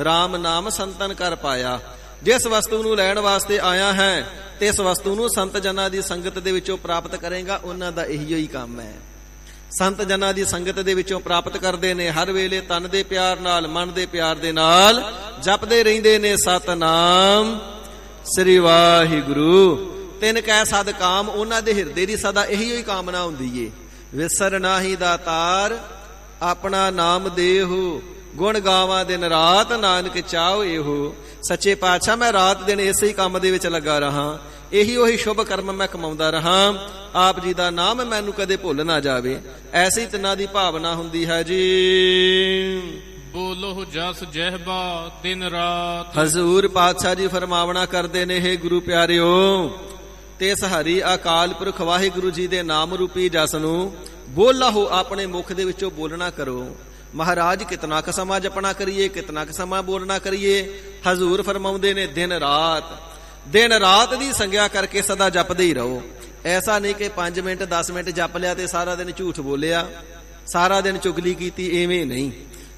RAM ਨਾਮ ਸੰਤਨ ਕਰ ਪਾਇਆ। ਜਿਸ ਵਸਤੂ ਨੂੰ ਲੈਣ ਵਾਸਤੇ ਆਇਆ ਹੈ ਤੇ ਇਸ ਵਸਤੂ ਨੂੰ ਸੰਤ ਜਨਾਂ ਦੀ ਸੰਗਤ ਦੇ ਵਿੱਚੋਂ ਪ੍ਰਾਪਤ ਕਰੇਗਾ, ਉਹਨਾਂ ਦਾ ਇਹੀ ਹੀ ਕੰਮ ਹੈ। ਸੰਤ ਜਨਾਂ ਦੀ ਸੰਗਤ ਦੇ ਵਿੱਚੋਂ ਪ੍ਰਾਪਤ ਕਰਦੇ ਨੇ। ਹਰ ਵੇਲੇ ਤਨ ਦੇ ਪਿਆਰ ਨਾਲ, ਮਨ ਦੇ ਪਿਆਰ ਦੇ ਨਾਲ ਜਪਦੇ ਰਹਿੰਦੇ ਨੇ, ਸਤਨਾਮ ਸ੍ਰੀ ਵਾਹਿਗੁਰੂ। ਤਿੰਨ ਕੈ ਸਦ ਕਾਮ, ਉਹਨਾਂ ਦੇ ਹਿਰਦੇ ਦੀ ਸਦਾ ਇਹੀ ਹੀ ਕਾਮਨਾ ਹੁੰਦੀ ਏ। ਵਿਸਰ ਨਾਹੀ ਦਾਤਾਰ ਆਪਣਾ ਨਾਮ ਦੇਹੋ, ਗੁਣ ਗਾਵਾਂ ਦਿਨ ਰਾਤ ਨਾਨਕ ਚਾਹੋ ਇਹੋ। ਸੱਚੇ ਪਾਤਸ਼ਾਹ, ਮੈਂ ਰਾਤ ਦਿਨ ਇਸੇ ਹੀ ਕੰਮ ਦੇ ਵਿੱਚ ਲੱਗਾ ਰਹਾ, ਇਹੀ ਉਹੀ ਸ਼ੁਭ ਕਰਮ ਮੈਂ ਕਮਾਉਂਦਾ ਰਹਾ, ਆਪ ਜੀ ਦਾ ਨਾਮ ਮੈਨੂੰ ਕਦੇ ਭੁੱਲ ਨਾ ਜਾਵੇ। ਐਸੀ ਤਿੰਨਾਂ ਦੀ ਭਾਵਨਾ ਹੁੰਦੀ ਹੈ ਜੀ। ਬੋਲੋ ਜਸ ਜਹਿਬਾ ਦਿਨ ਰਾਤ, ਹਜ਼ੂਰ ਪਾਤਸ਼ਾਹ ਜੀ ਫਰਮਾਵਣਾ ਕਰਦੇ ਨੇ, ਹੇ ਗੁਰੂ ਪਿਆਰਿਓ, ਤੇ ਇਸ ਹਰੀ ਅਕਾਲ ਪੁਰਖ ਵਾਹਿਗੁਰੂ ਜੀ ਦੇ ਨਾਮ ਰੂਪੀ ਜਸ ਨੂੰ ਬੋਲਾਹੋ, ਆਪਣੇ ਮੁਖ ਦੇ ਵਿੱਚੋਂ ਬੋਲਣਾ ਕਰੋ। ਮਹਾਰਾਜ ਕਿਤਨਾ ਕੁ ਸਮਾਂ ਜਪਣਾ ਕਰੀਏ, ਕਿਤਨਾ ਕੁ ਸਮਾਂ ਬੋਲਣਾ ਕਰੀਏ। ਹਜ਼ੂਰ ਫਰਮਾਉਂਦੇ ਨੇ, ਦਿਨ ਰਾਤ ਦੀ ਸੰਗਿਆ ਕਰਕੇ ਸਦਾ ਜਪਦੇ ਹੀ ਰਹੋ। ਐਸਾ ਨਹੀਂ ਕਿ 5 ਮਿੰਟ 10 ਮਿੰਟ ਜਪ ਲਿਆ ਤੇ ਸਾਰਾ ਦਿਨ ਝੂਠ ਬੋਲਿਆ, ਸਾਰਾ ਦਿਨ ਚੁਗਲੀ ਕੀਤੀ, ਐਵੇਂ ਨਹੀਂ।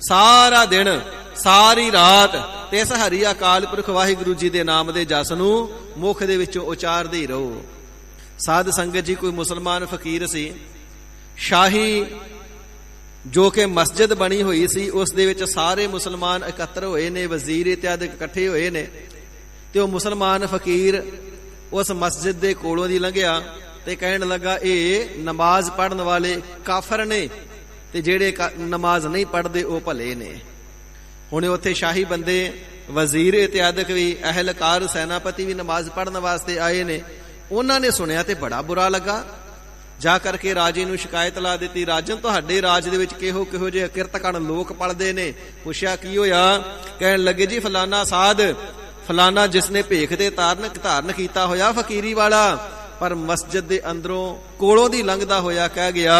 ਸਾਰਾ ਦਿਨ, ਸਾਰੀ ਰਾਤ ਤੇ ਇਸ ਹਰੀ ਅਕਾਲ ਪੁਰਖ ਵਾਹਿਗੁਰੂ ਜੀ ਦੇ ਨਾਮ ਦੇ ਜਸ ਨੂੰ ਮੁਖ ਦੇ ਵਿੱਚੋਂ ਉਚਾਰਦੇ ਹੀ ਰਹੋ। ਸਾਧ ਸੰਗਤ ਜੀ, ਕੋਈ ਮੁਸਲਮਾਨ ਫਕੀਰ ਸੀ, ਸ਼ਾਹੀ ਜੋ ਕਿ ਮਸਜਿਦ ਬਣੀ ਹੋਈ ਸੀ, ਉਸ ਦੇ ਵਿੱਚ ਸਾਰੇ ਮੁਸਲਮਾਨ ਇਕੱਤਰ ਹੋਏ ਨੇ, ਵਜ਼ੀਰ ਇਤਿਆਦਿ ਇਕੱਠੇ ਹੋਏ ਨੇ। ਤੇ ਉਹ ਮੁਸਲਮਾਨ ਫਕੀਰ ਉਸ ਮਸਜਿਦ ਦੇ ਕੋਲੋਂ ਦੀ ਲੰਘਿਆ ਤੇ ਕਹਿਣ ਲੱਗਾ, ਇਹ ਨਮਾਜ਼ ਪੜ੍ਹਨ ਵਾਲੇ ਕਾਫਰ ਨੇ ਤੇ ਜਿਹੜੇ ਨਮਾਜ਼ ਨਹੀਂ ਪੜ੍ਹਦੇ ਉਹ ਭਲੇ ਨੇ। ਹੁਣ ਉੱਥੇ ਸ਼ਾਹੀ ਬੰਦੇ, ਵਜ਼ੀਰ ਇਤਿਆਦਿਕ ਵੀ, ਅਹਿਲਕਾਰ, ਸੈਨਾਪਤੀ ਵੀ ਨਮਾਜ਼ ਪੜ੍ਹਨ ਵਾਸਤੇ ਆਏ ਨੇ। ਉਹਨਾਂ ਨੇ ਸੁਣਿਆ ਤੇ ਬੜਾ ਬੁਰਾ ਲੱਗਾ। ਜਾ ਕਰਕੇ ਰਾਜੇ ਨੂੰ ਸ਼ਿਕਾਇਤ ਲਾ ਦਿੱਤੀ, ਰਾਜਨ, ਤੁਹਾਡੇ ਰਾਜ ਦੇ ਵਿੱਚ ਕਿਹੋ ਜਿਹੇ ਕਿਰਤਕਣ ਲੋਕ ਪਲਦੇ ਨੇ। ਪੁੱਛਿਆ ਕੀ ਹੋਇਆ? ਕਹਿਣ ਲੱਗੇ, ਜੀ ਫਲਾਨਾ ਸਾਧ, ਫਲਾਨਾ ਜਿਸਨੇ ਭੇਖ ਤੇ ਧਾਰਨ ਕੀਤਾ ਹੋਇਆ ਫਕੀਰੀ ਵਾਲਾ, ਪਰ ਮਸਜਿਦ ਦੇ ਅੰਦਰੋਂ ਕੋਲੋਂ ਦੀ ਲੰਘਦਾ ਹੋਇਆ ਕਹਿ ਗਿਆ,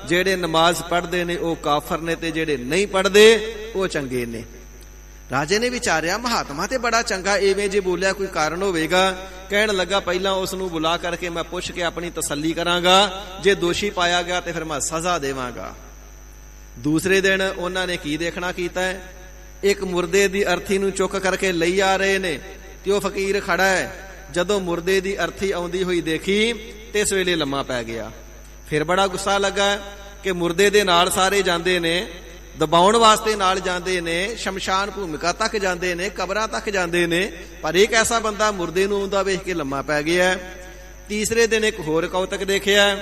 ਜਿਹੜੇ ਨਮਾਜ਼ ਪੜ੍ਹਦੇ ਨੇ ਉਹ ਕਾਫਰ ਨੇ ਤੇ ਜਿਹੜੇ ਨਹੀਂ ਪੜ੍ਹਦੇ ਉਹ ਚੰਗੇ ਨੇ। ਰਾਜੇ ਨੇ ਵਿਚਾਰਿਆ, ਮਹਾਤਮਾ ਤੇ ਬੜਾ ਚੰਗਾ, ਐਵੇਂ ਜੇ ਬੋਲਿਆ ਕੋਈ ਕਾਰਨ ਹੋਵੇਗਾ। ਕਹਿਣ ਲੱਗਾ, ਪਹਿਲਾਂ ਉਸ ਨੂੰ ਬੁਲਾ ਕਰਕੇ ਮੈਂ ਪੁੱਛ ਕੇ ਆਪਣੀ ਤਸੱਲੀ ਕਰਾਂਗਾ, ਜੇ ਦੋਸ਼ੀ ਪਾਇਆ ਗਿਆ ਤੇ ਫਿਰ ਮੈਂ ਸਜ਼ਾ ਦੇਵਾਂਗਾ। ਦੂਸਰੇ ਦਿਨ ਉਹਨਾਂ ਨੇ ਕੀ ਦੇਖਣਾ ਕੀਤਾ ਹੈ, ਇੱਕ ਮੁਰਦੇ ਦੀ ਅਰਥੀ ਨੂੰ ਚੁੱਕ ਕਰਕੇ ਲਈ ਆ ਰਹੇ ਨੇ ਤੇ ਉਹ ਫਕੀਰ ਖੜਾ ਹੈ ਜਦੋਂ ਮੁਰਦੇ ਦੀ ਅਰਥੀ ਆਉਂਦੀ ਹੋਈ ਦੇਖੀ ਤੇ ਇਸ ਵੇਲੇ ਲੰਮਾ ਪੈ ਗਿਆ। ਫਿਰ ਬੜਾ ਗੁੱਸਾ ਲੱਗਾ ਕਿ ਮੁਰਦੇ ਦੇ ਨਾਲ ਸਾਰੇ ਜਾਂਦੇ ਨੇ, ਦਬਾਉਣ ਵਾਸਤੇ ਨਾਲ ਜਾਂਦੇ ਨੇ, ਸ਼ਮਸ਼ਾਨ ਭੂਮਿਕਾ ਤੱਕ ਜਾਂਦੇ ਨੇ, ਕਬਰਾਂ ਤੱਕ ਜਾਂਦੇ ਨੇ, ਪਰ ਇੱਕ ਐਸਾ ਬੰਦਾ ਮੁਰਦੇ ਨੂੰ ਆਉਂਦਾ ਵੇਖ ਕੇ ਲੰਮਾ ਪੈ ਗਿਆ। ਤੀਸਰੇ ਦਿਨ ਇੱਕ ਹੋਰ ਕੌਤਕ ਦੇਖਿਆ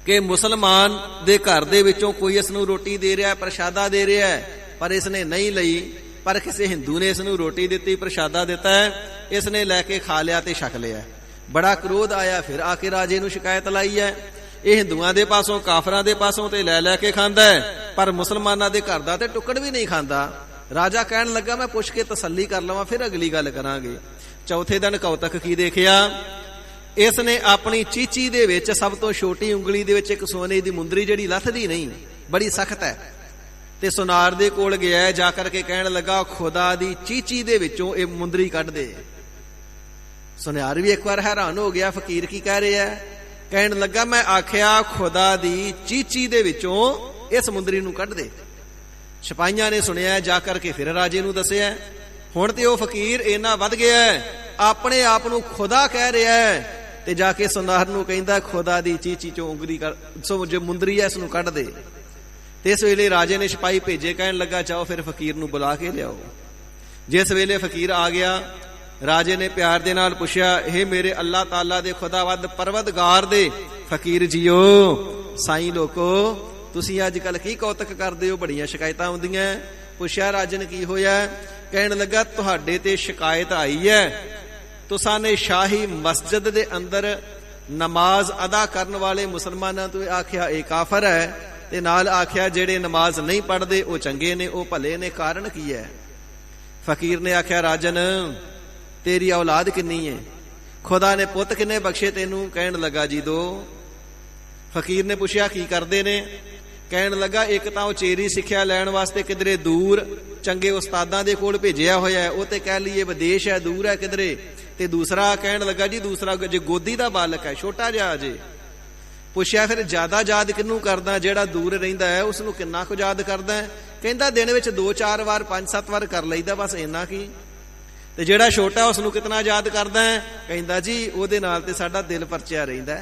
ਕਿ ਮੁਸਲਮਾਨ ਦੇ ਘਰ ਦੇ ਵਿੱਚੋਂ ਕੋਈ ਇਸ ਨੂੰ ਰੋਟੀ ਦੇ ਰਿਹਾ, ਪ੍ਰਸ਼ਾਦਾ ਦੇ ਰਿਹਾ, ਪਰ ਇਸ ਨੇ ਨਹੀਂ ਲਈ। ਪਰ ਕਿਸੇ ਹਿੰਦੂ ਨੇ ਇਸ ਨੂੰ ਰੋਟੀ ਦਿੱਤੀ, ਪ੍ਰਸ਼ਾਦਾ ਦਿੱਤਾ ਹੈ, ਇਸ ਨੇ ਲੈ ਕੇ ਖਾ ਲਿਆ ਤੇ ਛਕ ਲਿਆ। ਬੜਾ ਕ੍ਰੋਧ ਆਇਆ, ਫਿਰ ਆ ਕੇ ਰਾਜੇ ਨੂੰ ਸ਼ਿਕਾਇਤ ਲਾਈ ਹੈ। ਇਹ ਹਿੰਦੂਆਂ ਦੇ ਪਾਸੋਂ, ਕਾਫਰਾਂ ਦੇ ਪਾਸੋਂ ਤੇ ਲੈ ਕੇ ਖਾਂਦਾ ਹੈ, ਪਰ ਮੁਸਲਮਾਨਾਂ ਦੇ ਘਰ ਦਾ ਤੇ ਟੁੱਕੜ ਵੀ ਨਹੀਂ ਖਾਂਦਾ। ਰਾਜਾ ਕਹਿਣ ਲੱਗਾ ਮੈਂ ਪੁੱਛ ਕੇ ਤਸੱਲੀ ਕਰ ਲਵਾਂ, ਫਿਰ ਅਗਲੀ ਗੱਲ ਕਰਾਂਗੇ। ਚੌਥੇ ਦਿਨ ਕੌਤਕ ਕੀ ਦੇਖਿਆ? ਇਸ ਨੇ ਆਪਣੀ ਚੀਚੀ ਦੇ ਵਿੱਚ ਸਭ ਤੋਂ ਛੋਟੀ ਉਂਗਲੀ ਦੇ ਵਿੱਚ ਇੱਕ ਸੋਨੇ ਦੀ ਮੁੰਦਰੀ, ਜਿਹੜੀ ਲੱਥਦੀ ਨਹੀਂ, ਬੜੀ ਸਖਤ ਹੈ, ਤੇ ਸੁਨਾਰ ਦੇ ਕੋਲ ਗਿਆ, ਜਾ ਕਰਕੇ ਕਹਿਣ ਲੱਗਾ ਖੁਦਾ ਦੀ ਚੀਚੀ ਦੇ ਵਿੱਚੋਂ ਇਹ ਮੁੰਦਰੀ ਕੱਢ ਦੇ। ਸੁਨਿਆਰ ਵੀ ਇੱਕ ਵਾਰ ਹੈਰਾਨ ਹੋ ਗਿਆ, ਫਕੀਰ ਕੀ ਕਹਿ ਰਿਹਾ? ਕਹਿਣ ਲੱਗਾ ਮੈਂ ਆਖਿਆ ਖੁਦਾ ਦੀ ਚੀਚੀ ਦੇ ਵਿੱਚੋਂ ਇਸ ਮੁੰਦਰੀ ਨੂੰ ਕੱਢ ਦੇ। ਸਿਪਾਹੀਆਂ ਨੇ ਸੁਣਿਆ, ਜਾ ਕਰਕੇ ਫਿਰ ਰਾਜੇ ਨੂੰ ਦੱਸਿਆ। ਹੁਣ ਤੇ ਉਹ ਫਕੀਰ ਇੰਨਾ ਵੱਧ ਗਿਆ, ਆਪਣੇ ਆਪ ਨੂੰ ਖੁਦਾ ਕਹਿ ਰਿਹਾ, ਤੇ ਜਾ ਕੇ ਸੁਨਾਰ ਨੂੰ ਕਹਿੰਦਾ ਖੁਦਾ ਦੀ ਚੀਚੀ ਚੋਂ ਉਂਗਲੀ ਸੋ ਜੋ ਮੁੰਦਰੀ ਹੈ ਇਸ ਨੂੰ ਕੱਢ ਦੇ। ਤੇ ਇਸ ਵੇਲੇ ਰਾਜੇ ਨੇ ਸਿਪਾਹੀ ਭੇਜੇ, ਕਹਿਣ ਲੱਗਾ ਜਾਓ ਫਿਰ ਫਕੀਰ ਨੂੰ ਬੁਲਾ ਕੇ ਲਿਆਓ। ਜਿਸ ਵੇਲੇ ਫਕੀਰ ਆ ਗਿਆ, ਰਾਜੇ ਨੇ ਪਿਆਰ ਦੇ ਨਾਲ ਪੁੱਛਿਆ, ਇਹ ਮੇਰੇ ਅੱਲਾਹ ਤਾਲਾ ਦੇ ਖੁਦਾਵੰਦ ਪਰਵਦਗਾਰ ਦੇ ਫਕੀਰ ਜੀਓ, ਸਾਈਂ ਲੋਕੋ, ਤੁਸੀਂ ਅੱਜ ਕੱਲ ਕੀ ਕੌਤਕ ਕਰਦੇ ਹੋ? ਬੜੀਆਂ ਸ਼ਿਕਾਇਤਾਂ ਆਉਂਦੀਆਂ। ਪੁੱਛਿਆ ਰਾਜਨ ਕੀ ਹੋਇਆ? ਕਹਿਣ ਲੱਗਾ ਤੁਹਾਡੇ ਤੇ ਸ਼ਿਕਾਇਤ ਆਈ ਹੈ, ਤੁਸਾਂ ਨੇ ਸ਼ਾਹੀ ਮਸਜਿਦ ਦੇ ਅੰਦਰ ਨਮਾਜ਼ ਅਦਾ ਕਰਨ ਵਾਲੇ ਮੁਸਲਮਾਨਾਂ ਤੋਂ ਆਖਿਆ ਇਹ ਕਾਫਰ ਹੈ, ਤੇ ਨਾਲ ਆਖਿਆ ਜਿਹੜੇ ਨਮਾਜ਼ ਨਹੀਂ ਪੜ੍ਹਦੇ ਉਹ ਚੰਗੇ ਨੇ, ਉਹ ਭਲੇ ਨੇ। ਕਾਰਨ ਕੀ ਹੈ? ਫਕੀਰ ਨੇ ਆਖਿਆ ਰਾਜਨ ਤੇਰੀ ਔਲਾਦ ਕਿੰਨੀ ਹੈ? ਖੁਦਾ ਨੇ ਪੁੱਤ ਕਿੰਨੇ ਬਖਸ਼ੇ ਤੈਨੂੰ? ਕਹਿਣ ਲੱਗਾ ਜੀ 2। ਫਕੀਰ ਨੇ ਪੁੱਛਿਆ ਕੀ ਕਰਦੇ ਨੇ? ਕਹਿਣ ਲੱਗਾ ਇੱਕ ਤਾਂ ਉਚੇਰੀ ਸਿੱਖਿਆ ਲੈਣ ਵਾਸਤੇ ਕਿਧਰੇ ਦੂਰ ਚੰਗੇ ਉਸਤਾਦਾਂ ਦੇ ਕੋਲ ਭੇਜਿਆ ਹੋਇਆ, ਉਹ ਤੇ ਕਹਿ ਲਈਏ ਵਿਦੇਸ਼ ਹੈ, ਦੂਰ ਹੈ ਕਿਧਰੇ। ਤੇ ਦੂਸਰਾ ਕਹਿਣ ਲੱਗਾ ਜੀ ਦੂਸਰਾ ਜੇ ਗੋਦੀ ਦਾ ਬਾਲਕ ਹੈ, ਛੋਟਾ ਜਿਹਾ ਅਜੇ। ਪੁੱਛਿਆ ਫਿਰ ਜ਼ਿਆਦਾ ਯਾਦ ਕਿਹਨੂੰ ਕਰਦਾ? ਜਿਹੜਾ ਦੂਰ ਰਹਿੰਦਾ ਹੈ ਉਸ ਨੂੰ ਕਿੰਨਾ ਕੁ ਯਾਦ ਕਰਦਾ? ਕਹਿੰਦਾ ਦਿਨ ਵਿੱਚ 2-4 ਵਾਰ 5-7 ਵਾਰ ਕਰ ਲਈਦਾ, ਬਸ ਇੰਨਾ ਕੀ। ਤੇ ਜਿਹੜਾ ਛੋਟਾ ਉਸ ਨੂੰ ਕਿਤਨਾ ਯਾਦ ਕਰਦਾ ਹੈ? ਕਹਿੰਦਾ ਜੀ ਉਹਦੇ ਨਾਲ ਤੇ ਸਾਡਾ ਦਿਲ ਪਰਚਿਆ ਰਹਿੰਦਾ,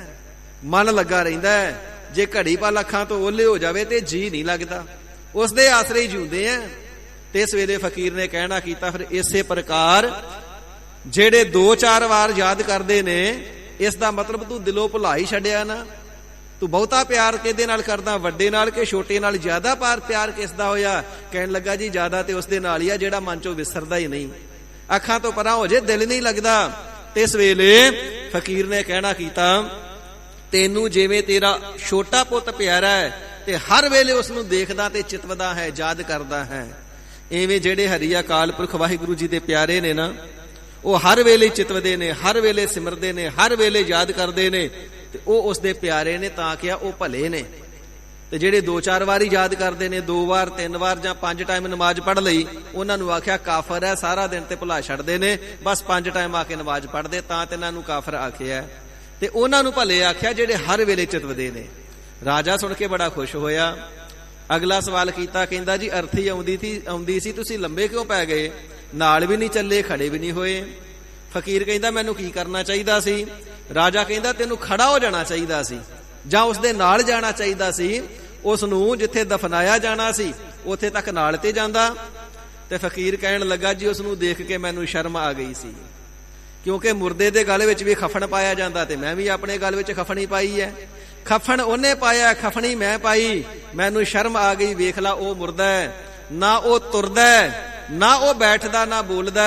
ਮਨ ਲੱਗਾ ਰਹਿੰਦਾ। ਜੇ ਘੜੀ ਪਲ ਅੱਖਾਂ ਤੋਂ ਓਲੇ ਹੋ ਜਾਵੇ ਤੇ ਜੀ ਨਹੀਂ ਲੱਗਦਾ, ਉਸ ਦੇ ਆਸਰੇ ਹੀ ਜਿਉਂਦੇ ਆ। ਤੇ ਇਸ ਵੇਲੇ ਫਕੀਰ ਨੇ ਕਹਿਣਾ ਕੀਤਾ ਫਿਰ ਇਸੇ ਪ੍ਰਕਾਰ ਜਿਹੜੇ 2-4 ਵਾਰ ਯਾਦ ਕਰਦੇ ਨੇ, ਇਸ ਦਾ ਮਤਲਬ ਤੂੰ ਦਿਲੋਂ ਭੁਲਾ ਹੀ ਛੱਡਿਆ ਨਾ। ਤੂੰ ਬਹੁਤਾ ਪਿਆਰ ਕਿਹਦੇ ਨਾਲ ਕਰਦਾ, ਵੱਡੇ ਨਾਲ ਕਿ ਛੋਟੇ ਨਾਲ? ਜ਼ਿਆਦਾ ਪਿਆਰ ਕਿਸ ਦਾ ਹੋਇਆ? ਕਹਿਣ ਲੱਗਾ ਜੀ ਜ਼ਿਆਦਾ ਤੇ ਉਸ ਦੇ ਨਾਲ ਹੀ ਆ ਜਿਹੜਾ ਮਨ ਚੋਂ ਵਿਸਰਦਾ ਹੀ ਨਹੀਂ, ਅੱਖਾਂ ਤੋਂ ਪਰਾਂ ਹੋ ਜੇ ਦਿਲ ਨਹੀਂ ਲੱਗਦਾ। ਤੇ ਇਸ ਵੇਲੇ ਫਕੀਰ ਨੇ ਕਹਿਣਾ ਕੀਤਾ ਤੈਨੂੰ ਜਿਵੇਂ ਤੇਰਾ ਛੋਟਾ ਪੁੱਤ ਪਿਆਰਾ ਹੈ ਤੇ ਹਰ ਵੇਲੇ ਉਸ ਨੂੰ ਦੇਖਦਾ ਤੇ ਚਿਤਵਦਾ ਹੈ, ਯਾਦ ਕਰਦਾ ਹੈ, ਐਵੇਂ ਜਿਹੜੇ ਹਰੀ ਅਕਾਲ ਪੁਰਖ ਵਾਹਿਗੁਰੂ ਜੀ ਦੇ ਪਿਆਰੇ ਨੇ ਨਾ, ਉਹ ਹਰ ਵੇਲੇ ਚਿਤਵਦੇ ਨੇ, ਹਰ ਵੇਲੇ ਸਿਮਰਦੇ ਨੇ, ਹਰ ਵੇਲੇ ਯਾਦ ਕਰਦੇ ਨੇ, ਤੇ ਉਹ ਉਸ ਦੇ ਪਿਆਰੇ ਨੇ। ਤਾਂ ਕਿਹਾ ਉਹ ਭਲੇ ਨੇ। ਤੇ ਜਿਹੜੇ 2-4 ਵਾਰੀ ਯਾਦ ਕਰਦੇ ਨੇ, 2 ਵਾਰ 3 ਵਾਰ ਜਾਂ 5 ਟਾਈਮ ਨਮਾਜ਼ ਪੜ੍ਹ ਲਈ, ਉਹਨਾਂ ਨੂੰ ਆਖਿਆ ਕਾਫਰ ਹੈ, ਸਾਰਾ ਦਿਨ ਤੇ ਭੁਲਾ ਛੱਡਦੇ ਨੇ, ਬਸ 5 ਟਾਈਮ ਆ ਕੇ ਨਮਾਜ਼ ਪੜ੍ਹਦੇ, ਤਾਂ ਤੇ ਇਹਨਾਂ ਨੂੰ ਕਾਫਰ ਆਖਿਆ। ਤੇ ਉਹਨਾਂ ਨੂੰ ਭਲੇ ਆਖਿਆ ਜਿਹੜੇ ਹਰ ਵੇਲੇ ਚਿਤਵਦੇ ਨੇ। ਰਾਜਾ ਸੁਣ ਕੇ ਬੜਾ ਖੁਸ਼ ਹੋਇਆ। ਅਗਲਾ ਸਵਾਲ ਕੀਤਾ, ਕਹਿੰਦਾ ਜੀ ਅਰਥੀ ਆਉਂਦੀ ਸੀ ਤੁਸੀਂ ਲੰਬੇ ਕਿਉਂ ਪੈ ਗਏ? ਨਾਲ ਵੀ ਨਹੀਂ ਚੱਲੇ, ਖੜੇ ਵੀ ਨਹੀਂ ਹੋਏ। ਫਕੀਰ ਕਹਿੰਦਾ ਮੈਨੂੰ ਕੀ ਕਰਨਾ ਚਾਹੀਦਾ ਸੀ? ਰਾਜਾ ਕਹਿੰਦਾ ਤੈਨੂੰ ਖੜਾ ਹੋ ਜਾਣਾ ਚਾਹੀਦਾ ਸੀ, ਜਾਂ ਉਸ ਦੇ ਨਾਲ ਜਾਣਾ ਚਾਹੀਦਾ ਸੀ। ਉਸ ਨੂੰ ਜਿੱਥੇ ਦਫਨਾਇਆ ਜਾਣਾ ਸੀ ਉੱਥੇ ਤੱਕ ਨਾਲ ਤੇ ਜਾਂਦਾ। ਤੇ ਫਕੀਰ ਕਹਿਣ ਲੱਗਾ ਜੀ ਉਸ ਨੂੰ ਦੇਖ ਕੇ ਮੈਨੂੰ ਸ਼ਰਮ ਆ ਗਈ ਸੀ, ਕਿਉਂਕਿ ਮੁਰਦੇ ਦੇ ਗਲ ਵਿੱਚ ਵੀ ਖਫਣ ਪਾਇਆ ਜਾਂਦਾ, ਤੇ ਮੈਂ ਵੀ ਆਪਣੇ ਗਲ ਵਿੱਚ ਖਫਣੀ ਪਾਈ ਹੈ। ਖਫਣ ਉਹਨੇ ਪਾਇਆ, ਖਫਣੀ ਮੈਂ ਪਾਈ, ਮੈਨੂੰ ਸ਼ਰਮ ਆ ਗਈ। ਵੇਖ ਲਾ ਉਹ ਮੁਰਦਾ ਹੈ, ਨਾ ਉਹ ਤੁਰਦਾ, ਨਾ ਉਹ ਬੈਠਦਾ, ਨਾ ਬੋਲਦਾ।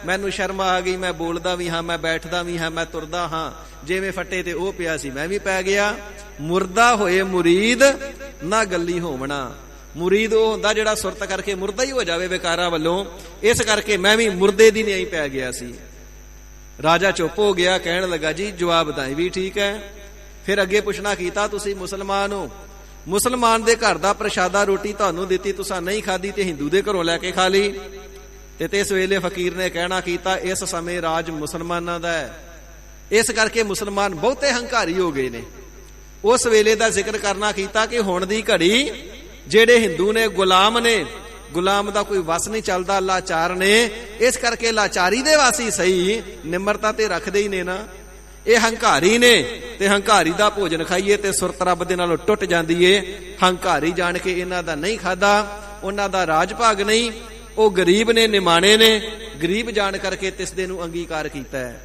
ਮੈਨੂੰ ਸ਼ਰਮ ਆ ਗਈ, ਮੈਂ ਬੋਲਦਾ ਵੀ ਹਾਂ, ਮੈਂ ਬੈਠਦਾ ਵੀ ਹਾਂ, ਮੈਂ ਤੁਰਦਾ ਹਾਂ। ਜਿਵੇਂ ਫੱਟੇ ਤੇ ਉਹ ਪਿਆ ਸੀ ਮੈਂ ਵੀ ਪੈ ਗਿਆ। ਮੁਰਦਾ ਹੋਏ ਮੁਰੀਦ ਨਾ ਗੱਲੀ ਹੋਵਣਾ। ਮੁਰੀਦ ਉਹ ਹੁੰਦਾ ਜਿਹੜਾ ਸੁਰਤ ਕਰਕੇ ਮੁਰਦਾ ਹੀ ਹੋ ਜਾਵੇ ਵਿਕਾਰਾਂ ਵੱਲੋਂ, ਇਸ ਕਰਕੇ ਮੈਂ ਵੀ ਮੁਰਦੇ ਦੀ ਨਹੀਂ ਪੈ ਗਿਆ ਸੀ। ਰਾਜਾ ਚੁੱਪ ਹੋ ਗਿਆ। ਕਹਿਣ ਲੱਗਾ ਜੀ ਜਵਾਬ ਤਾਂ ਵੀ ਠੀਕ ਹੈ। ਫਿਰ ਅੱਗੇ ਪੁੱਛਣਾ ਕੀਤਾ ਤੁਸੀਂ ਮੁਸਲਮਾਨ ਹੋ, ਮੁਸਲਮਾਨ ਦੇ ਘਰ ਦਾ ਪ੍ਰਸ਼ਾਦਾ ਰੋਟੀ ਤੁਹਾਨੂੰ ਦਿੱਤੀ, ਤੁਸੀਂ ਨਹੀਂ ਖਾਧੀ ਤੇ ਹਿੰਦੂ ਦੇ ਘਰੋਂ ਲੈ ਕੇ ਖਾ ਲਈ। ਤੇ ਇਸ ਵੇਲੇ ਫਕੀਰ ਨੇ ਕਹਿਣਾ ਕੀਤਾ ਇਸ ਸਮੇਂ ਰਾਜ ਮੁਸਲਮਾਨਾਂ ਦਾ ਹੈ, ਇਸ ਕਰਕੇ ਮੁਸਲਮਾਨ ਬਹੁਤੇ ਹੰਕਾਰੀ ਹੋ ਗਏ ਨੇ। ਉਸ ਵੇਲੇ ਦਾ ਜ਼ਿਕਰ ਕਰਨਾ ਕੀਤਾ ਕਿ ਹੁਣ ਦੀ ਘੜੀ ਜਿਹੜੇ ਹਿੰਦੂ ਨੇ, ਗੁਲਾਮ ਨੇ, ਗੁਲਾਮ ਦਾ ਕੋਈ ਵਸ ਨਹੀਂ ਚੱਲਦਾ, ਲਾਚਾਰ ਨੇ। ਇਸ ਕਰਕੇ ਲਾਚਾਰੀ ਦੇ ਵਾਸੀ ਸਹੀ, ਨਿਮਰਤਾ ਤੇ ਰੱਖਦੇ ਹੀ ਨੇ ਨਾ। ਇਹ ਹੰਕਾਰੀ ਨੇ ਤੇ ਹੰਕਾਰੀ ਦਾ ਭੋਜਨ ਖਾਈਏ ਤੇ ਸੁਰਤ ਰੱਬ ਦੇ ਨਾਲੋਂ ਟੁੱਟ ਜਾਂਦੀ ਏ। ਹੰਕਾਰੀ ਜਾਣ ਕੇ ਇਹਨਾਂ ਦਾ ਨਹੀਂ ਖਾਦਾ, ਉਹਨਾਂ ਦਾ ਰਾਜ ਭਾਗ ਨਹੀਂ। ਉਹ ਗਰੀਬ ਨੇ, ਨਿਮਾਣੇ ਨੇ, ਗਰੀਬ ਜਾਣ ਕਰਕੇ ਤਿਸਦੇ ਨੂੰ ਅੰਗੀਕਾਰ ਕੀਤਾ ਹੈ।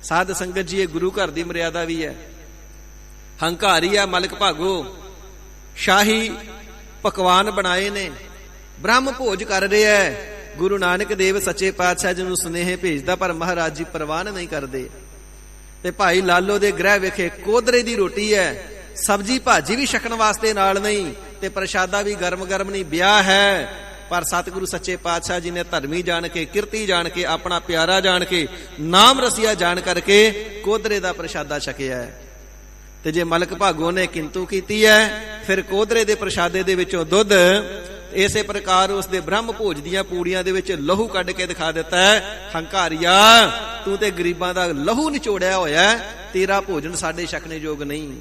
ਸਾਧ ਸੰਗਤ ਜੀ, ਇਹ ਗੁਰੂ ਘਰ ਦੀ ਮਰਿਆਦਾ ਵੀ ਹੈ। ਹੰਕਾਰੀ ਆ ਮਲਕ ਭਾਗੋ, ਸ਼ਾਹੀ ਪਕਵਾਨ ਬਣਾਏ ਨੇ, ਬ੍ਰਹਮ ਭੋਜ ਕਰ ਰਿਹਾ ਹੈ। ਗੁਰੂ ਨਾਨਕ ਦੇਵ ਸੱਚੇ ਪਾਤਸ਼ਾਹ ਜੀ ਨੂੰ ਸੁਨੇਹੇ ਭੇਜਦਾ, ਪਰ ਮਹਾਰਾਜ ਜੀ ਪ੍ਰਵਾਨ ਨਹੀਂ ਕਰਦੇ। ਤੇ ਭਾਈ ਲਾਲੋ ਦੇ ਗ੍ਰਹਿ ਵਿਖੇ ਕੋਦਰੇ ਦੀ ਰੋਟੀ ਹੈ, ਸਬਜੀ ਭਾਜੀ ਵੀ ਛਕਣ ਵਾਸਤੇ ਨਾਲ ਨਹੀਂ, ਤੇ ਪ੍ਰਸ਼ਾਦਾ ਵੀ ਗਰਮ ਗਰਮ ਨਹੀਂ। ਵਿਆਹ ਹੈ, ਪਰ ਸਤਿਗੁਰੂ ਸੱਚੇ ਪਾਤਸ਼ਾਹ ਜੀ ਨੇ ਧਰਮੀ ਜਾਣ ਕੇ, ਕਿਰਤੀ ਜਾਣ ਕੇ, ਆਪਣਾ ਪਿਆਰਾ ਜਾਣ ਕੇ, ਨਾਮ ਰਸੀਆ ਜਾਣ ਕਰਕੇ ਕੋਦਰੇ ਦਾ ਪ੍ਰਸ਼ਾਦਾ ਛਕਿਆ ਹੈ। ਤੇ ਜੇ ਮਲਕ ਭਾਗੋ ਨੇ ਕਿੰਤੂ ਕੀਤੀ ਹੈ, ਫਿਰ ਕੋਦਰੇ ਦੇ ਪ੍ਰਸ਼ਾਦੇ ਦੇ ਵਿੱਚੋਂ ਦੁੱਧ, ਇਸੇ ਪ੍ਰਕਾਰ ਉਸ ਦੇ ਬ੍ਰਹਮ ਭੋਜ ਦੀਆਂ ਪੂੜੀਆਂ ਦੇ ਵਿੱਚ ਲਹੂ ਕੱਢ ਕੇ ਦਿਖਾ ਦਿੱਤਾ ਹੈ। ਹੰਕਾਰੀਆ, ਤੂੰ ਤੇ ਗਰੀਬਾਂ ਦਾ ਲਹੂ ਨਿਚੋੜਿਆ ਹੋਇਆ, ਤੇਰਾ ਭੋਜਨ ਸਾਡੇ ਛਕਣੇ ਯੋਗ ਨਹੀਂ।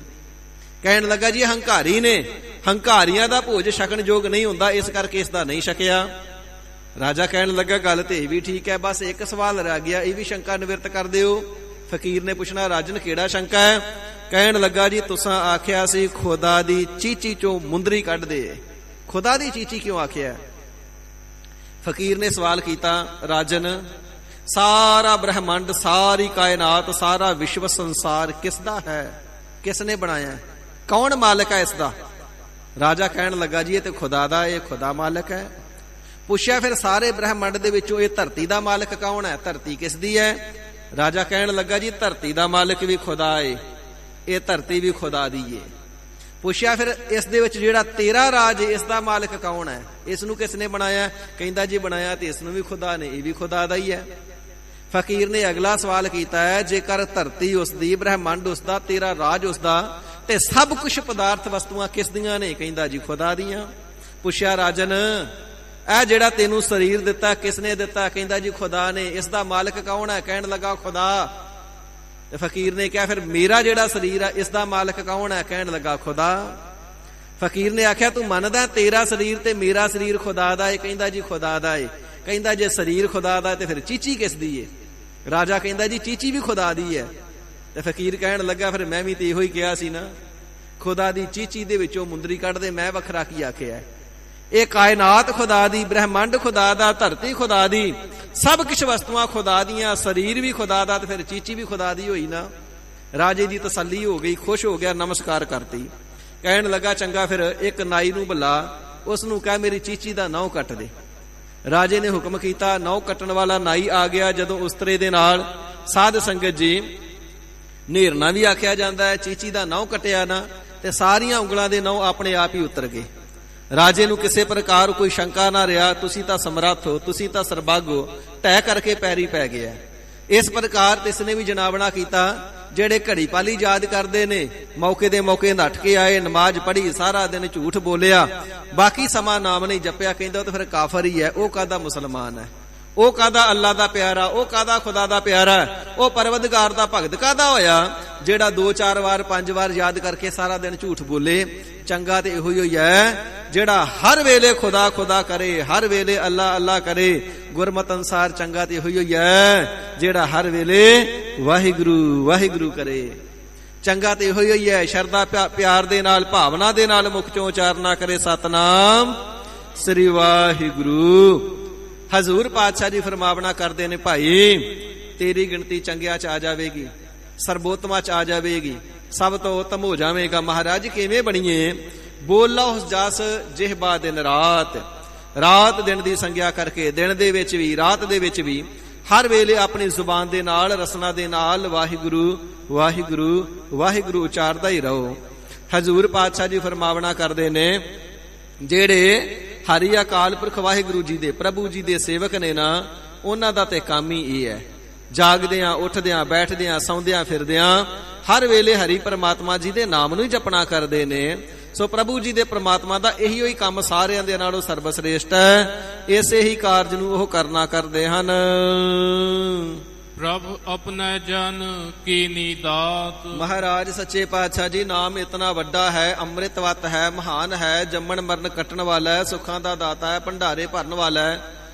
ਕਹਿਣ ਲੱਗਾ ਜੀ ਹੰਕਾਰੀ ਨੇ, ਹੰਕਾਰੀਆਂ ਦਾ ਭੋਜ ਛਕਣ ਯੋਗ ਨਹੀਂ ਹੁੰਦਾ, ਇਸ ਕਰਕੇ ਇਸ ਦਾ ਨਹੀਂ ਛਕਿਆ। ਰਾਜਾ ਕਹਿਣ ਲੱਗਾ ਗੱਲ ਤੇ ਇਹ ਵੀ ਠੀਕ ਹੈ, ਬਸ ਇੱਕ ਸਵਾਲ ਰਹਿ ਗਿਆ, ਇਹ ਵੀ ਸ਼ੰਕਾ ਨਿਵਰਤ ਕਰ ਦਿਓ। ਫਕੀਰ ਨੇ ਪੁੱਛਣਾ, ਰਾਜਨ ਕਿਹੜਾ ਸ਼ੰਕਾ ਹੈ? ਕਹਿਣ ਲੱਗਾ ਜੀ ਤੁਸਾਂ ਆਖਿਆ ਸੀ ਖੁਦਾ ਦੀ ਚੀਚੀ ਚੋਂ ਮੁੰਦਰੀ ਕੱਢ ਦੇ। ਖੁਦਾ ਦੀ ਚੀਚੀ ਕਿਉਂ ਆਖਿਆ? ਫਕੀਰ ਨੇ ਸਵਾਲ ਕੀਤਾ, ਰਾਜਨ ਸਾਰਾ ਬ੍ਰਹਮੰਡ, ਸਾਰੀ ਕਾਇਨਾਤ, ਸਾਰਾ ਵਿਸ਼ਵ ਸੰਸਾਰ ਕਿਸ ਦਾ ਹੈ? ਕਿਸ ਨੇ ਬਣਾਇਆ? ਕੌਣ ਮਾਲਕ ਹੈ ਇਸ ਦਾ? ਰਾਜਾ ਕਹਿਣ ਲੱਗਾ ਜੀ ਇਹ ਤੇ ਖੁਦਾ ਦਾ, ਇਹ ਖੁਦਾ ਮਾਲਕ ਹੈ। ਪੁੱਛਿਆ ਫਿਰ ਸਾਰੇ ਬ੍ਰਹਮੰਡ ਦੇ ਵਿੱਚੋਂ ਇਹ ਧਰਤੀ ਦਾ ਮਾਲਕ ਕੌਣ ਹੈ? ਧਰਤੀ ਕਿਸ ਦੀ ਹੈ? ਰਾਜਾ ਕਹਿਣ ਲੱਗਾ ਜੀ ਧਰਤੀ ਦਾ ਮਾਲਕ ਵੀ ਖੁਦਾ ਏ, ਇਹ ਧਰਤੀ ਵੀ ਖੁਦਾ ਦੀ ਏ। ਪੁੱਛਿਆ ਫਿਰ ਇਸ ਦੇ ਵਿੱਚ ਜਿਹੜਾ ਤੇਰਾ ਰਾਜ ਇਸ ਦਾ ਮਾਲਕ ਕੌਣ ਹੈ? ਇਸ ਨੂੰ ਕਿਸ ਨੇ ਬਣਾਇਆ? ਕਹਿੰਦਾ ਜੀ ਬਣਾਇਆ ਤੇ ਇਸ ਨੂੰ ਵੀ ਖੁਦਾ ਨੇ, ਇਹ ਵੀ ਖੁਦਾ ਦਾ ਹੀ ਹੈ। ਫਕੀਰ ਨੇ ਅਗਲਾ ਸਵਾਲ ਕੀਤਾ ਹੈ, ਜੇਕਰ ਧਰਤੀ ਉਸ ਦੀ, ਬ੍ਰਹਮੰਡ ਉਸ ਦਾ, ਤੇਰਾ ਰਾਜ ਉਸ ਦਾ, ਤੇ ਸਭ ਕੁਝ ਪਦਾਰਥ ਵਸਤੂਆਂ ਕਿਸ ਦੀਆਂ ਨੇ? ਕਹਿੰਦਾ ਜੀ ਖੁਦਾ ਦੀਆਂ। ਪੁੱਛਿਆ ਰਾਜਨ ਇਹ ਜਿਹੜਾ ਤੈਨੂੰ ਸਰੀਰ ਦਿੱਤਾ ਕਿਸ ਨੇ ਦਿੱਤਾ? ਕਹਿੰਦਾ ਜੀ ਖੁਦਾ ਨੇ। ਇਸ ਦਾ ਮਾਲਕ ਕੌਣ ਹੈ? ਕਹਿਣ ਲੱਗਾ ਖੁਦਾ। ਤੇ ਫਕੀਰ ਨੇ ਕਿਹਾ ਫਿਰ ਮੇਰਾ ਜਿਹੜਾ ਸਰੀਰ ਹੈ ਇਸ ਦਾ ਮਾਲਕ ਕੌਣ ਹੈ? ਕਹਿਣ ਲੱਗਾ ਖੁਦਾ। ਫਕੀਰ ਨੇ ਆਖਿਆ ਤੂੰ ਮੰਨਦਾ ਤੇਰਾ ਸਰੀਰ ਤੇ ਮੇਰਾ ਸਰੀਰ ਖੁਦਾ ਦਾ ਹੈ? ਕਹਿੰਦਾ ਜੀ ਖੁਦਾ ਦਾ ਹੈ। ਕਹਿੰਦਾ ਜੇ ਸਰੀਰ ਖੁਦਾ ਦਾ ਤੇ ਫਿਰ ਚੀਚੀ ਕਿਸ ਦੀ ਹੈ? ਰਾਜਾ ਕਹਿੰਦਾ ਜੀ ਚੀਚੀ ਵੀ ਖੁਦਾ ਦੀ ਹੈ। ਤੇ ਫਕੀਰ ਕਹਿਣ ਲੱਗਾ ਫਿਰ ਮੈਂ ਵੀ ਤੇ ਇਹੋ ਹੀ ਕਿਹਾ ਸੀ ਨਾ, ਖੁਦਾ ਦੀ ਚੀਚੀ ਦੇ ਵਿੱਚੋਂ ਮੁੰਦਰੀ ਕੱਢਦੇ, ਮੈਂ ਵੱਖਰਾ ਕੀ ਆਖਿਆ? ਇਹ ਕਾਇਨਾਤ ਖੁਦਾ ਦੀ, ਬ੍ਰਹਮੰਡ ਖੁਦਾ ਦਾ, ਧਰਤੀ ਖੁਦਾ ਦੀ, ਸਭ ਕੁਝ ਵਸਤੂਆਂ ਖੁਦਾ ਦੀਆਂ, ਸਰੀਰ ਵੀ ਖੁਦਾ ਦਾ, ਤੇ ਫਿਰ ਚੀਚੀ ਵੀ ਖੁਦਾ ਦੀ ਹੋਈ ਨਾ। ਰਾਜੇ ਦੀ ਤਸੱਲੀ ਹੋ ਗਈ, ਖੁਸ਼ ਹੋ ਗਿਆ, ਨਮਸਕਾਰ ਕਰਤੀ। ਕਹਿਣ ਲੱਗਾ ਚੰਗਾ ਫਿਰ ਇੱਕ ਨਾਈ ਨੂੰ ਬੁਲਾ, ਉਸ ਨੂੰ ਕਹਿ ਮੇਰੀ ਚੀਚੀ ਦਾ ਨਹੁੰ ਕੱਟ ਦੇ। ਰਾਜੇ ਨੇ ਹੁਕਮ ਕੀਤਾ, ਨਹੁੰ ਕੱਟਣ ਵਾਲਾ ਨਾਈ ਆ ਗਿਆ। ਜਦੋਂ ਉਸਤਰੇ ਦੇ ਨਾਲ ਸਾਧ ਸੰਗਤ ਜੀ, ਨੇਰਨਾ ਵੀ ਆਖਿਆ ਜਾਂਦਾ ਹੈ, ਚੀਚੀ ਦਾ ਨਹੁੰ ਕੱਟਿਆ ਨਾ ਤੇ ਸਾਰੀਆਂ ਉਂਗਲਾਂ ਦੇ ਨਹੁੰ ਆਪਣੇ ਆਪ ਹੀ ਉਤਰ ਗਏ। ਰਾਜੇ ਨੂੰ ਕਿਸੇ ਪ੍ਰਕਾਰ ਕੋਈ ਸ਼ੰਕਾ ਨਾ ਰਿਹਾ, ਤੁਸੀਂ ਤਾਂ ਸਮਰੱਥ ਹੋ, ਤੁਸੀਂ ਤਾਂ ਸਰਬੱਗ, ਤੈਅ ਕਰਕੇ ਪੈਰੀ ਪੈ ਗਿਆ। ਇਸ ਪ੍ਰਕਾਰ ਤਿਸ ਨੇ ਵੀ ਜਨਾਬਣਾ ਕੀਤਾ। ਜਿਹੜੇ ਘੜੀ ਪਾਲੀ ਯਾਦ ਕਰਦੇ ਨੇ, ਮੌਕੇ ਦੇ ਮੌਕੇ ਨੱਠ ਕੇ ਆਏ, ਨਮਾਜ਼ ਪੜ੍ਹੀ, ਸਾਰਾ ਦਿਨ ਝੂਠ ਬੋਲਿਆ, ਬਾਕੀ ਸਮਾਂ ਨਾਮ ਨਹੀਂ ਜਪਿਆ, ਕਹਿੰਦਾ ਉਹ ਤਾਂ ਫਿਰ ਕਾਫਰ ਹੀ ਹੈ। ਉਹ ਕਾਹਦਾ ਮੁਸਲਮਾਨ ਹੈ? ਉਹ ਕਾਹਦਾ ਅੱਲਾ ਦਾ ਪਿਆਰਾ? ਉਹ ਕਾਹਦਾ ਖੁਦਾ ਦਾ ਪਿਆਰਾ? ਉਹ ਪਰਵਦਗਾਰ ਦਾ ਭਗਤ ਕਾਹਦਾ ਹੋਇਆ ਜਿਹੜਾ 2-4 ਵਾਰ 5 ਵਾਰ ਯਾਦ ਕਰਕੇ ਸਾਰਾ ਦਿਨ ਝੂਠ ਬੋਲੇ? ਚੰਗਾ ਤੇ ਇਹੋ ਹੀ ਹੈ ਜਿਹੜਾ ਹਰ ਵੇਲੇ ਖੁਦਾ ਖੁਦਾ ਕਰੇ, ਹਰ ਵੇਲੇ ਅੱਲਾ ਅੱਲਾ ਕਰੇ। ਗੁਰਮਤਿ ਅਨੁਸਾਰ ਚੰਗਾ ਤੇ ਇਹੋ ਹੀ ਹੈ ਜਿਹੜਾ ਹਰ ਵੇਲੇ ਵਾਹਿਗੁਰੂ ਵਾਹਿਗੁਰੂ ਕਰੇ। ਚੰਗਾ ਤੇ ਇਹੋ ਹੀ ਹੈ ਸ਼ਰਧਾ ਪਿਆਰ ਦੇ ਨਾਲ, ਭਾਵਨਾ ਦੇ ਨਾਲ ਮੁਖ ਚੋਂ ਉਚਾਰਨਾ ਕਰੇ ਸਤਨਾਮ ਸ੍ਰੀ ਵਾਹਿਗੁਰੂ। ਹਜ਼ੂਰ ਪਾਤਸ਼ਾਹ ਜੀ ਫਰਮਾਵਣਾ ਕਰਦੇ ਨੇ, ਭਾਈ ਤੇਰੀ ਗਿਣਤੀ ਚੰਗਿਆਂ ਚ ਆ ਜਾਵੇਗੀ, ਸਰਬੋਤਮਾ ਚ ਆ ਜਾਵੇਗੀ, ਸਭ ਤੋਂ ਉਤਮ ਹੋ ਜਾਵੇਗਾ। ਮਹਾਰਾਜ ਕਿਵੇਂ ਬਣੀਏ? ਬੋਲਾ ਉਸ ਜਸ ਜਿਹਬਾ ਦਿਨ ਰਾਤ। ਰਾਤ ਦਿਨ ਦੀ ਸੰਗਿਆ ਕਰਕੇ, ਦਿਨ ਦੇ ਵਿੱਚ ਵੀ ਰਾਤ ਦੇ ਵਿੱਚ ਵੀ ਹਰ ਵੇਲੇ ਆਪਣੀ ਜ਼ੁਬਾਨ ਦੇ ਨਾਲ, ਰਸਨਾ ਦੇ ਨਾਲ ਵਾਹਿਗੁਰੂ ਵਾਹਿਗੁਰੂ ਵਾਹਿਗੁਰੂ ਉਚਾਰਦਾ ਹੀ ਰਹੋ। ਹਜ਼ੂਰ ਪਾਤਸ਼ਾਹ ਜੀ ਫਰਮਾਵਣਾ ਕਰਦੇ ਨੇ, ਜਿਹੜੇ ਹਰੀ ਅਕਾਲ ਪੁਰਖ ਵਾਹਿਗੁਰੂ ਜੀ ਦੇ, ਪ੍ਰਭੂ ਜੀ ਦੇ ਸੇਵਕ ਨੇ ਨਾ, ਉਹਨਾਂ ਦਾ ਤੇ ਕੰਮ ਹੀ ਇਹ ਹੈ, ਜਾਗਦਿਆਂ, ਉੱਠਦਿਆਂ, ਬੈਠਦਿਆਂ, ਸੌਂਦਿਆਂ, ਫਿਰਦਿਆਂ ਹਰ ਵੇਲੇ ਹਰੀ ਪਰਮਾਤਮਾ ਜੀ ਦੇ ਨਾਮ ਨੂੰ ਹੀ ਜਪਣਾ ਕਰਦੇ ਨੇ। ਸੋ ਪ੍ਰਭੂ ਜੀ ਦੇ ਪ੍ਰਮਾਤਮਾ ਦਾ ਇਹੀ ਹੀ ਕੰਮ ਸਾਰਿਆਂ ਦੇ ਨਾਲੋਂ ਸਰਬਸ੍ਰੇਸ਼ਟ ਹੈ। ਇਸੇ ਹੀ ਕਾਰਜ ਨੂੰ ਉਹ ਕਰਨਾ ਕਰਦੇ ਹਨ। ਪ੍ਰਭ ਆਪਣੇ ਜਨ ਕੀਨੀ ਦਾਤ। ਮਹਾਰਾਜ ਸੱਚੇ ਪਾਤਸ਼ਾਹ ਜੀ, ਨਾਮ ਇਤਨਾ ਵੱਡਾ ਹੈ, ਅੰਮ੍ਰਿਤਵਤ ਹੈ, ਮਹਾਨ ਹੈ, ਜੰਮਣ ਮਰਨ ਕੱਟਣ ਵਾਲਾ ਹੈ, ਸੁੱਖਾਂ ਦਾ ਦਾਤਾ ਹੈ, ਭੰਡਾਰੇ ਭਰਨ ਵਾਲਾ ਹੈ,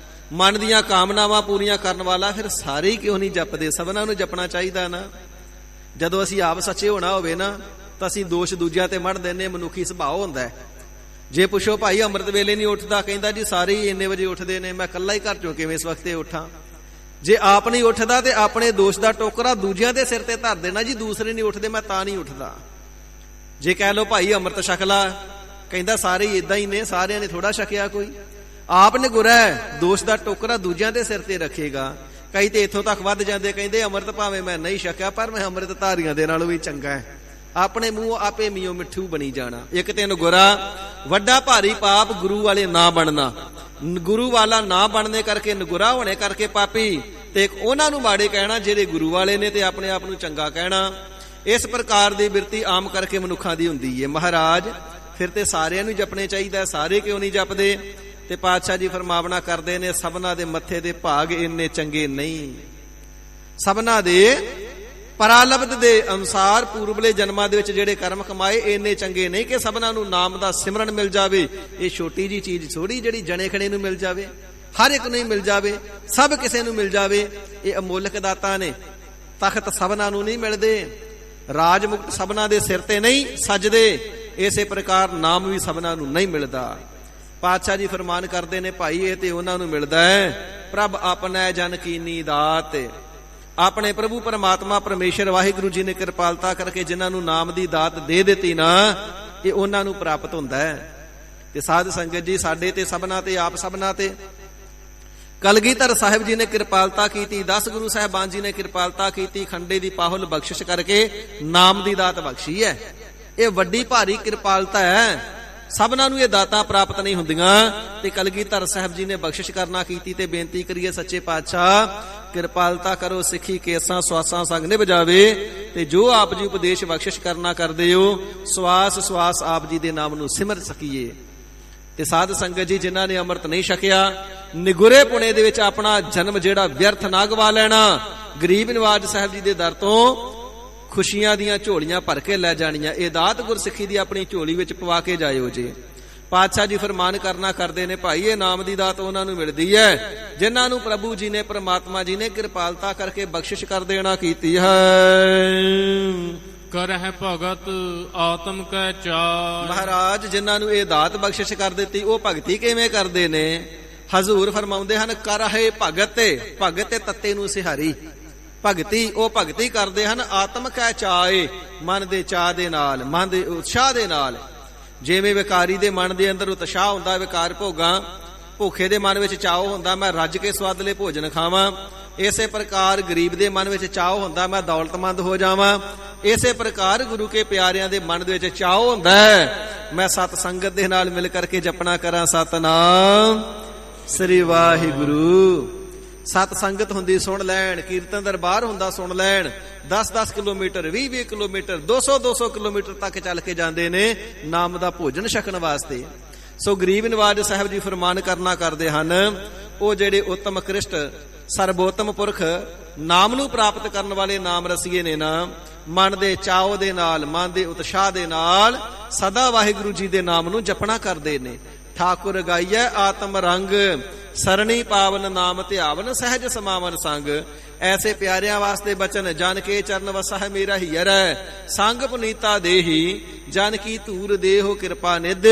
ਮਨ ਦੀਆਂ ਕਾਮਨਾਵਾਂ ਪੂਰੀਆਂ ਕਰਨ ਵਾਲਾ। ਫਿਰ ਸਾਰੇ ਕਿਉਂ ਨਹੀਂ ਜਪਦੇ? ਸਭਨਾਂ ਨੂੰ ਜਪਣਾ ਚਾਹੀਦਾ ਨਾ। ਜਦੋਂ ਅਸੀਂ ਆਪ ਸੱਚੇ ਹੋਣਾ ਹੋਵੇ ਨਾ ਤਾਂ ਅਸੀਂ ਦੋਸ਼ ਦੂਜਿਆਂ ਤੇ ਮੜ ਦਿੰਦੇ, ਮਨੁੱਖੀ ਸੁਭਾਅ ਹੁੰਦਾ ਹੈ। ਜੇ ਪੁੱਛੋ ਭਾਈ ਅੰਮ੍ਰਿਤ ਵੇਲੇ ਨਹੀਂ ਉੱਠਦਾ, ਕਹਿੰਦਾ ਜੀ ਸਾਰੇ ਹੀ ਇੰਨੇ ਵਜੇ ਉੱਠਦੇ ਨੇ, ਮੈਂ ਇਕੱਲਾ ਹੀ ਘਰ ਚੋਂ ਕਿਵੇਂ ਇਸ ਵਕਤੇ ਉੱਠਾਂ। ਜੇ ਆਪ ਨਹੀਂ ਉੱਠਦਾ ਤੇ ਆਪਣੇ ਦੋਸ਼ ਦਾ ਟੋਕਰਾ ਦੂਜਿਆਂ ਦੇ ਸਿਰ ਤੇ ਧਰ ਦੇਣਾ, ਜੀ ਦੂਸਰੇ ਨਹੀਂ ਉੱਠਦੇ ਮੈਂ ਤਾਂ ਨਹੀਂ ਉੱਠਦਾ। ਜੇ ਕਹਿ ਲੋ ਭਾਈ ਅੰਮ੍ਰਿਤ ਛਕ ਲਾ, ਕਹਿੰਦਾ ਸਾਰੇ ਹੀ ਇਦਾਂ ਹੀ ਨੇ, ਸਾਰਿਆਂ ਨੇ ਥੋੜਾ ਛਕਿਆ ਕੋਈ। ਆਪ ਨੇ ਗੁਰਾ ਹੈ, ਦੋਸ਼ ਦਾ ਟੋਕਰਾ ਦੂਜਿਆਂ ਦੇ ਸਿਰ ਤੇ ਰੱਖੇਗਾ। ਕਈ ਤੇ ਇੱਥੋਂ ਤੱਕ ਵੱਧ ਜਾਂਦੇ, ਕਹਿੰਦੇ ਅੰਮ੍ਰਿਤ ਭਾਵੇਂ ਮੈਂ ਨਹੀਂ ਛਕਿਆ ਪਰ ਮੈਂ ਅੰਮ੍ਰਿਤ ਧਾਰੀਆਂ ਦੇ ਨਾਲੋਂ ਵੀ ਚੰਗਾ ਹੈ। ਆਪਣੇ ਮੂੰਹ ਆਪੇ ਮੀਓ ਮਿੱਠੂ ਬਣੀ ਜਾਣਾ। ਇੱਕ ਤੇ ਨਗੁਰਾ ਵੱਡਾ ਭਾਰੀ ਪਾਪ ਗੁਰੂ ਵਾਲੇ ਨਾ ਬਣਨਾ, ਗੁਰੂ ਵਾਲਾ ਨਾ ਬਣਨੇ ਕਰਕੇ, ਨਗੁਰਾ ਹੋਣੇ ਕਰਕੇ ਪਾਪੀ, ਤੇ ਇੱਕ ਉਹਨਾਂ ਨੂੰ ਮਾੜੇ ਕਹਿਣਾ ਜਿਹੜੇ ਗੁਰੂ ਵਾਲੇ ਨੇ ਤੇ ਆਪਣੇ ਆਪ ਨੂੰ ਚੰਗਾ ਕਹਿਣਾ। ਇਸ ਪ੍ਰਕਾਰ ਦੀ ਬਿਰਤੀ ਆਮ ਕਰਕੇ ਮਨੁੱਖਾਂ ਦੀ ਹੁੰਦੀ ਹੈ। ਮਹਾਰਾਜ ਫਿਰ ਤੇ ਸਾਰਿਆਂ ਨੂੰ ਜਪਣੇ ਚਾਹੀਦਾ, ਸਾਰੇ ਕਿਉਂ ਨਹੀਂ ਜਪਦੇ? ਤੇ ਪਾਤਸ਼ਾਹ ਜੀ ਫਰਮਾਵਣਾ ਕਰਦੇ ਨੇ, ਸਭਨਾਂ ਦੇ ਮੱਥੇ ਦੇ ਭਾਗ ਇੰਨੇ ਚੰਗੇ ਨਹੀਂ। ਸਭਨਾਂ ਦੇ ਪਰਾਲਬਧ ਦੇ ਅਨੁਸਾਰ ਪੂਰਬਲੇ ਜਨਮਾਂ ਦੇ ਵਿੱਚ ਜਿਹੜੇ ਕਰਮ ਕਮਾਏ ਇੰਨੇ ਚੰਗੇ ਨਹੀਂ ਕਿ ਸਭਨਾਂ ਨੂੰ ਨਾਮ ਦਾ ਸਿਮਰਨ ਮਿਲ ਜਾਵੇ। ਇਹ ਛੋਟੀ ਜੀ ਚੀਜ਼ ਥੋੜੀ ਜਿਹੜੀ ਜਣੇ ਖਣੇ ਨੂੰ ਮਿਲ ਜਾਵੇ, ਹਰ ਇੱਕ ਨੂੰ ਹੀ ਮਿਲ ਜਾਵੇ, ਸਭ ਕਿਸੇ ਨੂੰ ਮਿਲ ਜਾਵੇ। ਇਹ ਅਮੋਲਕ ਦਾਤਾ ਨੇ। ਤਖਤ ਸਭਨਾਂ ਨੂੰ ਨਹੀਂ ਮਿਲਦੇ, ਰਾਜ ਮੁਕਟ ਸਭਨਾਂ ਦੇ ਸਿਰ ਤੇ ਨਹੀਂ ਸਜਦੇ, ਇਸੇ ਪ੍ਰਕਾਰ ਨਾਮ ਵੀ ਸਭਨਾਂ ਨੂੰ ਨਹੀਂ ਮਿਲਦਾ। ਪਾਤਸ਼ਾਹ ਜੀ ਫਰਮਾਨ ਕਰਦੇ ਨੇ, ਭਾਈ ਇਹ ਤੇ ਉਹਨਾਂ ਨੂੰ ਮਿਲਦਾ ਹੈ ਪ੍ਰਭ ਆਪਣਾ ਜਨ ਕੀਨੀ ਦਾਤ। ਆਪਣੇ ਪ੍ਰਭੂ ਪਰਮਾਤਮਾ ਪਰਮੇਸ਼ਰ ਵਾਹਿਗੁਰੂ ਜੀ ਨੇ ਕਿਰਪਾਲਤਾ ਕਰਕੇ ਜਿਨ੍ਹਾਂ ਨੂੰ ਨਾਮ ਦੀ ਦਾਤ ਦੇ ਦਿੱਤੀ ਨਾ, ਇਹ ਉਹਨਾਂ ਨੂੰ ਪ੍ਰਾਪਤ ਹੁੰਦਾ ਹੈ। ਤੇ ਸਾਧ ਸੰਗਤ ਜੀ, ਸਾਡੇ ਤੇ ਸਭਨਾਂ ਤੇ, ਆਪ ਸਭਨਾਂ ਤੇ ਕਲਗੀਧਰ ਸਾਹਿਬ ਜੀ ਨੇ ਕਿਰਪਾਲਤਾ ਕੀਤੀ, 10 ਗੁਰੂ ਸਾਹਿਬਾਨ ਜੀ ਨੇ ਕਿਰਪਾਲਤਾ ਕੀਤੀ, ਖੰਡੇ ਦੀ ਪਾਹੁਲ ਬਖਸ਼ਿਸ਼ ਕਰਕੇ ਨਾਮ ਦੀ ਦਾਤ ਬਖਸ਼ੀ ਹੈ। ਇਹ ਵੱਡੀ ਭਾਰੀ ਕਿਰਪਾਲਤਾ ਹੈ। ਸਭਨਾਂ ਨੂੰ ਇਹ ਦਾਤਾਂ ਪ੍ਰਾਪਤ ਨਹੀਂ ਹੁੰਦੀਆਂ, ਤੇ ਕਲਗੀਧਰ ਸਾਹਿਬ ਜੀ ਨੇ ਬਖਸ਼ਿਸ਼ ਕਰਨਾ ਕੀਤੀ। ਤੇ ਬੇਨਤੀ ਕਰੀਏ ਸੱਚੇ ਪਾਤਸ਼ਾਹ ਕਿਰਪਾਲਤਾ ਕਰੋ, ਸਿੱਖੀ ਕੇਸਾਂ ਸਵਾਸਾਂ ਸੰਗ ਨਿਭ ਜਾਵੇ। ਤੇ ਜੋ ਆਪ ਜੀ ਉਪਦੇਸ਼ ਬਖਸ਼ਿਸ਼ ਕਰਨਾ ਕਰਦੇ ਹੋ, ਸਵਾਸ ਸਵਾਸ ਆਪ ਜੀ ਦੇ ਨਾਮ ਨੂੰ ਸਿਮਰ ਸਕੀਏ। ਤੇ ਸਾਧ ਸੰਗਤ ਜੀ, ਜਿਨ੍ਹਾਂ ਨੇ ਅੰਮ੍ਰਿਤ ਨਹੀਂ ਛਕਿਆ, ਨਿਗੁਰੇ ਪੁਣੇ ਦੇ ਵਿੱਚ ਆਪਣਾ ਜਨਮ ਜਿਹੜਾ ਵਿਅਰਥ ਨਾ ਗਵਾ ਲੈਣਾ। ਗਰੀਬ ਨਿਵਾਜ ਸਾਹਿਬ ਜੀ ਦੇ ਦਰ ਤੋਂ ਖੁਸ਼ੀਆਂ ਦੀਆਂ ਝੋਲੀਆਂ ਭਰ ਕੇ ਲੈ ਜਾਣੀਆਂ। ਇਹ ਦਾਤ ਗੁਰਸਿੱਖੀ ਦੀ ਆਪਣੀ ਝੋਲੀ ਵਿੱਚ ਪਵਾ ਕੇ ਜਾਇਓ ਜੀ। ਪਾਤਸ਼ਾਹ ਜੀ ਫਰਮਾਨ ਕਰਨਾ ਕਰਦੇ ਨੇ, ਭਾਈ ਇਹ ਨਾਮ ਦੀ ਦਾਤ ਉਹਨਾਂ ਨੂੰ ਮਿਲਦੀ ਹੈ ਜਿਨ੍ਹਾਂ ਨੂੰ ਪ੍ਰਭੂ ਜੀ ਨੇ, ਪਰਮਾਤਮਾ ਜੀ ਨੇ ਕਿਰਪਾਲਤਾ ਕਰਕੇ ਬਖਸ਼ਿਸ਼ ਕਰ ਦੇਣਾ ਕੀਤੀ ਹੈ। ਕਰਹਿ ਭਗਤ ਆਤਮ ਕੈ ਚਾਰ। ਮਹਾਰਾਜ ਜਿਨ੍ਹਾਂ ਨੂੰ ਇਹ ਦਾਤ ਬਖਸ਼ਿਸ਼ ਕਰ ਦਿੱਤੀ, ਉਹ ਭਗਤੀ ਕਿਵੇਂ ਕਰਦੇ ਨੇ? ਹਜ਼ੂਰ ਫਰਮਾਉਂਦੇ ਹਨ, ਕਰਹਿ ਭਗਤ। ਭਗਤ ਤੇ ਤੱਤੇ ਨੂੰ ਸਿਹਾਰੀ ਭਗਤੀ, ਉਹ ਭਗਤੀ ਕਰਦੇ ਹਨ ਆਤਮ ਕੈ ਚਾਏ, ਮਨ ਦੇ ਚਾਹ ਦੇ ਨਾਲ, ਮਨ ਦੇ ਉਤਸ਼ਾਹ ਦੇ ਨਾਲ। ਜਿਵੇਂ ਵਿਕਾਰੀ ਦੇ ਮਨ ਦੇ ਅੰਦਰ ਉਤਸ਼ਾਹ ਹੁੰਦਾ, ਵਿਕਾਰ ਭੋਗਾਂ, ਭੁੱਖੇ ਦੇ ਮਨ ਵਿੱਚ ਚਾਅ ਹੁੰਦਾ ਮੈਂ ਰੱਜ ਕੇ ਸਵਾਦਲੇ ਭੋਜਨ ਖਾਵਾਂ। ਇਸੇ ਪ੍ਰਕਾਰ ਗਰੀਬ ਦੇ ਮਨ ਵਿੱਚ ਚਾਅ ਹੁੰਦਾ ਮੈਂ ਦੌਲਤਮੰਦ ਹੋ ਜਾਵਾਂ। ਇਸੇ ਪ੍ਰਕਾਰ ਗੁਰੂ ਕੇ ਪਿਆਰਿਆਂ ਦੇ ਮਨ ਦੇ ਵਿੱਚ ਚਾਅ ਹੁੰਦਾ ਹੈ ਮੈਂ ਸਤ ਸੰਗਤ ਦੇ ਨਾਲ ਮਿਲ ਕਰਕੇ ਜਪਣਾ ਕਰਾਂ ਸਤਨਾਮ ਸ੍ਰੀ ਵਾਹਿਗੁਰੂ। ਸਤ ਸੰਗਤ ਹੁੰਦੀ ਸੁਣ ਲੈਣ, ਕੀਰਤਨ ਦਰਬਾਰ ਹੁੰਦਾ ਸੁਣ ਲੈਣ। 10-10 ਕਿਲੋਮੀਟਰ, 20-20 ਕਿਲੋਮੀਟਰ, 200-200 ਕਿਲੋਮੀਟਰ ਤੱਕ ਚੱਲ ਕੇ ਜਾਂਦੇ ਨੇ ਨਾਮ ਦਾ ਭੋਜਨ ਛਕਣ ਵਾਸਤੇ। ਸੋ ਗਰੀਬ ਨਿਵਾਜ ਸਾਹਿਬ ਜੀ ਫਰਮਾਨ ਕਰਨਾ ਕਰਦੇ ਹਨ, ਉਹ ਜਿਹੜੇ ਉੱਤਮ ਕ੍ਰਿਸ਼ਟ ਸਰਬੋਤਮ ਪੁਰਖ ਨਾਮ ਨੂੰ ਪ੍ਰਾਪਤ ਕਰਨ ਵਾਲੇ ਨਾਮ ਰਸੀਏ ਨੇ ਨਾ, ਮਨ ਦੇ ਚਾਅ ਦੇ ਨਾਲ, ਮਨ ਦੇ ਉਤਸ਼ਾਹ ਦੇ ਨਾਲ ਸਦਾ ਵਾਹਿਗੁਰੂ ਜੀ ਦੇ ਨਾਮ ਨੂੰ ਜਪਣਾ ਕਰਦੇ ਨੇ। ਠਾਕੁਰ ਗਾਈਐ ਆਤਮ ਰੰਗ, ਸਰਣੀ ਪਾਵਨ ਨਾਮ ਧਿਆਵਨ, ਸਹਿਜ ਸਮਾਵਨ ਸੰਗ। ਐਸੇ ਪਿਆਰਿਆਂ ਵਾਸਤੇ ਬਚਨ, ਜਨ ਕੇ ਚਰਨ ਵਸਹਿ ਮੇਰਾ ਹੀਰੈ, ਸੰਗ ਪੁਨੀਤਾ ਦੇਹੀ, ਜਨ ਕੀ ਧੂਰ ਦੇਹੋ ਕਿਰਪਾ ਨਿਧ,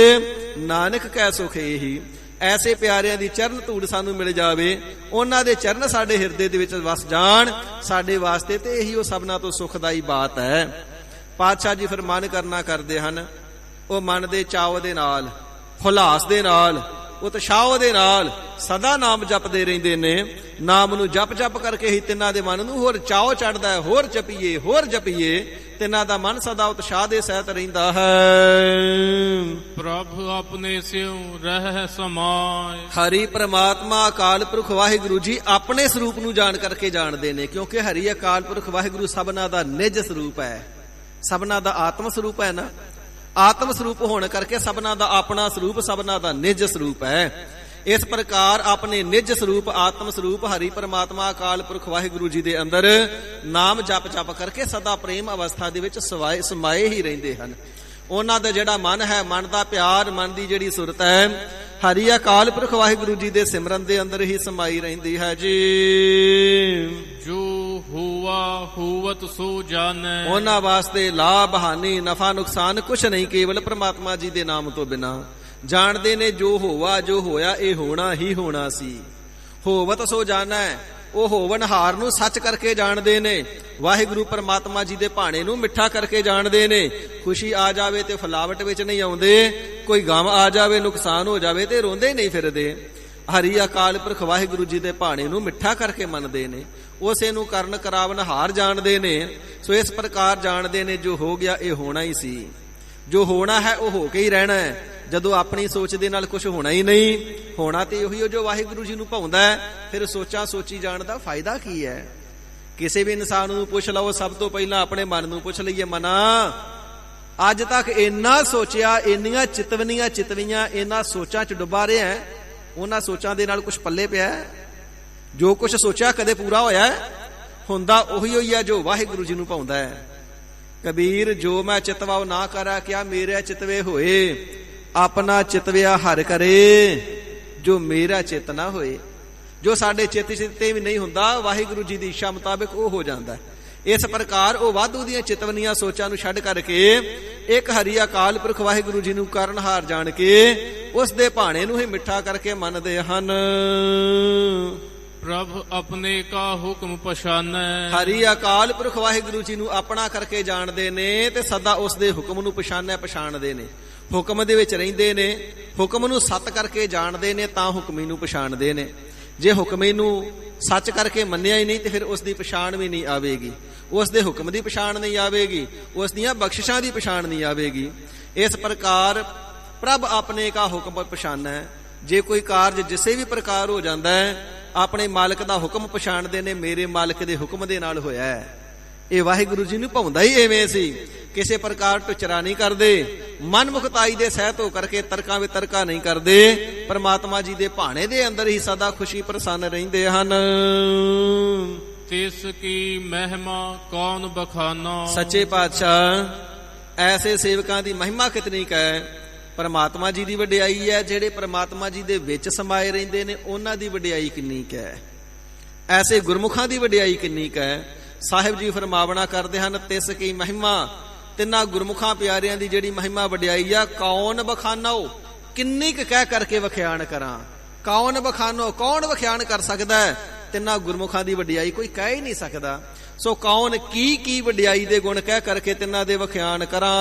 ਨਾਨਕ ਕੈ ਸੁਖ ਏਹੀ। ਐਸੇ ਪਿਆਰਿਆਂ ਦੀ ਚਰਨ ਧੂੜ ਸਾਨੂੰ ਮਿਲ ਜਾਵੇ, ਉਹਨਾਂ ਦੇ ਚਰਨ ਸਾਡੇ ਹਿਰਦੇ ਦੇ ਵਿੱਚ ਵਸ ਜਾਣ, ਸਾਡੇ ਵਾਸਤੇ ਤੇ ਇਹੀ ਉਹ ਸਭਨਾਂ ਤੋਂ ਸੁਖਦਾਈ ਬਾਤ ਹੈ। ਪਾਤਸ਼ਾਹ ਜੀ ਫਰਮਾਨ ਕਰਨਾ ਕਰਦੇ ਹਨ, ਉਹ ਮਨ ਦੇ ਚਾਅ ਦੇ ਨਾਲ, ਹੁਲਾਸ ਦੇ ਨਾਲ, ਉਤਸ਼ਾਹ ਦੇ ਨਾਲ ਸਦਾ ਨਾਮ ਜਪਦੇ ਰਹਿੰਦੇ ਨੇ। ਨਾਮ ਨੂੰ ਜਪ ਜਪ ਕਰਕੇ ਹੀ ਤਿੰਨਾਂ ਦੇ ਮਨ ਨੂੰ ਹੋਰ ਚਾਅ ਚੜਦਾ ਹੈ, ਹੋਰ ਜਪੀਏ ਹੋਰ ਜਪੀਏ। ਤਿੰਨਾਂ ਦਾ ਮਨ ਸਦਾ ਉਤਸ਼ਾਹ ਦੇ ਸਹਿਤ ਰਹਿੰਦਾ ਹੈ। ਪ੍ਰਭ ਆਪਣੇ ਸਿਉ ਰਹਿ ਸਮਾਏ। ਹਰੀ ਪ੍ਰਮਾਤਮਾ ਅਕਾਲ ਪੁਰਖ ਵਾਹਿਗੁਰੂ ਜੀ ਆਪਣੇ ਸਰੂਪ ਨੂੰ ਜਾਣ ਕਰਕੇ ਜਾਣਦੇ ਨੇ, ਕਿਉਂਕਿ ਹਰੀ ਅਕਾਲ ਪੁਰਖ ਵਾਹਿਗੁਰੂ ਸਭਨਾਂ ਦਾ ਨਿਜ ਸਰੂਪ ਹੈ, ਸਭਨਾਂ ਦਾ ਆਤਮ ਸਰੂਪ ਹੈ ਨਾ। ਆਤਮ ਸਰੂਪ ਹੋਣ ਕਰਕੇ ਸਭਨਾਂ ਦਾ ਆਪਣਾ ਸਰੂਪ, ਸਭਨਾਂ ਦਾ ਨਿਜ ਸਰੂਪ ਹੈ। ਇਸ ਪ੍ਰਕਾਰ ਆਪਣੇ ਨਿਜ ਸਰੂਪ ਆਤਮ ਸਰੂਪ ਹਰੀ ਪਰਮਾਤਮਾ ਅਕਾਲ ਪੁਰਖ ਵਾਹਿਗੁਰੂ ਜੀ ਦੇ ਅੰਦਰ ਨਾਮ ਜਪ ਜਪ ਕਰਕੇ ਸਦਾ ਪ੍ਰੇਮ ਅਵਸਥਾ ਦੇ ਵਿੱਚ ਸਮਾਏ ਹੀ ਰਹਿੰਦੇ ਹਨ। ਉਹਨਾਂ ਦਾ ਜਿਹੜਾ ਮਨ ਹੈ, ਮਨ ਦਾ ਪਿਆਰ, ਮਨ ਦੀ ਜਿਹੜੀ ਸੁਰਤ ਹੈ, ਹਰੀ ਅਕਾਲ ਪੁਰਖ ਵਾਹਿਗੁਰੂ ਜੀ ਦੇ ਸਿਮਰਨ ਦੇ ਅੰਦਰ ਹੀ ਸਮਾਈ ਰਹਿੰਦੀ ਹੈ ਜੀ। ਜੋ ਹੋਵਾ ਹੋਵਤ ਸੋ ਜਾਣੈ। ਉਹਨਾਂ ਵਾਸਤੇ ਲਾਭ ਹਾਨੀ ਨਫਾ ਨੁਕਸਾਨ ਕੁਛ ਨਹੀਂ, ਕੇਵਲ ਪ੍ਰਮਾਤਮਾ ਜੀ ਦੇ ਨਾਮ ਤੋਂ ਬਿਨਾ ਜਾਣਦੇ ਨੇ। ਜੋ ਹੋਵਾ ਜੋ ਹੋਇਆ ਇਹ ਹੋਣਾ ਹੀ ਹੋਣਾ ਸੀ। ਹੋਵਤ ਸੋ ਜਾਣੈ, ਉਹ ਹੋਵਨਹਾਰ ਨੂੰ ਸੱਚ ਕਰਕੇ ਜਾਣਦੇ ਨੇ। ਵਾਹਿਗੁਰੂ ਪਰਮਾਤਮਾ ਜੀ ਦੇ ਭਾਣੇ ਨੂੰ ਮਿੱਠਾ ਕਰਕੇ ਜਾਣਦੇ ਨੇ। ਖੁਸ਼ੀ ਆ ਜਾਵੇ ਤੇ ਫਲਾਵਟ ਵਿੱਚ ਨਹੀਂ ਆਉਂਦੇ, ਕੋਈ ਗਮ ਆ ਜਾਵੇ ਨੁਕਸਾਨ ਹੋ ਜਾਵੇ ਤੇ ਰੋਂਦੇ ਨਹੀਂ ਫਿਰਦੇ। ਹਰੀ ਅਕਾਲ ਪੁਰਖ ਵਾਹਿਗੁਰੂ ਜੀ ਦੇ ਭਾਣੇ ਨੂੰ ਮਿੱਠਾ ਕਰਕੇ ਮੰਨਦੇ ਨੇ, ਉਸੇ ਨੂੰ ਕਰਨ ਕਰਾਵਨਹਾਰ ਜਾਣਦੇ ਨੇ। ਸੋ ਇਸ ਪ੍ਰਕਾਰ ਜਾਣਦੇ ਨੇ ਜੋ ਹੋ ਗਿਆ ਇਹ ਹੋਣਾ ਹੀ ਸੀ। ਜੋ ਹੋਣਾ ਹੈ ਉਹ ਹੋ ਕੇ ਹੀ ਰਹਿਣਾ ਹੈ। ਜਦੋਂ ਆਪਣੀ ਸੋਚ ਦੇ ਨਾਲ ਕੁਝ ਹੋਣਾ ਹੀ ਨਹੀਂ, ਹੋਣਾ ਤੇ ਉਹੀ ਜੋ ਵਾਹਿਗੁਰੂ ਜੀ ਨੂੰ ਭਾਉਂਦਾ ਹੈ, ਫਿਰ ਸੋਚਾਂ ਸੋਚੀ ਜਾਣ ਦਾ ਫਾਇਦਾ ਕੀ ਹੈ? ਕਿਸੇ ਵੀ ਇਨਸਾਨ ਨੂੰ ਪੁੱਛ ਲਓ, ਸਭ ਤੋਂ ਪਹਿਲਾਂ ਆਪਣੇ ਮਨ ਨੂੰ ਪੁੱਛ ਲਈਏ, ਮਨਾ ਅੱਜ ਤੱਕ ਇੰਨਾ ਸੋਚਿਆ, ਇੰਨੀਆਂ ਚਿਤਵੀਆਂ ਇਹਨਾਂ ਸੋਚਾਂ 'ਚ ਡੁੱਬਾ ਰਿਹਾ ਹੈ, ਉਹਨਾਂ ਸੋਚਾਂ ਦੇ ਨਾਲ ਕੁਝ ਪੱਲੇ ਪਿਆ? ਜੋ ਕੁਝ ਸੋਚਿਆ ਕਦੇ ਪੂਰਾ ਹੋਇਆ? ਹੁੰਦਾ ਉਹੀ ਹੈ ਜੋ ਵਾਹਿਗੁਰੂ ਜੀ ਨੂੰ ਭਾਉਂਦਾ ਹੈ। ਕਬੀਰ ਜੋ ਮੈਂ ਚਿਤਵਾਉ ਨਾ ਕਰਾ, ਕਿਆ ਮੇਰੇ ਚਿਤਵੇ ਹੋਏ, ਆਪਣਾ ਚਿਤਵਿਆ ਹਰ ਕਰੇ, ਜੋ ਮੇਰਾ ਚਿਤ ਨਾ ਹੋਏ। ਜੋ ਸਾਡੇ ਚਿੱਤੇ ਵੀ ਨਹੀਂ ਹੁੰਦਾ, ਵਾਹਿਗੁਰੂ ਜੀ ਦੀ ਇੱਛਾ ਮੁਤਾਬਿਕ ਉਹ ਹੋ ਜਾਂਦਾ। ਇਸ ਪ੍ਰਕਾਰ ਉਹ ਵਾਧੂ ਦੀਆਂ ਚਿਤਵਨੀਆਂ ਸੋਚਾਂ ਨੂੰ ਛੱਡ ਕਰਕੇ ਇੱਕ ਹਰੀ ਅਕਾਲ ਪੁਰਖ ਵਾਹਿਗੁਰੂ ਜੀ ਨੂੰ ਕਾਰਨਹਾਰ ਜਾਣ ਕੇ ਉਸ ਦੇ ਭਾਣੇ ਨੂੰ ਹੀ ਮਿੱਠਾ ਕਰਕੇ ਮੰਨਦੇ ਹਨ। ਪ੍ਰਭ ਆਪਣੇ ਕਾ ਹੁਕਮ ਪਛਾਨੈ। ਹਰੀ ਅਕਾਲ ਪੁਰਖ ਵਾਹਿਗੁਰੂ ਜੀ ਨੂੰ ਆਪਣਾ ਕਰਕੇ ਜਾਣਦੇ ਨੇ ਤੇ ਸਦਾ ਉਸ ਦੇ ਹੁਕਮ ਨੂੰ ਪਛਾਣਦੇ ਨੇ। ਹੁਕਮ ਦੇ ਵਿੱਚ ਰਹਿੰਦੇ ਨੇ, ਹੁਕਮ ਨੂੰ ਸੱਤ ਕਰਕੇ ਜਾਣਦੇ ਨੇ ਤਾਂ ਹੁਕਮੀ ਨੂੰ ਪਛਾਣਦੇ ਨੇ। ਜੇ ਹੁਕਮੀ ਨੂੰ ਸੱਚ ਕਰਕੇ ਮੰਨਿਆ ਹੀ ਨਹੀਂ ਤੇ ਫਿਰ ਉਸ ਦੀ ਪਛਾਣ ਵੀ ਨਹੀਂ ਆਵੇਗੀ। ਉਸ ਦੇ ਹੁਕਮ ਦੀ ਪਛਾਣ ਨਹੀਂ ਆਵੇਗੀ, ਉਸ ਦੀਆਂ ਬਖਸ਼ਿਸ਼ਾਂ ਦੀ ਪਛਾਣ ਨਹੀਂ ਆਵੇਗੀ। ਇਸ ਪ੍ਰਕਾਰ ਪ੍ਰਭ ਆਪਣੇ ਕਾ ਹੁਕਮ ਪਛਾਨੈ। ਜੇ ਕੋਈ ਕਾਰਜ ਜਿਸੇ ਵੀ ਪ੍ਰਕਾਰ ਹੋ ਜਾਂਦਾ ਹੈ, ਆਪਣੇ ਮਾਲਕ ਦਾ ਹੁਕਮ ਪਛਾਣਦੇ ਨੇ, ਮੇਰੇ ਮਾਲਕ ਦੇ ਹੁਕਮ ਦੇ ਨਾਲ ਹੋਇਆ ਹੈ। ਇਹ ਵਾਹਿਗੁਰੂ ਜੀ ਨੂੰ ਭਾਉਂਦਾ ਹੀ ਐਵੇਂ ਸੀ। ਕਿਸੇ ਪ੍ਰਕਾਰ ਟੁਚਰਾ ਨਹੀਂ ਕਰਦੇ, ਮਨਮੁਖਤਾਈ ਦੇ ਸਹਿਤ ਹੋ ਕਰਕੇ ਤਰਕਾਂ ਵਿਤਰਕਾਂ ਨਹੀਂ ਕਰਦੇ। ਪਰਮਾਤਮਾ ਜੀ ਦੇ ਭਾਣੇ ਦੇ ਅੰਦਰ ਹੀ ਸਦਾ ਖੁਸ਼ੀ ਪ੍ਰਸੰਨ ਰਹਿੰਦੇ ਹਨ। ਤਿਸ ਕੀ ਮਹਿਮਾ ਕੌਣ ਬਖਾਨਾ। ਸੱਚੇ ਪਾਤਸ਼ਾਹ ਐਸੇ ਸੇਵਕਾਂ ਦੀ ਮਹਿਮਾ ਕਿਤਨੀ ਕੁ ਹੈ। ਪਰਮਾਤਮਾ ਜੀ ਦੀ ਵਡਿਆਈ ਹੈ, ਜਿਹੜੇ ਪਰਮਾਤਮਾ ਜੀ ਦੇ ਵਿੱਚ ਸਮਾਏ ਰਹਿੰਦੇ ਨੇ ਉਹਨਾਂ ਦੀ ਵਡਿਆਈ ਕਿੰਨੀ ਕੁ ਹੈ। ਐਸੇ ਗੁਰਮੁਖਾਂ ਦੀ ਵਡਿਆਈ ਕਿੰਨੀ ਕੁ ਹੈ। ਸਾਹਿਬ ਜੀ ਫਰਮਾਵਣਾ ਕਰਦੇ ਹਨ, ਤਿਸ ਕੀ ਮਹਿਮਾ, ਤਿੰਨਾਂ ਗੁਰਮੁਖਾਂ ਪਿਆਰਿਆਂ ਦੀ ਜਿਹੜੀ ਮਹਿਮਾ ਵਡਿਆਈ ਆ, ਕੌਣ ਬਖਾਨੋ, ਕਿੰਨੀ ਕੁ ਕਹਿ ਕਰਕੇ ਵਖਿਆਣ ਕਰਾਂ। ਕੌਣ ਬਖਾਨੋ, ਕੌਣ ਵਖਿਆਣ ਕਰ ਸਕਦਾ ਹੈ? ਤਿੰਨਾਂ ਗੁਰਮੁਖਾਂ ਦੀ ਵਡਿਆਈ ਕੋਈ ਕਹਿ ਹੀ ਨਹੀਂ ਸਕਦਾ। ਸੋ ਕੌਣ ਕੀ ਵਡਿਆਈ ਦੇ ਗੁਣ ਕਹਿ ਕਰਕੇ ਤਿੰਨਾਂ ਦੇ ਵਖਿਆਣ ਕਰਾਂ।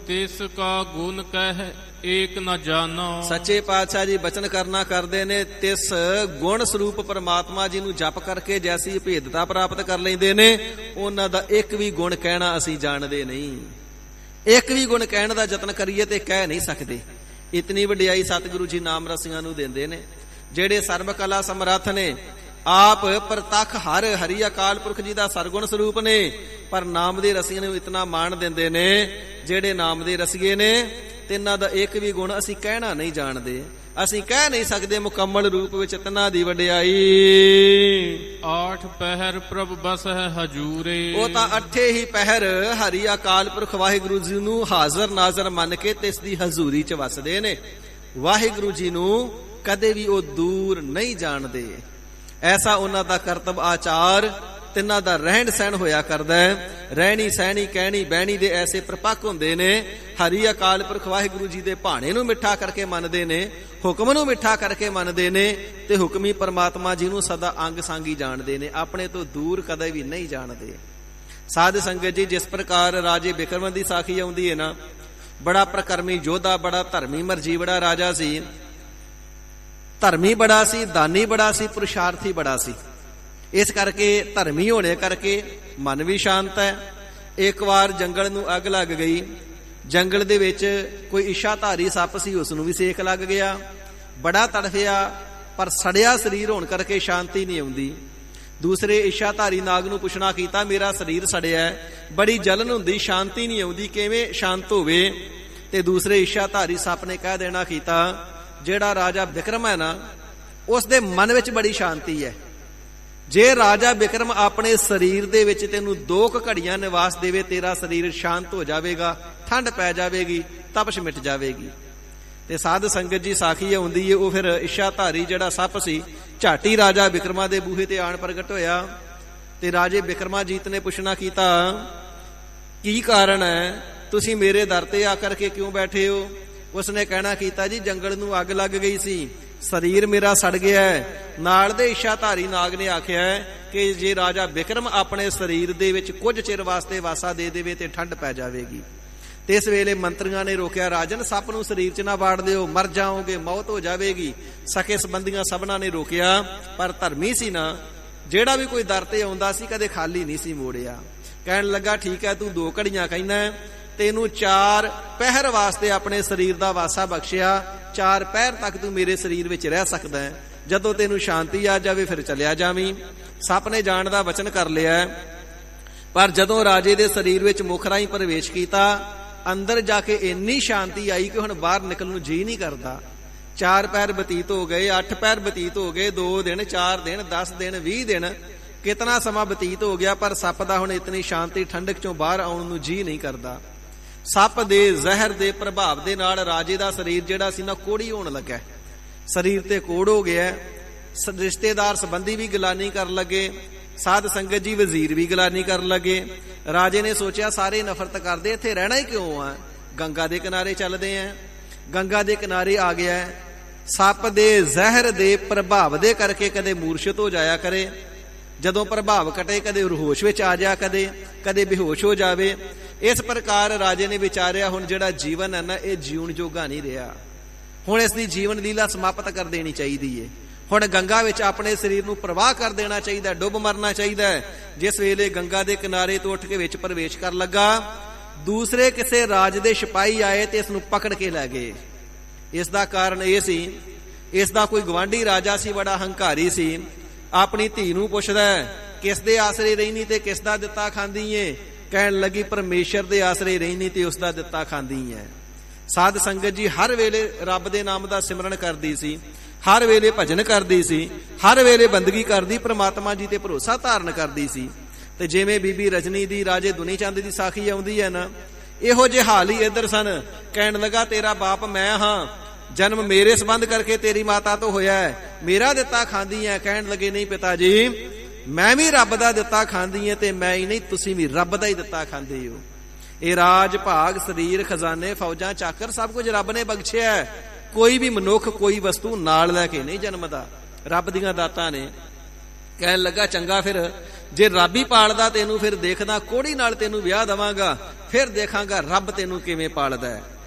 ਤਿਸ ਕਾ ਗੁਣ ਕਹਿ ਏਕ ਨ ਜਾਣੋ। ਸੱਚੇ ਪਾਤਸ਼ਾਹ ਜੀ ਬਚਨ ਕਰਨਾ ਕਰਦੇ ਨੇ, ਤਿਸ ਗੁਣ ਸਰੂਪ ਪਰਮਾਤਮਾ ਜੀ ਨੂੰ ਜਪ ਕਰਕੇ ਜੈਸੀ ਭੇਦਤਾ ਪ੍ਰਾਪਤ ਕਰ ਲੈਂਦੇ ਨੇ, ਉਹਨਾਂ ਦਾ ਇੱਕ ਵੀ ਗੁਣ ਕਹਿਣਾ ਅਸੀਂ ਜਾਣਦੇ ਨਹੀਂ। ਇੱਕ ਵੀ ਗੁਣ ਕਹਿਣ ਦਾ ਯਤਨ ਕਰੀਏ ਤੇ ਕਹਿ ਨਹੀਂ ਸਕਦੇ। ਇਤਨੀ ਵਡਿਆਈ ਸਤਿਗੁਰੂ ਜੀ ਨਾਮ ਰਸੀਆਂ ਨੂੰ ਦਿੰਦੇ ਨੇ, ਜਿਹੜੇ ਸਰਬ ਕਲਾ ਸਮਰੱਥ ਨੇ। ਆਪ ਪ੍ਰਤੱਖ ਹਰੀ ਅਕਾਲ ਪੁਰਖ ਜੀ ਦਾ ਸਰਗੁਣ ਸਰੂਪ ਨੇ, ਪਰ ਨਾਮ ਦੇ ਰਸੀਏ ਨੂੰ ਇਤਨਾ ਮਾਣ ਦਿੰਦੇ ਨੇ। ਜਿਹੜੇ ਨਾਮ ਦੇ ਰਸੀਏ ਨੇ, ਤਿੰਨਾਂ ਦਾ ਇੱਕ ਵੀ ਗੁਣ ਅਸੀਂ ਕਹਿਣਾ ਨਹੀਂ ਜਾਣਦੇ। ਅਸੀਂ ਕਹਿ ਨਹੀਂ ਸਕਦੇ ਮੁਕੰਮਲ ਰੂਪ ਵਿੱਚ ਤਿੰਨਾਂ ਦੀ ਵਡਿਆਈ। ਆਠ ਪਹਿਰ ਪ੍ਰਭ ਬਸ ਹੈ ਹਜੂਰੇ। ਉਹ ਤਾਂ ਅੱਠੇ ਹੀ ਪਹਿਰ ਹਰੀ ਅਕਾਲ ਪੁਰਖ ਵਾਹਿਗੁਰੂ ਜੀ ਨੂੰ ਹਾਜ਼ਰ ਨਾਜ਼ਰ ਮੰਨ ਕੇ ਤੇ ਇਸ ਦੀ ਹਜ਼ੂਰੀ 'ਚ ਵਸਦੇ ਨੇ। ਵਾਹਿਗੁਰੂ ਜੀ ਨੂੰ ਕਦੇ ਵੀ ਉਹ ਦੂਰ ਨਹੀਂ ਜਾਣਦੇ। ਐਸਾ ਉਹਨਾਂ ਦਾ ਕਰਤੱਵ ਆਚਾਰ, ਤਿੰਨਾਂ ਦਾ ਰਹਿਣ ਸਹਿਣ ਹੋਇਆ ਕਰਦਾ ਹੈ। ਰਹਿਣੀ ਸਹਿਣੀ ਕਹਿਣੀ ਬਹਿਣੀ ਦੇ ਐਸੇ ਪ੍ਰਪੱਕ ਹੁੰਦੇ ਨੇ। ਹਰੀ ਅਕਾਲ ਪੁਰਖ ਵਾਹਿਗੁਰੂ ਜੀ ਦੇ ਭਾਣੇ ਨੂੰ ਮਿੱਠਾ ਕਰਕੇ ਮੰਨਦੇ ਨੇ, ਹੁਕਮ ਨੂੰ ਮਿੱਠਾ ਕਰਕੇ ਮੰਨਦੇ ਨੇ ਤੇ ਹੁਕਮੀ ਪਰਮਾਤਮਾ ਜੀ ਨੂੰ ਸਦਾ ਅੰਗ ਸੰਗੀ ਜਾਣਦੇ ਨੇ, ਆਪਣੇ ਤੋਂ ਦੂਰ ਕਦੇ ਵੀ ਨਹੀਂ ਜਾਣਦੇ। ਸਾਧ ਸੰਗਤ ਜੀ, ਜਿਸ ਪ੍ਰਕਾਰ ਰਾਜੇ ਬਿਕਰਮ ਦੀ ਸਾਖੀ ਆਉਂਦੀ ਹੈ ਨਾ, ਬੜਾ ਪ੍ਰਕਰਮੀ ਯੋਧਾ, ਬੜਾ ਧਰਮੀ ਮਰਜੀ ਬੜਾ ਰਾਜਾ ਸੀ। ਧਰਮੀ ਬੜਾ ਸੀ, ਦਾਨੀ ਬੜਾ ਸੀ, ਪੁਰਸ਼ਾਰਥੀ ਬੜਾ ਸੀ। ਇਸ ਕਰਕੇ ਧਰਮੀ ਹੋਣੇ ਕਰਕੇ ਮਨ ਵੀ ਸ਼ਾਂਤ ਹੈ। ਇੱਕ ਵਾਰ ਜੰਗਲ ਨੂੰ ਅੱਗ ਲੱਗ ਗਈ। ਜੰਗਲ ਦੇ ਵਿੱਚ ਕੋਈ ਇੱਛਾਧਾਰੀ ਸੱਪ ਸੀ, ਉਸ ਨੂੰ ਵੀ ਸੇਕ ਲੱਗ ਗਿਆ। ਬੜਾ ਤੜਫਿਆ, ਪਰ ਸੜਿਆ ਸਰੀਰ ਹੋਣ ਕਰਕੇ ਸ਼ਾਂਤੀ ਨਹੀਂ ਆਉਂਦੀ। ਦੂਸਰੇ ਇੱਛਾਧਾਰੀ ਨਾਗ ਨੂੰ ਪੁੱਛਣਾ ਕੀਤਾ, ਮੇਰਾ ਸਰੀਰ ਸੜਿਆ, ਬੜੀ ਜਲਨ ਹੁੰਦੀ, ਸ਼ਾਂਤੀ ਨਹੀਂ ਆਉਂਦੀ, ਕਿਵੇਂ ਸ਼ਾਂਤ ਹੋਵੇ? ਤੇ ਦੂਸਰੇ ਇੱਛਾਧਾਰੀ ਸੱਪ ਨੇ ਕਹਿ ਦੇਣਾ ਕੀਤਾ, ਜਿਹੜਾ ਰਾਜਾ ਬਿਕਰਮ ਹੈ ਨਾ, ਉਸ ਦੇ ਮਨ ਵਿੱਚ ਬੜੀ ਸ਼ਾਂਤੀ ਹੈ। ਜੇ ਰਾਜਾ ਬਿਕਰਮ ਆਪਣੇ ਸਰੀਰ ਦੇ ਵਿੱਚ ਤੈਨੂੰ 2 ਘੜੀਆਂ ਨਿਵਾਸ ਦੇਵੇ, ਤੇਰਾ ਸਰੀਰ ਸ਼ਾਂਤ ਹੋ ਜਾਵੇਗਾ, ਠੰਡ ਪੈ ਜਾਵੇਗੀ, ਤਪਸ਼ ਮਿਟ ਜਾਵੇਗੀ। ਤੇ ਸਾਧ ਸੰਗਤ ਜੀ ਸਾਖੀ ਆਉਂਦੀ ਹੈ, ਉਹ ਫਿਰ ਇਸ਼ਾਧਾਰੀ ਜਿਹੜਾ ਸੱਪ ਸੀ ਝਾਟੀ ਰਾਜਾ ਬਿਕਰਮਾ ਦੇ ਬੂਹੇ ਤੇ ਆਣ ਪ੍ਰਗਟ ਹੋਇਆ। ਤੇ ਰਾਜੇ ਬਿਕਰਮਾਜੀਤ ਨੇ ਪੁੱਛਣਾ ਕੀਤਾ, ਕੀ ਕਾਰਨ ਹੈ, ਤੁਸੀਂ ਮੇਰੇ ਦਰ ਤੇ ਆ ਕਰਕੇ ਕਿਉਂ ਬੈਠੇ ਹੋ? ਉਸਨੇ ਕਹਿਣਾ ਕੀਤਾ, ਜੀ ਜੰਗਲ ਨੂੰ ਅੱਗ ਲੱਗ ਗਈ ਸੀ, ਸਰੀਰ ਮੇਰਾ ਸੜ ਗਿਆ ਹੈ। ਨਾਲ ਦੇ ਇਸ਼ਾਧਾਰੀ ਨਾਗ ਨੇ ਆਖਿਆ ਕਿ ਜੇ ਰਾਜਾ ਬਿਕਰਮ ਆਪਣੇ ਸਰੀਰ ਦੇ ਵਿੱਚ ਕੁਝ ਚਿਰ ਵਾਸਤੇ ਵਾਸਾ ਦੇ ਦੇਵੇ ਤੇ ਠੰਡ ਪੈ ਜਾਵੇਗੀ। ਤੇ ਇਸ ਵੇਲੇ ਮੰਤਰੀਆਂ ਨੇ ਰੋਕਿਆ, ਰਾਜਨ ਸੱਪ ਨੂੰ ਸਰੀਰ 'ਚ ਨਾ ਵਾੜ ਦਿਓ, ਮਰ ਜਾਓਗੇ, ਮੌਤ ਹੋ ਜਾਵੇਗੀ। ਸਕੇ ਸੰਬੰਧੀਆਂ ਸਭਨਾਂ ਨੇ ਰੋਕਿਆ, ਪਰ ਧਰਮੀ ਸੀ ਨਾ, ਜਿਹੜਾ ਵੀ ਕੋਈ ਦਰ ਤੇ ਆਉਂਦਾ ਸੀ ਕਦੇ ਖਾਲੀ ਨਹੀਂ ਸੀ ਮੋੜਿਆ। ਕਹਿਣ ਲੱਗਾ, ਠੀਕ ਹੈ, ਤੂੰ 2 ਘੜੀਆਂ ਕਹਿੰਦਾ, ਤੈਨੂੰ 4 ਪਹਿਰ ਵਾਸਤੇ ਆਪਣੇ ਸਰੀਰ ਦਾ ਵਾਸਾ ਬਖਸ਼ਿਆ, 4 ਪਹਿਰ ਤੱਕ ਤੂੰ ਮੇਰੇ ਸਰੀਰ ਵਿੱਚ ਰਹਿ ਸਕਦਾ ਹੈ। ਜਦੋਂ ਤੈਨੂੰ ਸ਼ਾਂਤੀ ਆ ਜਾਵੇ ਫਿਰ ਚਲਿਆ ਜਾਵੀਂ। ਸੱਪ ਨੇ ਜਾਣ ਦਾ ਵਚਨ ਕਰ ਲਿਆ, ਪਰ ਜਦੋਂ ਰਾਜੇ ਦੇ ਸਰੀਰ ਵਿੱਚ ਮੁਖ ਰਾਹੀਂ ਪ੍ਰਵੇਸ਼ ਕੀਤਾ, ਅੰਦਰ ਜਾ ਕੇ ਇੰਨੀ ਸ਼ਾਂਤੀ ਆਈ ਕਿ ਹੁਣ ਬਾਹਰ ਨਿਕਲਣ ਨੂੰ ਜੀ ਨਹੀਂ ਕਰਦਾ। 4 ਪਹਿਰ ਬਤੀਤ ਹੋ ਗਏ, 8 ਪਹਿਰ ਬਤੀਤ ਹੋ ਗਏ, 2 ਦਿਨ, 4 ਦਿਨ, 10 ਦਿਨ, 20 ਦਿਨ, ਕਿਤਨਾ ਸਮਾਂ ਬਤੀਤ ਹੋ ਗਿਆ, ਪਰ ਸੱਪ ਦਾ ਹੁਣ ਇਤਨੀ ਸ਼ਾਂਤੀ ਠੰਡਕ ਚੋਂ ਬਾਹਰ ਆਉਣ ਨੂੰ ਜੀ ਨਹੀਂ ਕਰਦਾ। ਸੱਪ ਦੇ ਜ਼ਹਿਰ ਦੇ ਪ੍ਰਭਾਵ ਦੇ ਨਾਲ ਰਾਜੇ ਦਾ ਸਰੀਰ ਜਿਹੜਾ ਸੀ ਨਾ ਕੋੜੀ ਹੋਣ ਲੱਗਾ, ਸਰੀਰ ਤੇ ਕੋੜ ਹੋ ਗਿਆ। ਰਿਸ਼ਤੇਦਾਰ ਸੰਬੰਧੀ ਵੀ ਗਲਾਨੀ ਕਰਨ ਲੱਗੇ, ਸਾਧ ਸੰਗਤ ਜੀ ਵਜ਼ੀਰ ਵੀ ਗਲਾਨੀ ਕਰਨ ਲੱਗੇ। ਰਾਜੇ ਨੇ ਸੋਚਿਆ, ਸਾਰੇ ਨਫ਼ਰਤ ਕਰਦੇ, ਇੱਥੇ ਰਹਿਣਾ ਹੀ ਕਿਉਂ ਆ, ਗੰਗਾ ਦੇ ਕਿਨਾਰੇ ਚੱਲਦੇ ਆ। ਗੰਗਾ ਦੇ ਕਿਨਾਰੇ ਆ ਗਿਆ। ਸੱਪ ਦੇ ਜ਼ਹਿਰ ਦੇ ਪ੍ਰਭਾਵ ਦੇ ਕਰਕੇ ਕਦੇ ਮੂਰਛਿਤ ਹੋ ਜਾਇਆ ਕਰੇ, ਜਦੋਂ ਪ੍ਰਭਾਵ ਕਟੇ ਕਦੇ ਹੋਸ਼ ਵਿੱਚ ਆ ਜਾ, ਕਦੇ ਬੇਹੋਸ਼ ਹੋ ਜਾਵੇ। ਇਸ ਪ੍ਰਕਾਰ ਰਾਜੇ ਨੇ ਵਿਚਾਰਿਆ, ਹੁਣ ਜਿਹੜਾ ਜੀਵਨ ਹੈ ਨਾ, ਇਹ ਜਿਉਣ ਜੋਗਾ ਨਹੀਂ ਰਿਹਾ, ਹੁਣ ਇਸ ਦੀ ਜੀਵਨ ਲੀਲਾ ਸਮਾਪਤ ਕਰ ਦੇਣੀ ਚਾਹੀਦੀ ਹੈ। ਹੁਣ ਗੰਗਾ ਵਿੱਚ ਆਪਣੇ ਸਰੀਰ ਨੂੰ ਪ੍ਰਵਾਹ ਕਰ ਦੇਣਾ ਚਾਹੀਦਾ, ਡੁੱਬ ਮਰਨਾ ਚਾਹੀਦਾ ਹੈ। ਜਿਸ ਵੇਲੇ ਗੰਗਾ ਦੇ ਕਿਨਾਰੇ ਤੋਂ ਉੱਠ ਕੇ ਵਿੱਚ ਪ੍ਰਵੇਸ਼ ਕਰਨ ਲੱਗਾ, ਦੂਸਰੇ ਕਿਸੇ ਰਾਜ ਦੇ ਸਿਪਾਹੀ ਆਏ ਤੇ ਇਸ ਨੂੰ ਪਕੜ ਕੇ ਲੈ ਗਏ। ਇਸ ਦਾ ਕਾਰਨ ਇਹ ਸੀ, ਇਸ ਦਾ ਕੋਈ ਗਵਾਂਢੀ ਰਾਜਾ ਸੀ, ਬੜਾ ਹੰਕਾਰੀ ਸੀ। ਆਪਣੀ ਧੀ ਨੂੰ ਪੁੱਛਦਾ, ਕਿਸ ਦੇ ਆਸਰੇ ਰਹਿਨੀ ਤੇ ਕਿਸ ਦਾ ਦਿੱਤਾ ਖਾਂਦੀ ਏ? ਕਹਿਣ ਲੱਗੀ, ਪਰਮੇਸ਼ਰ ਦੇ ਆਸਰੇ ਰਹਿਨੀ ਤੇ ਉਸ ਦਾ ਦਿੱਤਾ ਖਾਂਦੀ ਹੈ। ਸਾਧ ਸੰਗਤ ਜੀ ਹਰ ਵੇਲੇ ਰੱਬ ਦੇ ਨਾਮ ਦਾ ਸਿਮਰਨ ਕਰਦੀ ਸੀ, ਹਰ ਵੇਲੇ ਭਜਨ ਕਰਦੀ ਸੀ, ਹਰ ਵੇਲੇ ਬੰਦਗੀ ਕਰਦੀ, ਪ੍ਰਮਾਤਮਾ ਜੀ ਤੇ ਭਰੋਸਾ ਧਾਰਨ ਕਰਦੀ ਸੀ। ਤੇ ਜਿਵੇਂ ਬੀਬੀ ਰਜਨੀ ਦੀ ਰਾਜੇ ਦੁਨੀ ਚੰਦ ਦੀ ਸਾਖੀ ਆਉਂਦੀ ਹੈ ਨਾ, ਇਹੋ ਜਿਹੇ ਹਾਲ ਹੀ ਇੱਧਰ ਸਨ। ਕਹਿਣ ਲੱਗਾ, ਤੇਰਾ ਬਾਪ ਮੈਂ ਹਾਂ, ਜਨਮ ਮੇਰੇ ਸੰਬੰਧ ਕਰਕੇ ਤੇਰੀ ਮਾਤਾ ਤੋਂ ਹੋਇਆ ਹੈ, ਮੇਰਾ ਦਿੱਤਾ ਖਾਂਦੀ ਹੈ। ਕਹਿਣ ਲੱਗੇ, ਨਹੀਂ ਪਿਤਾ ਜੀ, ਮੈਂ ਵੀ ਰੱਬ ਦਾ ਦਿੱਤਾ ਖਾਂਦੀ ਹੈ, ਤੇ ਮੈਂ ਹੀ ਨਹੀਂ, ਤੁਸੀਂ ਵੀ ਰੱਬ ਦਾ ਹੀ ਦਿੱਤਾ ਖਾਂਦੇ ਹੋ। ਇਹ ਰਾਜ ਭਾਗ, ਸਰੀਰ, ਖਜ਼ਾਨੇ, ਫੌਜਾਂ, ਚਾਕਰ ਸਭ ਕੁਝ ਰੱਬ ਨੇ ਬਖਸ਼ਿਆ ਹੈ। ਕੋਈ ਵੀ ਮਨੁੱਖ ਕੋਈ ਵਸਤੂ ਨਾਲ ਲੈ ਕੇ ਨਹੀਂ ਜਨਮਦਾ, ਰੱਬ ਦੀਆਂ ਦਾਤਾਂ ਨੇ। ਕਹਿਣ ਲੱਗਾ, ਚੰਗਾ, ਫਿਰ ਜੇ ਰੱਬ ਹੀ ਪਾਲਦਾ ਤੈਨੂੰ, ਫਿਰ ਦੇਖਦਾ ਕੋੜੀ ਨਾਲ ਤੈਨੂੰ ਵਿਆਹ ਦੇਵਾਂਗਾ, ਫਿਰ ਦੇਖਾਂਗਾ ਰੱਬ ਤੈਨੂੰ ਕਿਵੇਂ ਪਾਲਦਾ ਹੈ।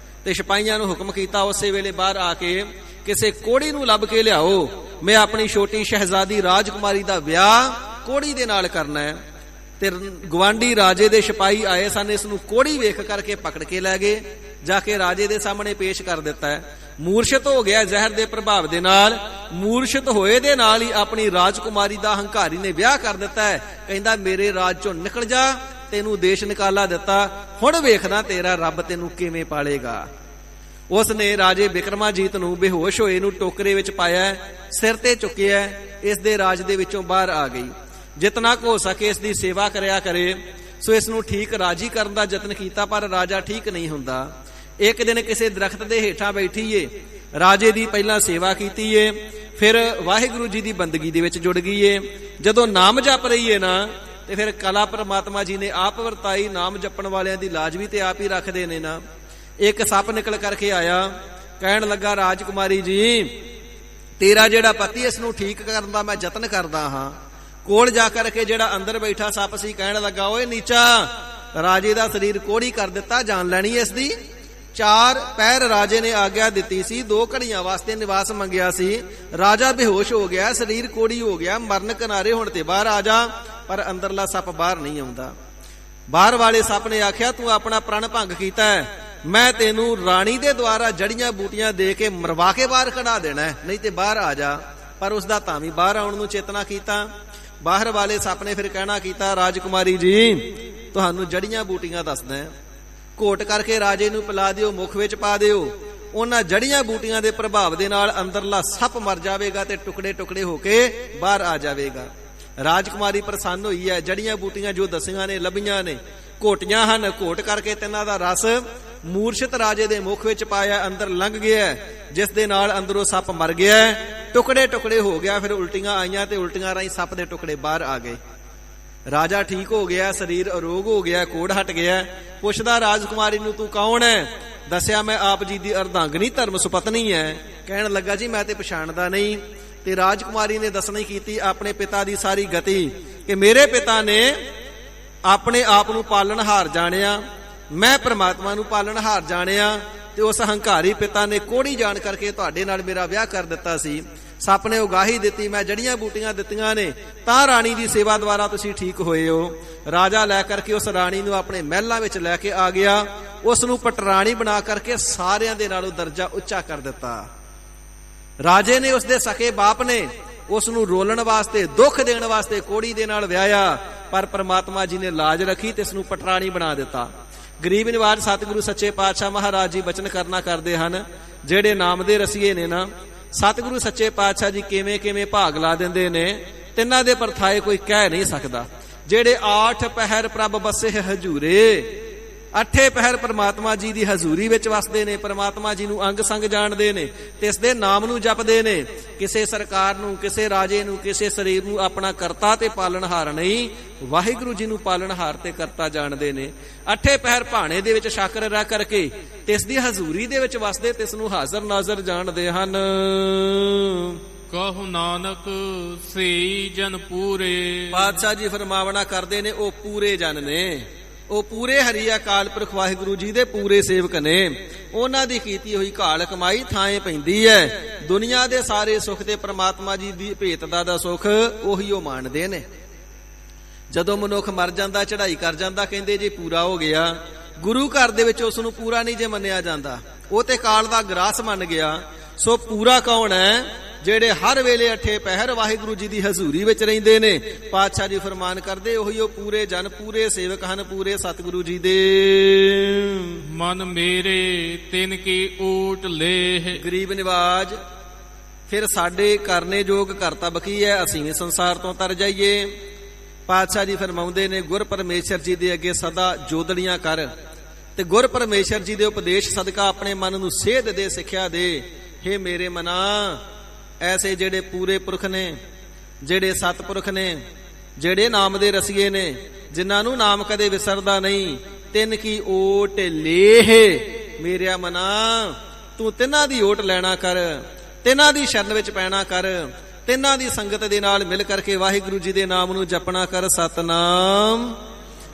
ਤੇ ਸਿਪਾਹੀਆਂ ਨੂੰ ਹੁਕਮ ਕੀਤਾ, ਉਸੇ ਵੇਲੇ ਬਾਹਰ ਆ ਕੇ ਕਿਸੇ ਕੋੜੀ ਨੂੰ ਲੱਭ ਕੇ ਲਿਆਓ, ਮੈਂ ਆਪਣੀ ਛੋਟੀ ਸ਼ਹਿਜ਼ਾਦੀ ਰਾਜਕੁਮਾਰੀ ਦਾ ਵਿਆਹ ਕੋੜੀ ਦੇ ਨਾਲ ਕਰਨਾ ਹੈ। ਤੇ ਗਵਾਂਢੀ ਰਾਜੇ ਦੇ ਸਿਪਾਹੀ ਆਏ ਸਨ, ਇਸ ਨੂੰ ਕੋੜੀ ਵੇਖ ਕਰਕੇ ਪਕੜ ਕੇ ਲੈ ਗਏ, ਜਾ ਕੇ ਰਾਜੇ ਦੇ ਸਾਹਮਣੇ ਪੇਸ਼ ਕਰ ਦਿੱਤਾ ਹੈ। ਮੂਰਛਿਤ ਹੋ ਗਿਆ ਜ਼ਹਿਰ ਦੇ ਪ੍ਰਭਾਵ ਦੇ ਨਾਲ, ਮੂਰਛਿਤ ਹੋਏ ਦੇ ਨਾਲ ਹੀ ਆਪਣੀ ਰਾਜਕੁਮਾਰੀ ਦਾ ਹੰਕਾਰੀ ਨੇ ਵਿਆਹ ਕਰ ਦਿੱਤਾ ਹੈ। ਕਹਿੰਦਾ, ਮੇਰੇ ਰਾਜ ਚੋਂ ਨਿਕਲ ਜਾ, ਤੈਨੂੰ ਦੇਸ਼ ਨਿਕਾਲਾ ਦਿੱਤਾ, ਹੁਣ ਵੇਖਦਾ ਤੇਰਾ ਰੱਬ ਤੈਨੂੰ ਕਿਵੇਂ ਪਾਲੇਗਾ। ਉਸ ਨੇ ਰਾਜੇ ਬਿਕਰਮਾਜੀਤ ਨੂੰ ਬੇਹੋਸ਼ ਹੋਏ ਨੂੰ ਟੋਕਰੇ ਵਿੱਚ ਪਾਇਆ, ਸਿਰ ਤੇ ਚੁੱਕਿਆ, ਇਸ ਦੇ ਰਾਜ ਦੇ ਵਿੱਚੋਂ ਬਾਹਰ ਆ ਗਈ। ਜਿਤਨਾ ਕੁ ਹੋ ਸਕੇ ਇਸ ਦੀ ਸੇਵਾ ਕਰਿਆ ਕਰੇ। ਸੋ ਇਸ ਨੂੰ ਠੀਕ ਰਾਜੀ ਕਰਨ ਦਾ ਯਤਨ ਕੀਤਾ, ਪਰ ਰਾਜਾ ਠੀਕ ਨਹੀਂ ਹੁੰਦਾ। ਇੱਕ ਦਿਨ ਕਿਸੇ ਦਰਖਤ ਦੇ ਹੇਠਾਂ ਬੈਠੀ ਏ, ਰਾਜੇ ਦੀ ਪਹਿਲਾਂ ਸੇਵਾ ਕੀਤੀ ਏ, ਫਿਰ ਵਾਹਿਗੁਰੂ ਜੀ ਦੀ ਬੰਦਗੀ ਦੇ ਵਿੱਚ ਜੁੜ ਗਈ ਏ। ਜਦੋਂ ਨਾਮ ਜਪ ਰਹੀ ਏ ਨਾ, ਤੇ ਫਿਰ ਕਲਾ ਪਰਮਾਤਮਾ ਜੀ ਨੇ ਆਪ ਵਰਤਾਈ। ਨਾਮ ਜਪਣ ਵਾਲਿਆਂ ਦੀ ਲਾਜ ਵੀ ਤੇ ਆਪ ਹੀ ਰੱਖਦੇ ਨੇ ਨਾ। ਇੱਕ ਸੱਪ ਨਿਕਲ ਕਰਕੇ ਆਇਆ, ਕਹਿਣ ਲੱਗਾ, ਰਾਜਕੁਮਾਰੀ ਜੀ, ਤੇਰਾ ਜਿਹੜਾ ਪਤੀ, ਇਸ ਨੂੰ ਠੀਕ ਕਰਨ ਦਾ ਮੈਂ ਯਤਨ ਕਰਦਾ ਹਾਂ। ਕੋਲ ਜਾ ਕਰਕੇ ਜਿਹੜਾ ਅੰਦਰ ਬੈਠਾ ਸੱਪ ਸੀ, ਕਹਿਣ ਲੱਗਾ, ਓਏ ਨੀਚਾ, ਰਾਜੇ ਦਾ ਸਰੀਰ ਕੋੜੀ ਕਰ ਦਿੱਤਾ, ਜਾਨ ਲੈਣੀ ਇਸ ਦੀ। 4 ਪਹਿਰ ਰਾਜੇ ਨੇ ਆਗਿਆ ਦਿੱਤੀ ਸੀ, 2 ਘੜੀਆਂ ਵਾਸਤੇ ਨਿਵਾਸ ਮੰਗਿਆ ਸੀ। ਰਾਜਾ ਬੇਹੋਸ਼ ਹੋ ਗਿਆ, ਸਰੀਰ ਕੋੜੀ ਹੋ ਗਿਆ, ਮਰਨ ਕਿਨਾਰੇ, ਹੁਣ ਤੇ ਬਾਹਰ ਆ ਜਾ। ਪਰ ਅੰਦਰਲਾ ਸੱਪ ਬਾਹਰ ਨਹੀਂ ਆਉਂਦਾ। ਬਾਹਰ ਵਾਲੇ ਸੱਪ ਨੇ ਆਖਿਆ, ਤੂੰ ਆਪਣਾ ਪ੍ਰਣ ਭੰਗ ਕੀਤਾ ਹੈ, ਮੈਂ ਤੈਨੂੰ ਰਾਣੀ ਦੇ ਦੁਆਰਾ ਜੜੀਆਂ ਬੂਟੀਆਂ ਦੇ ਕੇ ਮਰਵਾ ਕੇ ਬਾਹਰ ਕਢਾ ਦੇਣਾ ਹੈ, ਨਹੀਂ ਤੇ ਬਾਹਰ ਆ ਜਾ। ਪਰ ਉਸ ਦਾ ਤਾਂ ਵੀ ਬਾਹਰ ਆਉਣ ਨੂੰ ਚੇਤਨਾ ਕੀਤਾ। ਬਾਹਰ ਵਾਲੇ ਸੱਪ ਨੇ ਫਿਰ ਕਹਿਣਾ ਕੀਤਾ, ਰਾਜਕੁਮਾਰੀ ਜੀ, ਤੁਹਾਨੂੰ ਜੜੀਆਂ ਬੂਟੀਆਂ ਦੱਸਦਾ, ਘੋਟ ਕਰਕੇ ਰਾਜੇ ਨੂੰ ਪਿਲਾ ਦਿਓ, ਮੁਖ ਵਿੱਚ ਪਾ ਦਿਓ, ਉਹਨਾਂ ਜੜੀਆਂ ਬੂਟੀਆਂ ਦੇ ਪ੍ਰਭਾਵ ਦੇ ਨਾਲ ਅੰਦਰਲਾ ਸੱਪ ਮਰ ਜਾਵੇਗਾ ਤੇ ਟੁਕੜੇ ਟੁਕੜੇ ਹੋ ਕੇ ਬਾਹਰ ਆ ਜਾਵੇਗਾ। ਰਾਜਕੁਮਾਰੀ ਪ੍ਰਸੰਨ ਹੋਈ ਹੈ। ਜੜੀਆਂ ਬੂਟੀਆਂ ਜੋ ਦਸੀਆਂ ਨੇ ਲੱਭੀਆਂ ਨੇ, ਘੋਟੀਆਂ ਹਨ, ਘੋਟ ਕਰਕੇ ਤਿੰਨਾਂ ਦਾ ਰਸ ਮੂਰਛਿਤ ਰਾਜੇ ਦੇ ਮੁਖ ਵਿੱਚ ਪਾਇਆ, ਅੰਦਰ ਲੰਘ ਗਿਆ, ਜਿਸ ਦੇ ਨਾਲ ਅੰਦਰੋਂ ਸੱਪ ਮਰ ਗਿਆ, ਟੁਕੜੇ ਟੁਕੜੇ ਹੋ ਗਿਆ। ਫਿਰ ਉਲਟੀਆਂ ਆਈਆਂ ਤੇ ਉਲਟੀਆਂ ਰਾਹੀਂ ਸੱਪ ਦੇ ਟੁਕੜੇ ਬਾਹਰ ਆ ਗਏ। ਰਾਜਾ ਠੀਕ ਹੋ ਗਿਆ, ਸਰੀਰ ਅਰੋਗ ਹੋ ਗਿਆ, ਕੋੜ ਹਟ ਗਿਆ। ਪੁੱਛਦਾ ਰਾਜਕੁਮਾਰੀ ਨੂੰ, ਤੂੰ ਕੌਣ ਹੈ? ਦੱਸਿਆ, ਮੈਂ ਆਪ ਜੀ ਦੀ ਅਰਧਾਂਗਨੀ ਧਰਮ ਸੁਪਤਨੀ ਹੈ। ਕਹਿਣ ਲੱਗਾ, ਜੀ ਮੈਂ ਤੇ ਪਛਾਣਦਾ ਨਹੀਂ। ਤੇ ਰਾਜਕੁਮਾਰੀ ਨੇ ਦੱਸਣੀ ਕੀਤੀ ਆਪਣੇ ਪਿਤਾ ਦੀ ਸਾਰੀ ਗਤੀ, ਕਿ ਮੇਰੇ ਪਿਤਾ ਨੇ ਆਪਣੇ ਆਪ ਨੂੰ ਪਾਲਣਹਾਰ ਜਾਣਿਆ, ਮੈਂ ਪ੍ਰਮਾਤਮਾ ਨੂੰ ਪਾਲਣਹਾਰ ਜਾਣਿਆ, ਤੇ ਉਸ ਹੰਕਾਰੀ ਪਿਤਾ ਨੇ ਕੋੜੀ ਜਾਣ ਕਰਕੇ ਤੁਹਾਡੇ ਨਾਲ ਮੇਰਾ ਵਿਆਹ ਕਰ ਦਿੱਤਾ ਸੀ। ਸੱਪ ਨੇ ਉਗਾਹੀ ਦਿੱਤੀ, ਮੈਂ ਜੜੀਆਂ ਬੂਟੀਆਂ ਦਿੱਤੀਆਂ ਨੇ, ਤਾਂ ਰਾਣੀ ਦੀ ਸੇਵਾ ਦੁਆਰਾ ਤੁਸੀਂ ਠੀਕ ਹੋਏ ਹੋ। ਰਾਜਾ ਲੈ ਕਰਕੇ ਉਸ ਰਾਣੀ ਨੂੰ ਆਪਣੇ ਮਹਿਲਾਂ ਵਿੱਚ ਲੈ ਕੇ ਆ ਗਿਆ, ਉਸ ਨੂੰ ਪਟਰਾਣੀ ਬਣਾ ਕਰਕੇ ਸਾਰਿਆਂ ਦੇ ਨਾਲੋਂ ਦਰਜਾ ਉੱਚਾ ਕਰ ਦਿੱਤਾ। ਰਾਜੇ ਨੇ, ਉਸ ਦੇ ਸਕੇ ਬਾਪ ਨੇ ਉਸ ਨੂੰ ਰੋਲਣ ਵਾਸਤੇ, ਦੁੱਖ ਦੇਣ ਵਾਸਤੇ ਕੋੜੀ ਦੇ ਨਾਲ ਵਿਆਹਿਆ, ਪਰ ਪ੍ਰਮਾਤਮਾ ਜੀ ਨੇ ਲਾਜ ਰੱਖੀ ਤੇ ਇਸ ਨੂੰ ਪਟਰਾਣੀ ਬਣਾ ਦਿੱਤਾ। ਗਰੀਬ ਨਿਵਾਜ ਸਤਿਗੁਰੂ ਸੱਚੇ ਪਾਤਸ਼ਾਹ ਮਹਾਰਾਜ ਜੀ ਬਚਨ ਕਰਨਾ ਕਰਦੇ ਹਨ, ਜਿਹੜੇ ਨਾਮ ਦੇ ਰਸੀਏ ਨੇ ਨਾ, ਸਤਿਗੁਰੂ ਸੱਚੇ ਪਾਤਸ਼ਾਹ ਜੀ ਕਿਵੇਂ ਕਿਵੇਂ ਭਾਗ ਲਾ ਦਿੰਦੇ ਨੇ, ਤਿੰਨਾਂ ਦੇ ਪਰਥਾਏ ਕੋਈ ਕਹਿ ਨਹੀਂ ਸਕਦਾ। ਜਿਹੜੇ 8 ਪਹਿਰ ਪ੍ਰਭ ਬਸੇ ਹਜੂਰੇ, 8 ਪਹਿਰ ਪ੍ਰਮਾਤਮਾ ਜੀ ਦੀ ਹਜ਼ੂਰੀ ਵਿੱਚ ਵਸਦੇ ਨੇ, ਪ੍ਰਮਾਤਮਾ ਜੀ ਨੂੰ ਅੰਗ ਸੰਗ ਜਾਣਦੇ ਨੇ ਤੇ ਇਸ ਦੇ ਨਾਮ ਨੂੰ ਜਪਦੇ ਨੇ। ਕਿਸੇ ਸਰਕਾਰ ਨੂੰ, ਕਿਸੇ ਰਾਜੇ ਨੂੰ, ਕਿਸੇ ਸਰੀਰ ਨੂੰ ਆਪਣਾ ਕਰਤਾ ਤੇ ਪਾਲਣਹਾਰ ਨਹੀਂ, ਵਾਹਿਗੁਰੂ ਜੀ ਨੂੰ ਪਾਲਣਹਾਰ ਤੇ ਕਰਤਾ ਜਾਣਦੇ ਨੇ। 8 ਪਹਿਰ ਭਾਣੇ ਦੇ ਵਿੱਚ ਸ਼ਾਕਰ ਰਹਿ ਕਰਕੇ ਤੇ ਇਸ ਦੀ ਹਜ਼ੂਰੀ ਦੇ ਵਿੱਚ ਵਸਦੇ ਤੇ ਇਸ ਨੂੰ ਹਾਜ਼ਰ ਨਾਜ਼ਰ ਜਾਣਦੇ ਹਨ। ਕਹੁ ਨਾਨਕ ਸਈ ਜਨ ਪੂਰੇ। ਪਾਤਸ਼ਾਹ ਜੀ ਫਰਮਾਵਣਾ ਕਰਦੇ ਨੇ, ਉਹ ਪੂਰੇ ਜਨ ਨੇ, ਉਹ ਪੂਰੇ ਹਰੀ ਅਕਾਲ ਪੁਰਖ ਵਾਹਿਗੁਰੂ ਜੀ ਦੇ ਪੂਰੇ ਸੇਵਕ ਨੇ। ਉਹਨਾਂ ਦੀ ਕੀਤੀ ਹੋਈ ਘਾਲ ਕਮਾਈ ਥਾਂ ਪੈਂਦੀ ਹੈ। ਦੁਨੀਆ ਦੇ ਸਾਰੇ ਸੁੱਖ ਤੇ ਪ੍ਰਮਾਤਮਾ ਜੀ ਦੀ ਭੇਟਦਾ ਦਾ ਸੁੱਖ ਉਹੀ ਉਹ ਮੰਨਦੇ ਨੇ। ਜਦੋਂ ਮਨੁੱਖ ਮਰ ਜਾਂਦਾ, ਚੜ੍ਹਾਈ ਕਰ ਜਾਂਦਾ, ਕਹਿੰਦੇ ਜੇ ਪੂਰਾ ਹੋ ਗਿਆ। ਗੁਰੂ ਘਰ ਦੇ ਵਿੱਚ ਉਸ ਨੂੰ ਪੂਰਾ ਨਹੀਂ ਜੇ ਮੰਨਿਆ ਜਾਂਦਾ, ਉਹ ਤੇ ਕਾਲ ਦਾ ਗਰਾਸ ਮੰਨ ਗਿਆ। ਸੋ ਪੂਰਾ ਕੌਣ ਹੈ? ਜਿਹੜੇ ਹਰ ਵੇਲੇ 8 ਪਹਿਰ ਵਾਹਿਗੁਰੂ ਜੀ ਦੀ ਹਜ਼ੂਰੀ ਵਿੱਚ ਰਹਿੰਦੇ ਨੇ। ਪਾਤਸ਼ਾਹ ਜੀ ਫਰਮਾਨ ਕਰਦੇ, ਉਹੀ ਉਹ ਪੂਰੇ ਜਨ, ਪੂਰੇ ਸੇਵਕ ਹਨ, ਪੂਰੇ ਸਤਿਗੁਰੂ ਜੀ ਦੇ। ਮਨ ਮੇਰੇ ਤਿਨ ਕੀ ਊਟ ਲੇਹ। ਗਰੀਬ ਨਿਵਾਜ, ਫਿਰ ਸਾਡੇ ਕਰਨੇ ਯੋਗ ਕਰਤੱਵ ਕੀ ਹੈ? ਅਸੀਂ ਵੀ ਸੰਸਾਰ ਤੋਂ ਤਰ ਜਾਈਏ। ਪਾਤਸ਼ਾਹ ਜੀ ਫਰਮਾਉਂਦੇ ਨੇ, ਗੁਰ ਪਰਮੇਸ਼ਰ ਜੀ ਦੇ ਅੱਗੇ ਸਦਾ ਜੋਦੜੀਆਂ ਕਰ ਤੇ ਗੁਰ ਪਰਮੇਸ਼ਰ ਜੀ ਦੇ ਉਪਦੇਸ਼ ਸਦਕਾ ਆਪਣੇ ਮਨ ਨੂੰ ਸੇਧ ਦੇ, ਸਿੱਖਿਆ ਦੇ। ਹੇ ਮੇਰੇ ਮਨਾ, ਐਸੇ ਜਿਹੜੇ ਪੂਰੇ ਪੁਰਖ ਨੇ, ਜਿਹੜੇ ਸਤਪੁਰਖ ਨੇ, ਜਿਹੜੇ ਨਾਮ ਦੇ ਰਸੀਏ ਨੇ, ਜਿਨ੍ਹਾਂ ਨੂੰ ਨਾਮ ਕਦੇ ਵਿਸਰਦਾ ਨਹੀਂ, ਤਿੰਨ ਕੀ ਓਟ ਲੇਹ। ਮੇਰਿਆ ਮਨਾ, ਤੂੰ ਤਿੰਨਾਂ ਦੀ ਓਟ ਲੈਣਾ ਕਰ, ਤਿੰਨਾਂ ਦੀ ਸ਼ਰਨ ਵਿੱਚ ਪੈਣਾ ਕਰ, ਤਿੰਨਾਂ ਦੀ ਸੰਗਤ ਦੇ ਨਾਲ ਮਿਲ ਕਰਕੇ ਵਾਹਿਗੁਰੂ ਜੀ ਦੇ ਨਾਮ ਨੂੰ ਜਪਣਾ ਕਰ। ਸਤਨਾਮ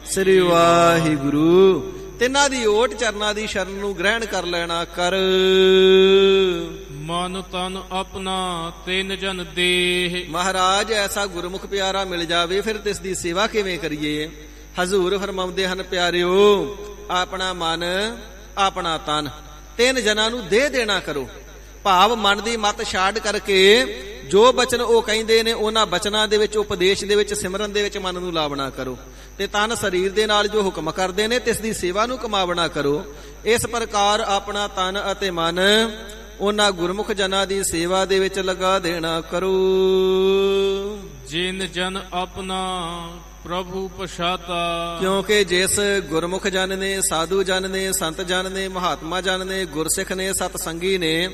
ਸ੍ਰੀ ਵਾਹਿਗੁਰੂ। ਤਿੰਨਾਂ ਦੀ ਓਟ ਚਰਨਾਂ ਦੀ ਸ਼ਰਨ ਨੂੰ ਗ੍ਰਹਿਣ ਕਰ ਲੈਣਾ ਕਰ। ਮਨ ਤਨ ਆਪਣਾ ਤਿੰਨ ਜਨ ਦੇਹ। ਮਹਾਰਾਜ, ਐਸਾ ਗੁਰਮੁਖ ਪਿਆਰਾ ਮਿਲ ਜਾਵੇ, ਫਿਰ ਤਿਸ ਦੀ ਸੇਵਾ ਕਿਵੇਂ ਕਰੀਏ? ਹਜ਼ੂਰ ਫਰਮਾਉਂਦੇ ਹਨ, ਪਿਆਰਿਓ, ਆਪਣਾ ਮਨ, ਆਪਣਾ ਤਨ, 3 ਜਨਾਂ ਨੂੰ ਦੇ ਦੇਣਾ ਕਰੋ। ਭਾਵ ਮਨ ਦੀ ਮਤ ਛਾੜ ਕਰਕੇ ਜੋ ਬਚਨ ਉਹ ਕਹਿੰਦੇ ਨੇ, ਉਹਨਾਂ ਬਚਨਾਂ ਦੇ ਵਿੱਚ, ਉਪਦੇਸ਼ ਦੇ ਵਿੱਚ, ਸਿਮਰਨ ਦੇ ਵਿੱਚ ਮਨ ਨੂੰ ਲਾਵਣਾ ਕਰੋ। ਤੇ ਤਨ ਸਰੀਰ ਦੇ ਨਾਲ ਜੋ ਹੁਕਮ ਕਰਦੇ ਨੇ, ਤਿਸ ਦੀ ਸੇਵਾ ਨੂੰ ਕਮਾਵਣਾ ਕਰੋ। ਇਸ ਪ੍ਰਕਾਰ ਆਪਣਾ ਤਨ ਅਤੇ ਮਨ ਉਹਨਾਂ ਗੁਰਮੁਖ ਜਨਾਂ ਦੀ ਸੇਵਾ ਦੇ ਵਿੱਚ ਲਗਾ ਦੇਣਾ ਕਰੋ। ਜਿਨ ਜਨ ਆਪਣਾ ਪ੍ਰਭੂ ਪਛਾਤਾ। ਕਿਉਂਕਿ ਜਿਸ ਗੁਰਮੁਖ ਜਨ ਨੇ, ਸਾਧੂ ਜਨ ਨੇ, ਸੰਤ ਜਨ ਨੇ, ਮਹਾਤਮਾ ਜਨ ਨੇ, ਗੁਰਸਿੱਖ ਨੇ, ਸਤ ਸੰਗੀ ਨੇ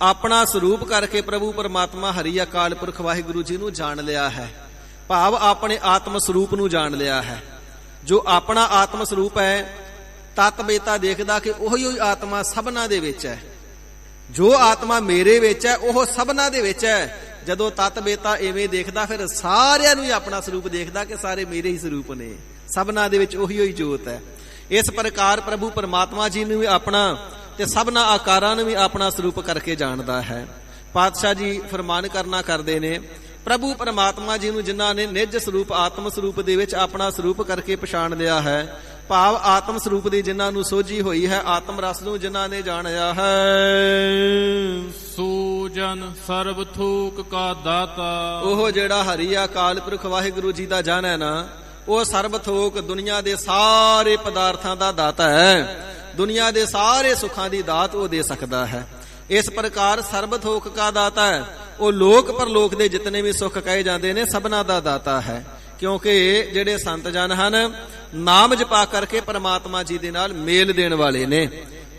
ਆਪਣਾ ਸਰੂਪ ਕਰਕੇ ਪ੍ਰਭੂ ਪਰਮਾਤਮਾ ਹਰੀ ਅਕਾਲ ਪੁਰਖ ਵਾਹਿਗੁਰੂ ਜੀ ਨੂੰ ਜਾਣ ਲਿਆ ਹੈ। ਭਾਵ ਆਪਣੇ ਆਤਮ ਸਰੂਪ ਨੂੰ ਜਾਣ ਲਿਆ ਹੈ। ਜੋ ਆਪਣਾ ਆਤਮ ਸਰੂਪ ਹੈ, ਤਤ ਬੇਤਾ ਦੇਖਦਾ ਕਿ ਉਹੀ ਆਤਮਾ ਸਭਨਾਂ ਦੇ ਵਿੱਚ ਹੈ। ਜੋ ਆਤਮਾ ਮੇਰੇ ਵਿੱਚ ਹੈ, ਉਹ ਸਭਨਾਂ ਦੇ ਵਿੱਚ ਹੈ। ਜਦੋਂ ਤਤ ਬੇਤਾ ਐਵੇਂ ਦੇਖਦਾ, ਫਿਰ ਸਾਰਿਆਂ ਨੂੰ ਹੀ ਆਪਣਾ ਸਰੂਪ ਦੇਖਦਾ ਕਿ ਸਾਰੇ ਮੇਰੇ ਹੀ ਸਰੂਪ ਨੇ, ਸਭਨਾਂ ਦੇ ਵਿੱਚ ਉਹੀ ਜੋਤ ਹੈ। ਇਸ ਪ੍ਰਕਾਰ ਪ੍ਰਭੂ ਪਰਮਾਤਮਾ ਜੀ ਨੂੰ ਵੀ ਆਪਣਾ ਤੇ ਸਭਨਾਂ ਆਕਾਰਾਂ ਨੂੰ ਵੀ ਆਪਣਾ ਸਰੂਪ ਕਰਕੇ ਜਾਣਦਾ ਹੈ। ਪਾਤਸ਼ਾਹ ਜੀ ਫਰਮਾਨ ਕਰਨਾ ਕਰਦੇ ਨੇ, ਪ੍ਰਭੂ ਪਰਮਾਤਮਾ ਜੀ ਨੂੰ ਜਿਨ੍ਹਾਂ ਨੇ ਨਿਜ ਸਰੂਪ, ਆਤਮ ਸਰੂਪ ਦੇ ਵਿੱਚ ਆਪਣਾ ਸਰੂਪ ਕਰਕੇ ਪਛਾਣ ਲਿਆ ਹੈ, ਭਾਵ ਆਤਮ ਸਰੂਪ ਦੀ ਜਿਨ੍ਹਾਂ ਨੂੰ ਸੋਝੀ ਹੋਈ ਹੈ, ਆਤਮ ਰਸ ਨੂੰ ਜਿਨ੍ਹਾਂ ਨੇ ਜਾਣਿਆ ਹੈ, ਸੂਜਨ ਸਰਬ ਥੂਕ ਕਾ ਦਾਤਾ। ਉਹ ਜਿਹੜਾ ਹਰੀ ਅਕਾਲ ਪੁਰਖ ਵਾਹਿਗੁਰੂ ਜੀ ਦਾ ਜਨ ਹੈ ਨਾ, ਉਹ ਸਰਬ ਥੋਕ ਦੁਨੀਆ ਦੇ ਸਾਰੇ ਪਦਾਰਥਾਂ ਦਾ ਦਾਤਾ ਹੈ। ਦੁਨੀਆ ਦੇ ਸਾਰੇ ਸੁੱਖਾਂ ਦੀ ਦਾਤ ਉਹ ਦੇ ਸਕਦਾ ਹੈ। ਇਸ ਪ੍ਰਕਾਰ ਸਰਬ ਥੋਕ ਕਾ ਦਾਤਾ ਹੈ, ਉਹ ਲੋਕ ਪਰਲੋਕ ਦੇ ਜਿਤਨੇ ਵੀ ਸੁੱਖ ਕਹੇ ਜਾਂਦੇ ਨੇ ਸਭਨਾ ਦਾ ਦਾਤਾ ਹੈ। ਕਿਉਂਕਿ ਜਿਹੜੇ ਸੰਤ ਜਨ ਹਨ ਨਾਮ ਜਪਾ ਕਰਕੇ ਪਰਮਾਤਮਾ ਜੀ ਦੇ ਨਾਲ ਮੇਲ ਦੇਣ ਵਾਲੇ ਨੇ,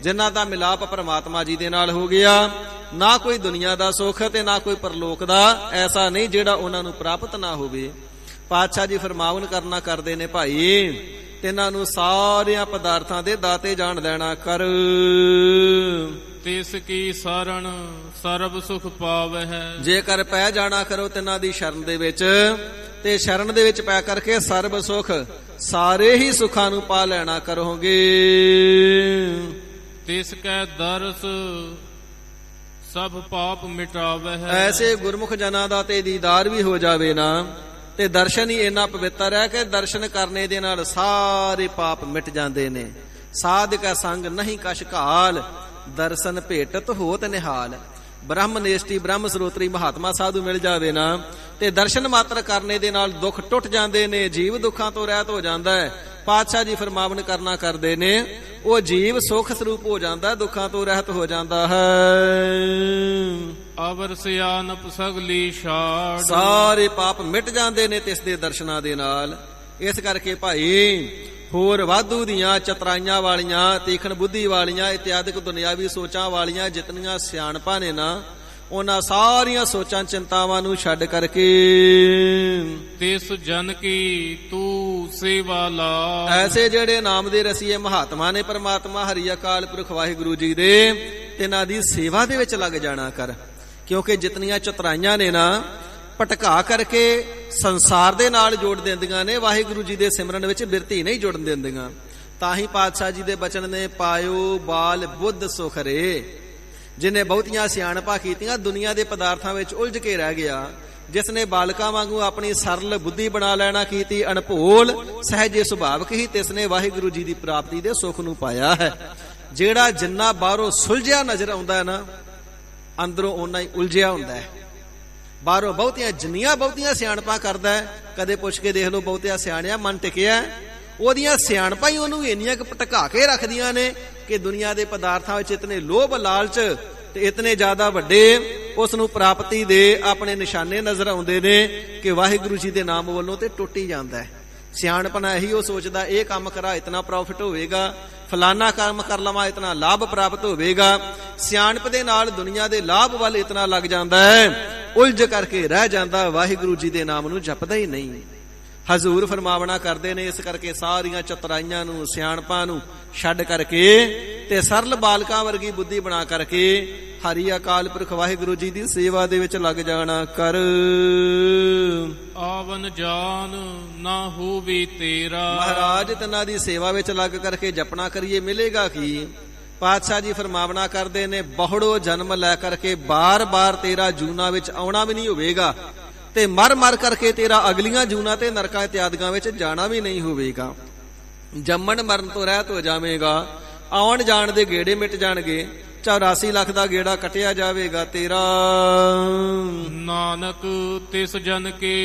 ਜਿਨ੍ਹਾਂ ਦਾ ਮਿਲਾਪ ਪਰਮਾਤਮਾ ਜੀ ਦੇ ਨਾਲ ਹੋ ਗਿਆ। ਨਾ ਕੋਈ ਦੁਨੀਆ ਦਾ ਸੁੱਖ ਤੇ ਨਾ ਕੋਈ ਪਰਲੋਕ ਦਾ ਐਸਾ ਨਹੀਂ ਜਿਹੜਾ ਉਹਨਾਂ ਨੂੰ ਪ੍ਰਾਪਤ ਨਾ ਹੋਵੇ। ਪਾਤਸ਼ਾਹ ਜੀ ਫਰਮਾਵਨ ਕਰਨਾ ਕਰਦੇ ਨੇ, ਭਾਈ ਤਿੰਨਾਂ ਨੂੰ ਸਾਰਿਆਂ ਪਦਾਰਥਾਂ ਦੇ ਦਾਤੇ ਜਾਣ ਲੈਣਾ ਕਰ। ਤਿਸ ਕੀ ਸਰਣ ਸਰਬ ਸੁਖ ਪਾਵਹਿ। ਜੇਕਰ ਪੈ ਜਾਣਾ ਕਰੋ ਤਿੰਨਾਂ ਦੀ ਸ਼ਰਨ ਦੇ ਵਿੱਚ, ਤੇ ਸ਼ਰਨ ਦੇ ਵਿੱਚ ਪੈ ਕਰਕੇ ਸਰਬ ਸੁਖ ਸਾਰੇ ਹੀ ਸੁੱਖਾਂ ਨੂੰ ਪਾ ਲੈਣਾ ਕਰੋਗੇ। ਤਿਸ ਕੈ ਦਰਸ ਸਭ ਪਾਪ ਮਿਟਾਵਹਿ। ਐਸੇ ਗੁਰਮੁਖ ਜਨਾਂ ਦਾ ਤੇ ਦੀਦਾਰ ਵੀ ਹੋ ਜਾਵੇ ਨਾ, ਤੇ ਦਰਸ਼ਨ ਹੀ ਇੰਨਾ ਪਵਿੱਤਰ ਹੈ ਕਿ ਦਰਸ਼ਨ ਕਰਨੇ ਦੇ ਨਾਲ ਸਾਰੇ ਪਾਪ ਮਿਟ ਜਾਂਦੇ ਨੇ। ਸਾਧ ਕਾ ਸੰਗ ਨਹੀਂ ਕਛ ਘਾਲ, ਦਰਸ਼ਨ ਭੇਟਤ ਹੋਤ ਨਿਹਾਲ। ਬ੍ਰਹਮ ਨੇਸ਼ਟੀ ਬ੍ਰਹਮ ਸਰੋਤਰੀ ਮਹਾਤਮਾ ਸਾਧੂ ਮਿਲ ਜਾਵੇ ਨਾ, ਤੇ ਦਰਸ਼ਨ ਮਾਤਰ ਕਰਨੇ ਦੇ ਨਾਲ ਦੁੱਖ ਟੁੱਟ ਜਾਂਦੇ ਨੇ, ਜੀਵ ਦੁੱਖਾਂ ਤੋਂ ਰਹਿਤ ਹੋ ਜਾਂਦਾ ਹੈ। ਪਾਤਸ਼ਾਹ ਜੀ ਫਰਮਾਵਨ ਕਰਨਾ ਕਰਦੇ ਨੇ, ਉਹ ਜੀਵ ਸੁਖ ਸਰੂਪ ਹੋ ਜਾਂਦਾ, ਦੁੱਖਾਂ ਤੋਂ ਰਹਿਤ ਹੋ ਜਾਂਦਾ ਹੈ। ਅਵਰ ਸਿਆਨਪ ਸਗਲੀ ਛਾੜ। ਸਾਰੇ ਪਾਪ ਮਿਟ ਜਾਂਦੇ ਨੇ ਤਿਸ ਦੇ ਦਰਸ਼ਨਾਂ ਦੇ ਨਾਲ। ਇਸ ਕਰਕੇ ਭਾਈ ਹੋਰ ਵਾਧੂ ਦੀਆਂ ਚਤਰਾਈਆਂ ਵਾਲੀਆਂ, ਤੀਖਣ ਬੁੱਧੀ ਵਾਲੀਆਂ, ਇਤਿਆਦਿਕ ਦੁਨਿਆਵੀ ਸੋਚਾਂ ਵਾਲੀਆਂ ਜਿਤਨੀਆਂ ਸਿਆਣਪਾਂ ਨੇ ਨਾ, ਉਹਨਾਂ ਸਾਰੀਆਂ ਸੋਚਾਂ ਚਿੰਤਾਵਾਂ ਨੂੰ ਛੱਡ ਕਰਕੇ ਤਿਸ ਜਨ ਕੀ ਤੂੰ ਸੇਵਾ ਲਾ। ਐਸੇ ਜਿਹੜੇ ਨਾਮ ਦੇ ਰਸੀਏ ਮਹਾਤਮਾ ਨੇ ਪਰਮਾਤਮਾ ਹਰੀ ਅਕਾਲ ਪੁਰਖ ਵਾਹਿਗੁਰੂ ਜੀ ਦੇ, ਤਿਨਾਂ ਦੀ ਸੇਵਾ ਦੇ ਵਿੱਚ ਲੱਗ ਜਾਣਾ ਕਰ। ਕਿਉਂਕਿ ਜਿਤਨੀਆਂ ਚਤਰਾਈਆਂ ਨੇ ਨਾ, ਭਟਕਾ ਕਰਕੇ ਸੰਸਾਰ ਦੇ ਨਾਲ ਜੋੜ ਦਿੰਦੀਆਂ ਨੇ, ਵਾਹਿਗੁਰੂ ਜੀ ਦੇ ਸਿਮਰਨ ਵਿੱਚ ਬਿਰਤੀ ਨਹੀਂ ਜੁੜਨ ਦਿੰਦੀਆਂ। ਤਾਂ ਹੀ ਪਾਤਸ਼ਾਹ ਜੀ ਦੇ ਬਚਨ ਨੇ, ਪਾਇਓ ਬਾਲ ਬੁੱਧ ਸੁਖਰੇ। ਜਿਹਨੇ ਬਹੁਤੀਆਂ ਸਿਆਣਪਾਂ ਕੀਤੀਆਂ, ਦੁਨੀਆ ਦੇ ਪਦਾਰਥਾਂ ਵਿੱਚ ਉਲਝ ਕੇ ਰਹਿ ਗਿਆ। ਜਿਸ ਨੇ ਬਾਲਕਾਂ ਵਾਂਗੂ ਆਪਣੀ ਸਰਲ ਬੁੱਧੀ ਬਣਾ ਲੈਣਾ ਕੀਤੀ, ਅਣਭੋਲ ਸਹਿਜੇ ਸੁਭਾਵਕ ਹੀ, ਤਿਸ ਨੇ ਵਾਹਿਗੁਰੂ ਜੀ ਦੀ ਪ੍ਰਾਪਤੀ ਦੇ ਸੁੱਖ ਨੂੰ ਪਾਇਆ ਹੈ। ਜਿਹੜਾ ਜਿੰਨਾ ਬਾਹਰੋਂ ਸੁਲਝਿਆ ਨਜ਼ਰ ਆਉਂਦਾ ਹੈ ਨਾ, ਅੰਦਰੋਂ ਓਨਾ ਹੀ ਉਲਝਿਆ ਹੁੰਦਾ ਹੈ। ਬਾਹਰੋਂ ਬਹੁਤੀਆਂ ਸਿਆਣਪਾਂ ਕਰਦਾ ਹੈ, ਕਦੇ ਪੁੱਛ ਕੇ ਦੇਖ ਲਓ ਬਹੁਤਿਆ ਸਿਆਣਿਆ ਮਨ ਟਿਕਿਆ, ਉਹਦੀਆਂ ਸਿਆਣਪਾਂ ਹੀ ਉਹਨੂੰ ਇੰਨੀਆਂ ਕੁ ਭਟਕਾ ਕੇ ਰੱਖਦੀਆਂ ਨੇ ਕਿ ਦੁਨੀਆ ਦੇ ਪਦਾਰਥਾਂ ਵਿੱਚ ਇਤਨੇ ਲੋਭ ਲਾਲਚ ਤੇ ਇਤਨੇ ਜ਼ਿਆਦਾ ਵੱਡੇ ਉਸ ਨੂੰ ਪ੍ਰਾਪਤੀ ਦੇ ਆਪਣੇ ਨਿਸ਼ਾਨੇ ਨਜ਼ਰ ਆਉਂਦੇ ਨੇ ਕਿ ਵਾਹਿਗੁਰੂ ਜੀ ਦੇ ਨਾਮ ਵੱਲੋਂ ਤੇ ਟੁੱਟ ਹੀ ਜਾਂਦਾ ਹੈ। ਸਿਆਣਪਨਾ ਇਹੀ ਉਹ ਸੋਚਦਾ, ਇਹ ਕੰਮ ਕਰਾ ਇਤਨਾ ਪ੍ਰੋਫਿਟ ਹੋਵੇਗਾ, ਫਲਾਨਾ ਕੰਮ ਕਰ ਲਵਾਂ ਇਤਨਾ ਲਾਭ ਪ੍ਰਾਪਤ ਹੋਵੇਗਾ। ਸਿਆਣਪ ਦੇ ਨਾਲ ਦੁਨੀਆ ਦੇ ਲਾਭ ਵੱਲ ਇਤਨਾ ਲੱਗ ਜਾਂਦਾ ਹੈ, ਉਲਝ ਕਰਕੇ ਰਹਿ ਜਾਂਦਾ, ਵਾਹਿਗੁਰੂ ਜੀ ਦੇ ਨਾਮ ਨੂੰ ਜਪਦਾ ਹੀ ਨਹੀਂ। ਹਜ਼ੂਰ ਫਰਮਾਵਣਾ ਕਰਦੇ ਨੇ, ਇਸ ਕਰਕੇ ਸਾਰੀਆਂ ਚਤਰਾਈਆਂ ਨੂੰ, ਸਿਆਣਪਾਂ ਨੂੰ ਛੱਡ ਕਰਕੇ ਤੇ ਸਰਲ ਬਾਲਕਾਂ ਵਰਗੀ ਬੁੱਧੀ ਬਣਾ ਕਰਕੇ ਹਰੀ ਅਕਾਲ ਪੁਰਖ ਵਾਹਿਗੁਰੂ ਜੀ ਦੀ ਸੇਵਾ ਦੇ ਵਿੱਚ ਲੱਗ ਜਾਣਾ ਕਰ। ਆਵਨ ਜਾਨ ਨਾ ਹੋਵੇ ਤੇਰਾ। ਮਹਾਰਾਜ ਤਿੰਨਾਂ ਦੀ ਸੇਵਾ ਵਿੱਚ ਲੱਗ ਕਰਕੇ ਜਪਣਾ ਕਰੀਏ, ਮਿਲੇਗਾ ਕੀ? ਪਾਤਸ਼ਾਹ ਜੀ ਫਰਮਾਵਣਾ ਕਰਦੇ ਨੇ, ਬਹੁੜੋ ਜਨਮ ਲੈ ਕਰਕੇ ਬਾਰ-ਬਾਰ ਤੇਰਾ ਜੂਨਾ ਵਿੱਚ ਆਉਣਾ ਵੀ ਨਹੀਂ ਹੋਵੇਗਾ, ਤੇ ਮਰ ਕਰਕੇ ਤੇਰਾ ਅਗਲੀਆਂ ਜੂਨਾ ਤੇ ਨਰਕਾਂ ਇਤਿਆਦਿਆਂ ਵਿੱਚ ਜਾਣਾ ਵੀ ਨਹੀਂ ਹੋਵੇਗਾ। ਜੰਮਣ ਮਰਨ ਤੋਂ ਰਹਿਤ ਹੋ ਜਾਵੇਗਾ, ਆਉਣ ਜਾਣ ਦੇ ਗੇੜੇ ਮਿਟ ਜਾਣਗੇ, 84 ਲੱਖ ਦਾ ਗੇੜਾ ਕੱਟਿਆ ਜਾਵੇਗਾ ਤੇਰਾ। ਨਾਨਕ ਤਿਸ ਜਨ ਕੇ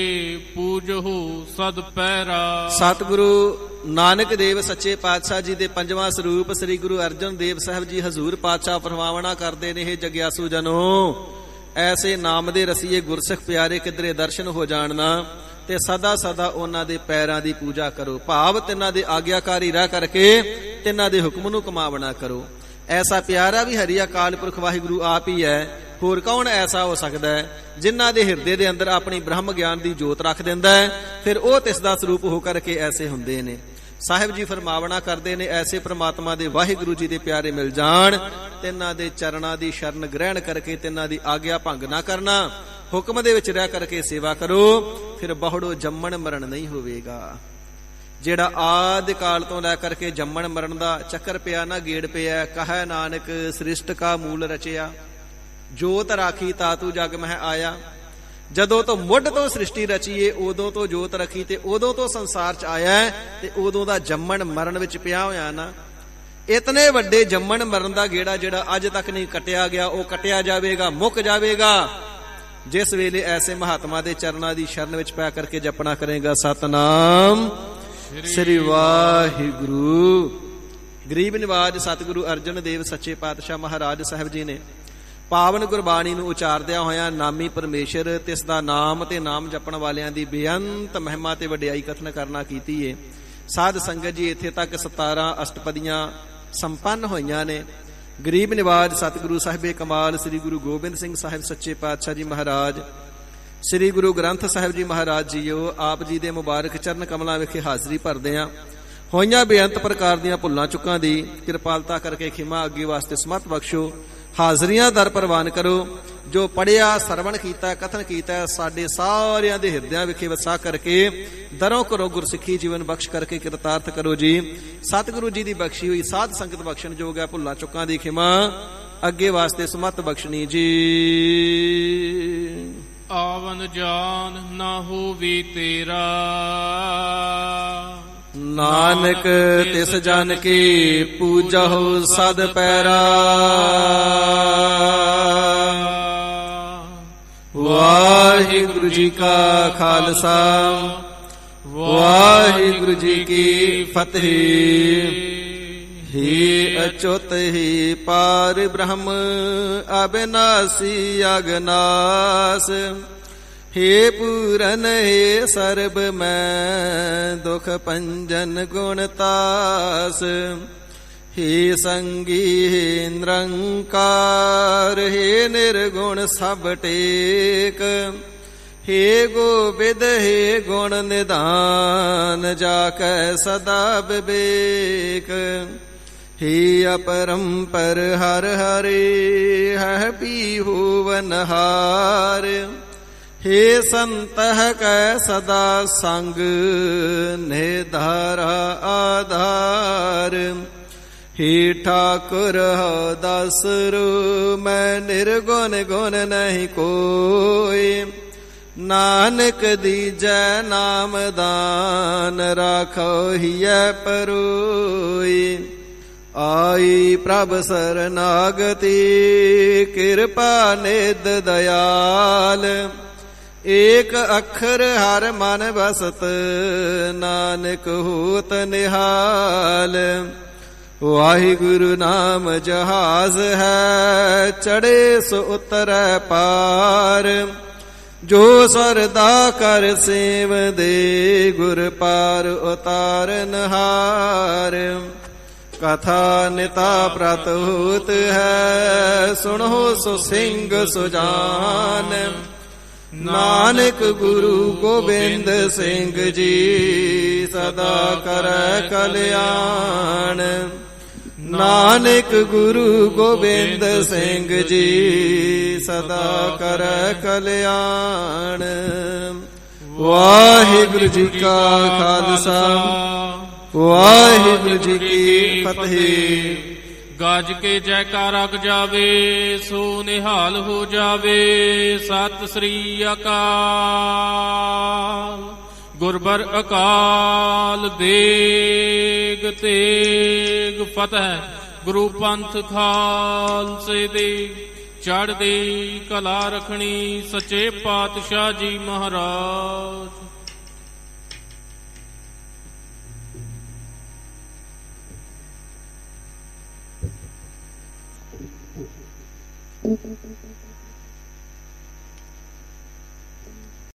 ਪੂਜਹੁ ਸਦ ਪਹਿਰਾ। ਸਤਿਗੁਰੂ ਨਾਨਕ ਦੇਵ ਸੱਚੇ ਪਾਤਸ਼ਾਹ ਜੀ ਦੇ ਪੰਜਵਾਂ ਸਰੂਪ ਸ੍ਰੀ ਗੁਰੂ ਅਰਜਨ ਦੇਵ ਸਾਹਿਬ ਜੀ ਹਜ਼ੂਰ ਪਾਤਸ਼ਾਹ ਫਰਮਾਵਣਾ ਕਰਦੇ ਨੇ, ਇਹ ਜਗਿਆਸੂ ਜਨੋ, ਐਸੇ ਨਾਮ ਦੇ ਰਸੀਏ ਗੁਰਸਿੱਖ ਪਿਆਰੇ ਕਿਧਰੇ ਦਰਸ਼ਨ ਹੋ ਜਾਣਨਾ, ਤੇ ਸਦਾ ਸਦਾ ਉਹਨਾਂ ਦੇ ਪੈਰਾਂ ਦੀ ਪੂਜਾ ਕਰੋ। ਭਾਵ ਤਿੰਨਾਂ ਦੇ ਆਗਿਆਕਾਰੀ ਰਹਿ ਕਰਕੇ ਤਿੰਨਾਂ ਦੇ ਹੁਕਮ ਨੂੰ ਕਮਾਵਣਾ ਕਰੋ। ਐਸਾ ਪਿਆਰਾ ਵੀ ਹਰੀ ਅਕਾਲ ਪੁਰਖ ਵਾਹਿਗੁਰੂ ਆਪ ਹੀ ਹੈ। ਹੋਰ ਕੌਣ ਐਸਾ ਹੋ ਸਕਦਾ ਹੈ ਜਿਨ੍ਹਾਂ ਦੇ ਹਿਰਦੇ ਦੇ ਅੰਦਰ ਆਪਣੀ ਬ੍ਰਹਮ ਗਿਆਨ ਦੀ ਜੋਤ ਰੱਖ ਦਿੰਦਾ ਹੈ, ਫਿਰ ਉਹ ਤਿਸ ਦਾ ਸਰੂਪ ਹੋ ਕਰਕੇ ਐਸੇ ਹੁੰਦੇ ਨੇ। ਸਾਹਿਬ ਜੀ ਫਰਮਾਵਣਾ ਕਰਦੇ ਨੇ, ਐਸੇ ਪ੍ਰਮਾਤਮਾ ਦੇ ਵਾਹਿਗੁਰੂ ਜੀ ਦੇ ਪਿਆਰੇ ਮਿਲ ਜਾਣ, ਤਿੰਨਾਂ ਦੇ ਚਰਨਾਂ ਦੀ ਸ਼ਰਨ ਗ੍ਰਹਿਣ ਕਰਕੇ ਤਿੰਨਾਂ ਦੀ ਆਗਿਆ ਭੰਗ ਨਾ ਕਰਨਾ, ਹੁਕਮ ਦੇ ਵਿੱਚ ਰਹਿ ਕਰਕੇ ਸੇਵਾ ਕਰੋ, ਫਿਰ ਬਹੁੜੋ ਜੰਮਣ ਮਰਨ ਨਹੀਂ ਹੋਵੇਗਾ। ਜਿਹੜਾ ਆਦਿ ਕਾਲ ਤੋਂ ਲੈ ਕਰਕੇ ਜੰਮਣ ਮਰਨ ਦਾ ਚੱਕਰ ਪਿਆ ਨਾ, ਗੇੜ ਪਿਆ, ਕਹੈ ਨਾਨਕ ਸ੍ਰਿਸ਼ਟ ਕਾ ਮੂਲ ਰਚਿਆ, ਜੋਤ ਰਾਖੀ ਤਾਤੂ ਜਗ ਮਹਿ ਆਇਆ। ਜਦੋਂ ਤੋਂ ਮੁੱਢ ਤੋਂ ਸ੍ਰਿਸ਼ਟੀ ਰਚੀਏ ਉਦੋਂ ਤੋਂ ਜੋਤ ਰੱਖੀ, ਤੇ ਉਦੋਂ ਤੋਂ ਸੰਸਾਰ 'ਚ ਆਇਆ, ਤੇ ਉਦੋਂ ਦਾ ਜੰਮਣ ਮਰਨ ਵਿੱਚ ਪਿਆ ਹੋਇਆ ਨਾ। ਇਤਨੇ ਵੱਡੇ ਜੰਮਣ ਮਰਨ ਦਾ ਗੇੜਾ ਜਿਹੜਾ ਅੱਜ ਤੱਕ ਨਹੀਂ ਕੱਟਿਆ ਗਿਆ, ਉਹ ਕੱਟਿਆ ਜਾਵੇਗਾ, ਮੁੱਕ ਜਾਵੇਗਾ ਜਿਸ ਵੇਲੇ ਐਸੇ ਮਹਾਤਮਾ ਦੇ ਚਰਨਾਂ ਦੀ ਸ਼ਰਨ ਵਿੱਚ ਪੈ ਕਰਕੇ ਜਪਣਾ ਕਰੇਗਾ, ਸਤਨਾਮ ਸ੍ਰੀ ਵਾਹਿਗੁਰੂ। ਗਰੀਬ ਨਿਵਾਜ ਸਤਿਗੁਰੂ ਅਰਜਨ ਦੇਵ ਸੱਚੇ ਪਾਤਸ਼ਾਹ ਮਹਾਰਾਜ ਸਾਹਿਬ ਜੀ ਨੇ ਪਾਵਨ ਗੁਰਬਾਣੀ ਨੂੰ ਉਚਾਰਦਿਆਂ ਹੋਇਆਂ ਨਾਮੀ ਪਰਮੇਸ਼ਰ ਤੇ ਇਸ ਦਾ ਨਾਮ ਤੇ ਨਾਮ ਜਪਣ ਵਾਲਿਆਂ ਦੀ ਬੇਅੰਤ ਮਹਿਮਾ ਤੇ ਵਡਿਆਈ ਕਥਨ ਕਰਨਾ ਕੀਤੀ ਏ। ਸਾਧ ਸੰਗਤ ਜੀ, ਇੱਥੇ ਤੱਕ 17 ਅਸ਼ਟਪਦੀਆਂ ਸੰਪੰਨ ਹੋਈਆਂ ਨੇ। ਗਰੀਬ ਨਿਵਾਜ ਸਤਿਗੁਰੂ ਸਾਹਿਬੇ ਕਮਾਲ ਸ੍ਰੀ ਗੁਰੂ ਗੋਬਿੰਦ ਸਿੰਘ ਸਾਹਿਬ ਸੱਚੇ ਪਾਤਸ਼ਾਹ ਜੀ ਮਹਾਰਾਜ, ਸ੍ਰੀ ਗੁਰੂ ਗ੍ਰੰਥ ਸਾਹਿਬ ਜੀ ਮਹਾਰਾਜ ਜੀਓ, ਆਪ ਜੀ ਦੇ ਮੁਬਾਰਕ ਚਰਨ ਕਮਲਾਂ ਵਿਖੇ ਹਾਜ਼ਰੀ ਭਰਦੇ ਆਂ। ਹੋਈਆਂ ਬੇਅੰਤ ਪ੍ਰਕਾਰ ਦੀਆਂ ਭੁੱਲਾਂ ਚੁੱਕਾਂ ਦੀ ਕਿਰਪਾਲਤਾ ਕਰਕੇ ਖਿਮਾ ਅੱਗੇ ਵਾਸਤੇ ਸਮਤ ਬਖਸ਼ੋ। ਹਾਜ਼ਰੀਆਂ ਦਰ ਪ੍ਰਵਾਨ ਕਰੋ। ਜੋ ਪੜਿਆ, ਸਰਵਣ ਕੀਤਾ, ਕਥਨ ਕੀਤਾ, ਸਾਡੇ ਸਾਰਿਆਂ ਦੇ ਹਿਰਦਿਆਂ ਵਿਖੇ ਵਸਾ ਕਰਕੇ ਦਰੋਂ ਕਰੋ ਗੁਰਸਿੱਖੀ ਜੀਵਨ ਬਖਸ਼ ਕਰਕੇ ਕਿਰਤਾਰਥ ਕਰੋ ਜੀ। ਸਤਿਗੁਰੂ ਜੀ ਦੀ ਬਖਸ਼ੀ ਹੋਈ ਸਾਧ ਸੰਗਤ ਬਖਸ਼ਣ ਯੋਗ ਹੈ। ਭੁੱਲਾਂ ਚੁੱਕਾਂ ਦੀ ਖਿਮਾ ਅੱਗੇ ਵਾਸਤੇ ਸਮਤ ਬਖਸ਼ਣੀ ਜੀ। ਆਵਨ ਜਾਨ ਨਾ ਹੋਵੀ ਤੇਰਾ, ਨਾਨਕ ਤਿਸ ਜਨ ਕੀ ਪੂਜਹੁ ਸਦ ਪੈਰਾ। ਵਾਹਿਗੁਰੂ ਜੀ ਕਾ ਖਾਲਸਾ, ਵਾਹਿਗੁਰੂ ਜੀ ਕੀ ਫਤਿਹ। ਹੀ ਅਚੁੱਤ ਹੀ ਪਾਰ ਬ੍ਰਹਮ ਅਬਿਨਾਸੀ ਅਗਨਾਸ। हे पूरन हे सर्ब मैं दुख पंजन गुणतास। हे संगी हे निरंकार, हे निर्गुण सब टेक। हे गोविद हे गुण निधान, जाकै सदा विवेक। हे अपरंपर हर हरे, है पीहुवनहार। हे संतह कै सदा संग, निधारा आधार। हे ठाकुर हो दासरु, मैं निर्गुण गुण नहीं कोई। नानक दीजै नाम दान, राखो हिय परोई। आई प्रभ सरनागति, कृपा निध दयाल। एक अखर हर मन बसत, नानक होत निहाल। वाहिगुरु नाम जहाज है, चढ़े सो उतरै पार। जो सरदा कर सेव दे, गुर पार उतारन हार। कथा निता प्रत होत है, सुनो सो सिंह सुजान। नानक गुरु गोबिंद सिंह जी, सदा करै कल्याण। नानक गुरु गोबिंद सिंह जी, सदा करै कल्याण। वाहिगुरु जी का खालसा, वाहिगुरु जी की फतेह। ਗੱਜ ਕੇ ਜੈਕਾਰਾ ਗ ਜਾਵੇ, ਸੋ ਨਿਹਾਲ ਹੋ ਜਾਵੇ। ਸਤਿ ਸ੍ਰੀ ਅਕਾਲ। ਗੁਰਬਰ ਅਕਾਲ ਦੇਗ ਤੇਗ ਫਤਿਹ। ਗੁਰੂ ਪੰਥ ਖਾਲਸੇ ਦੇ ਚੜ੍ਹਦੀ ਕਲਾ ਰਖਣੀ, ਸੱਚੇ ਪਾਤਸ਼ਾਹ ਜੀ ਮਹਾਰਾਜ। Thank you.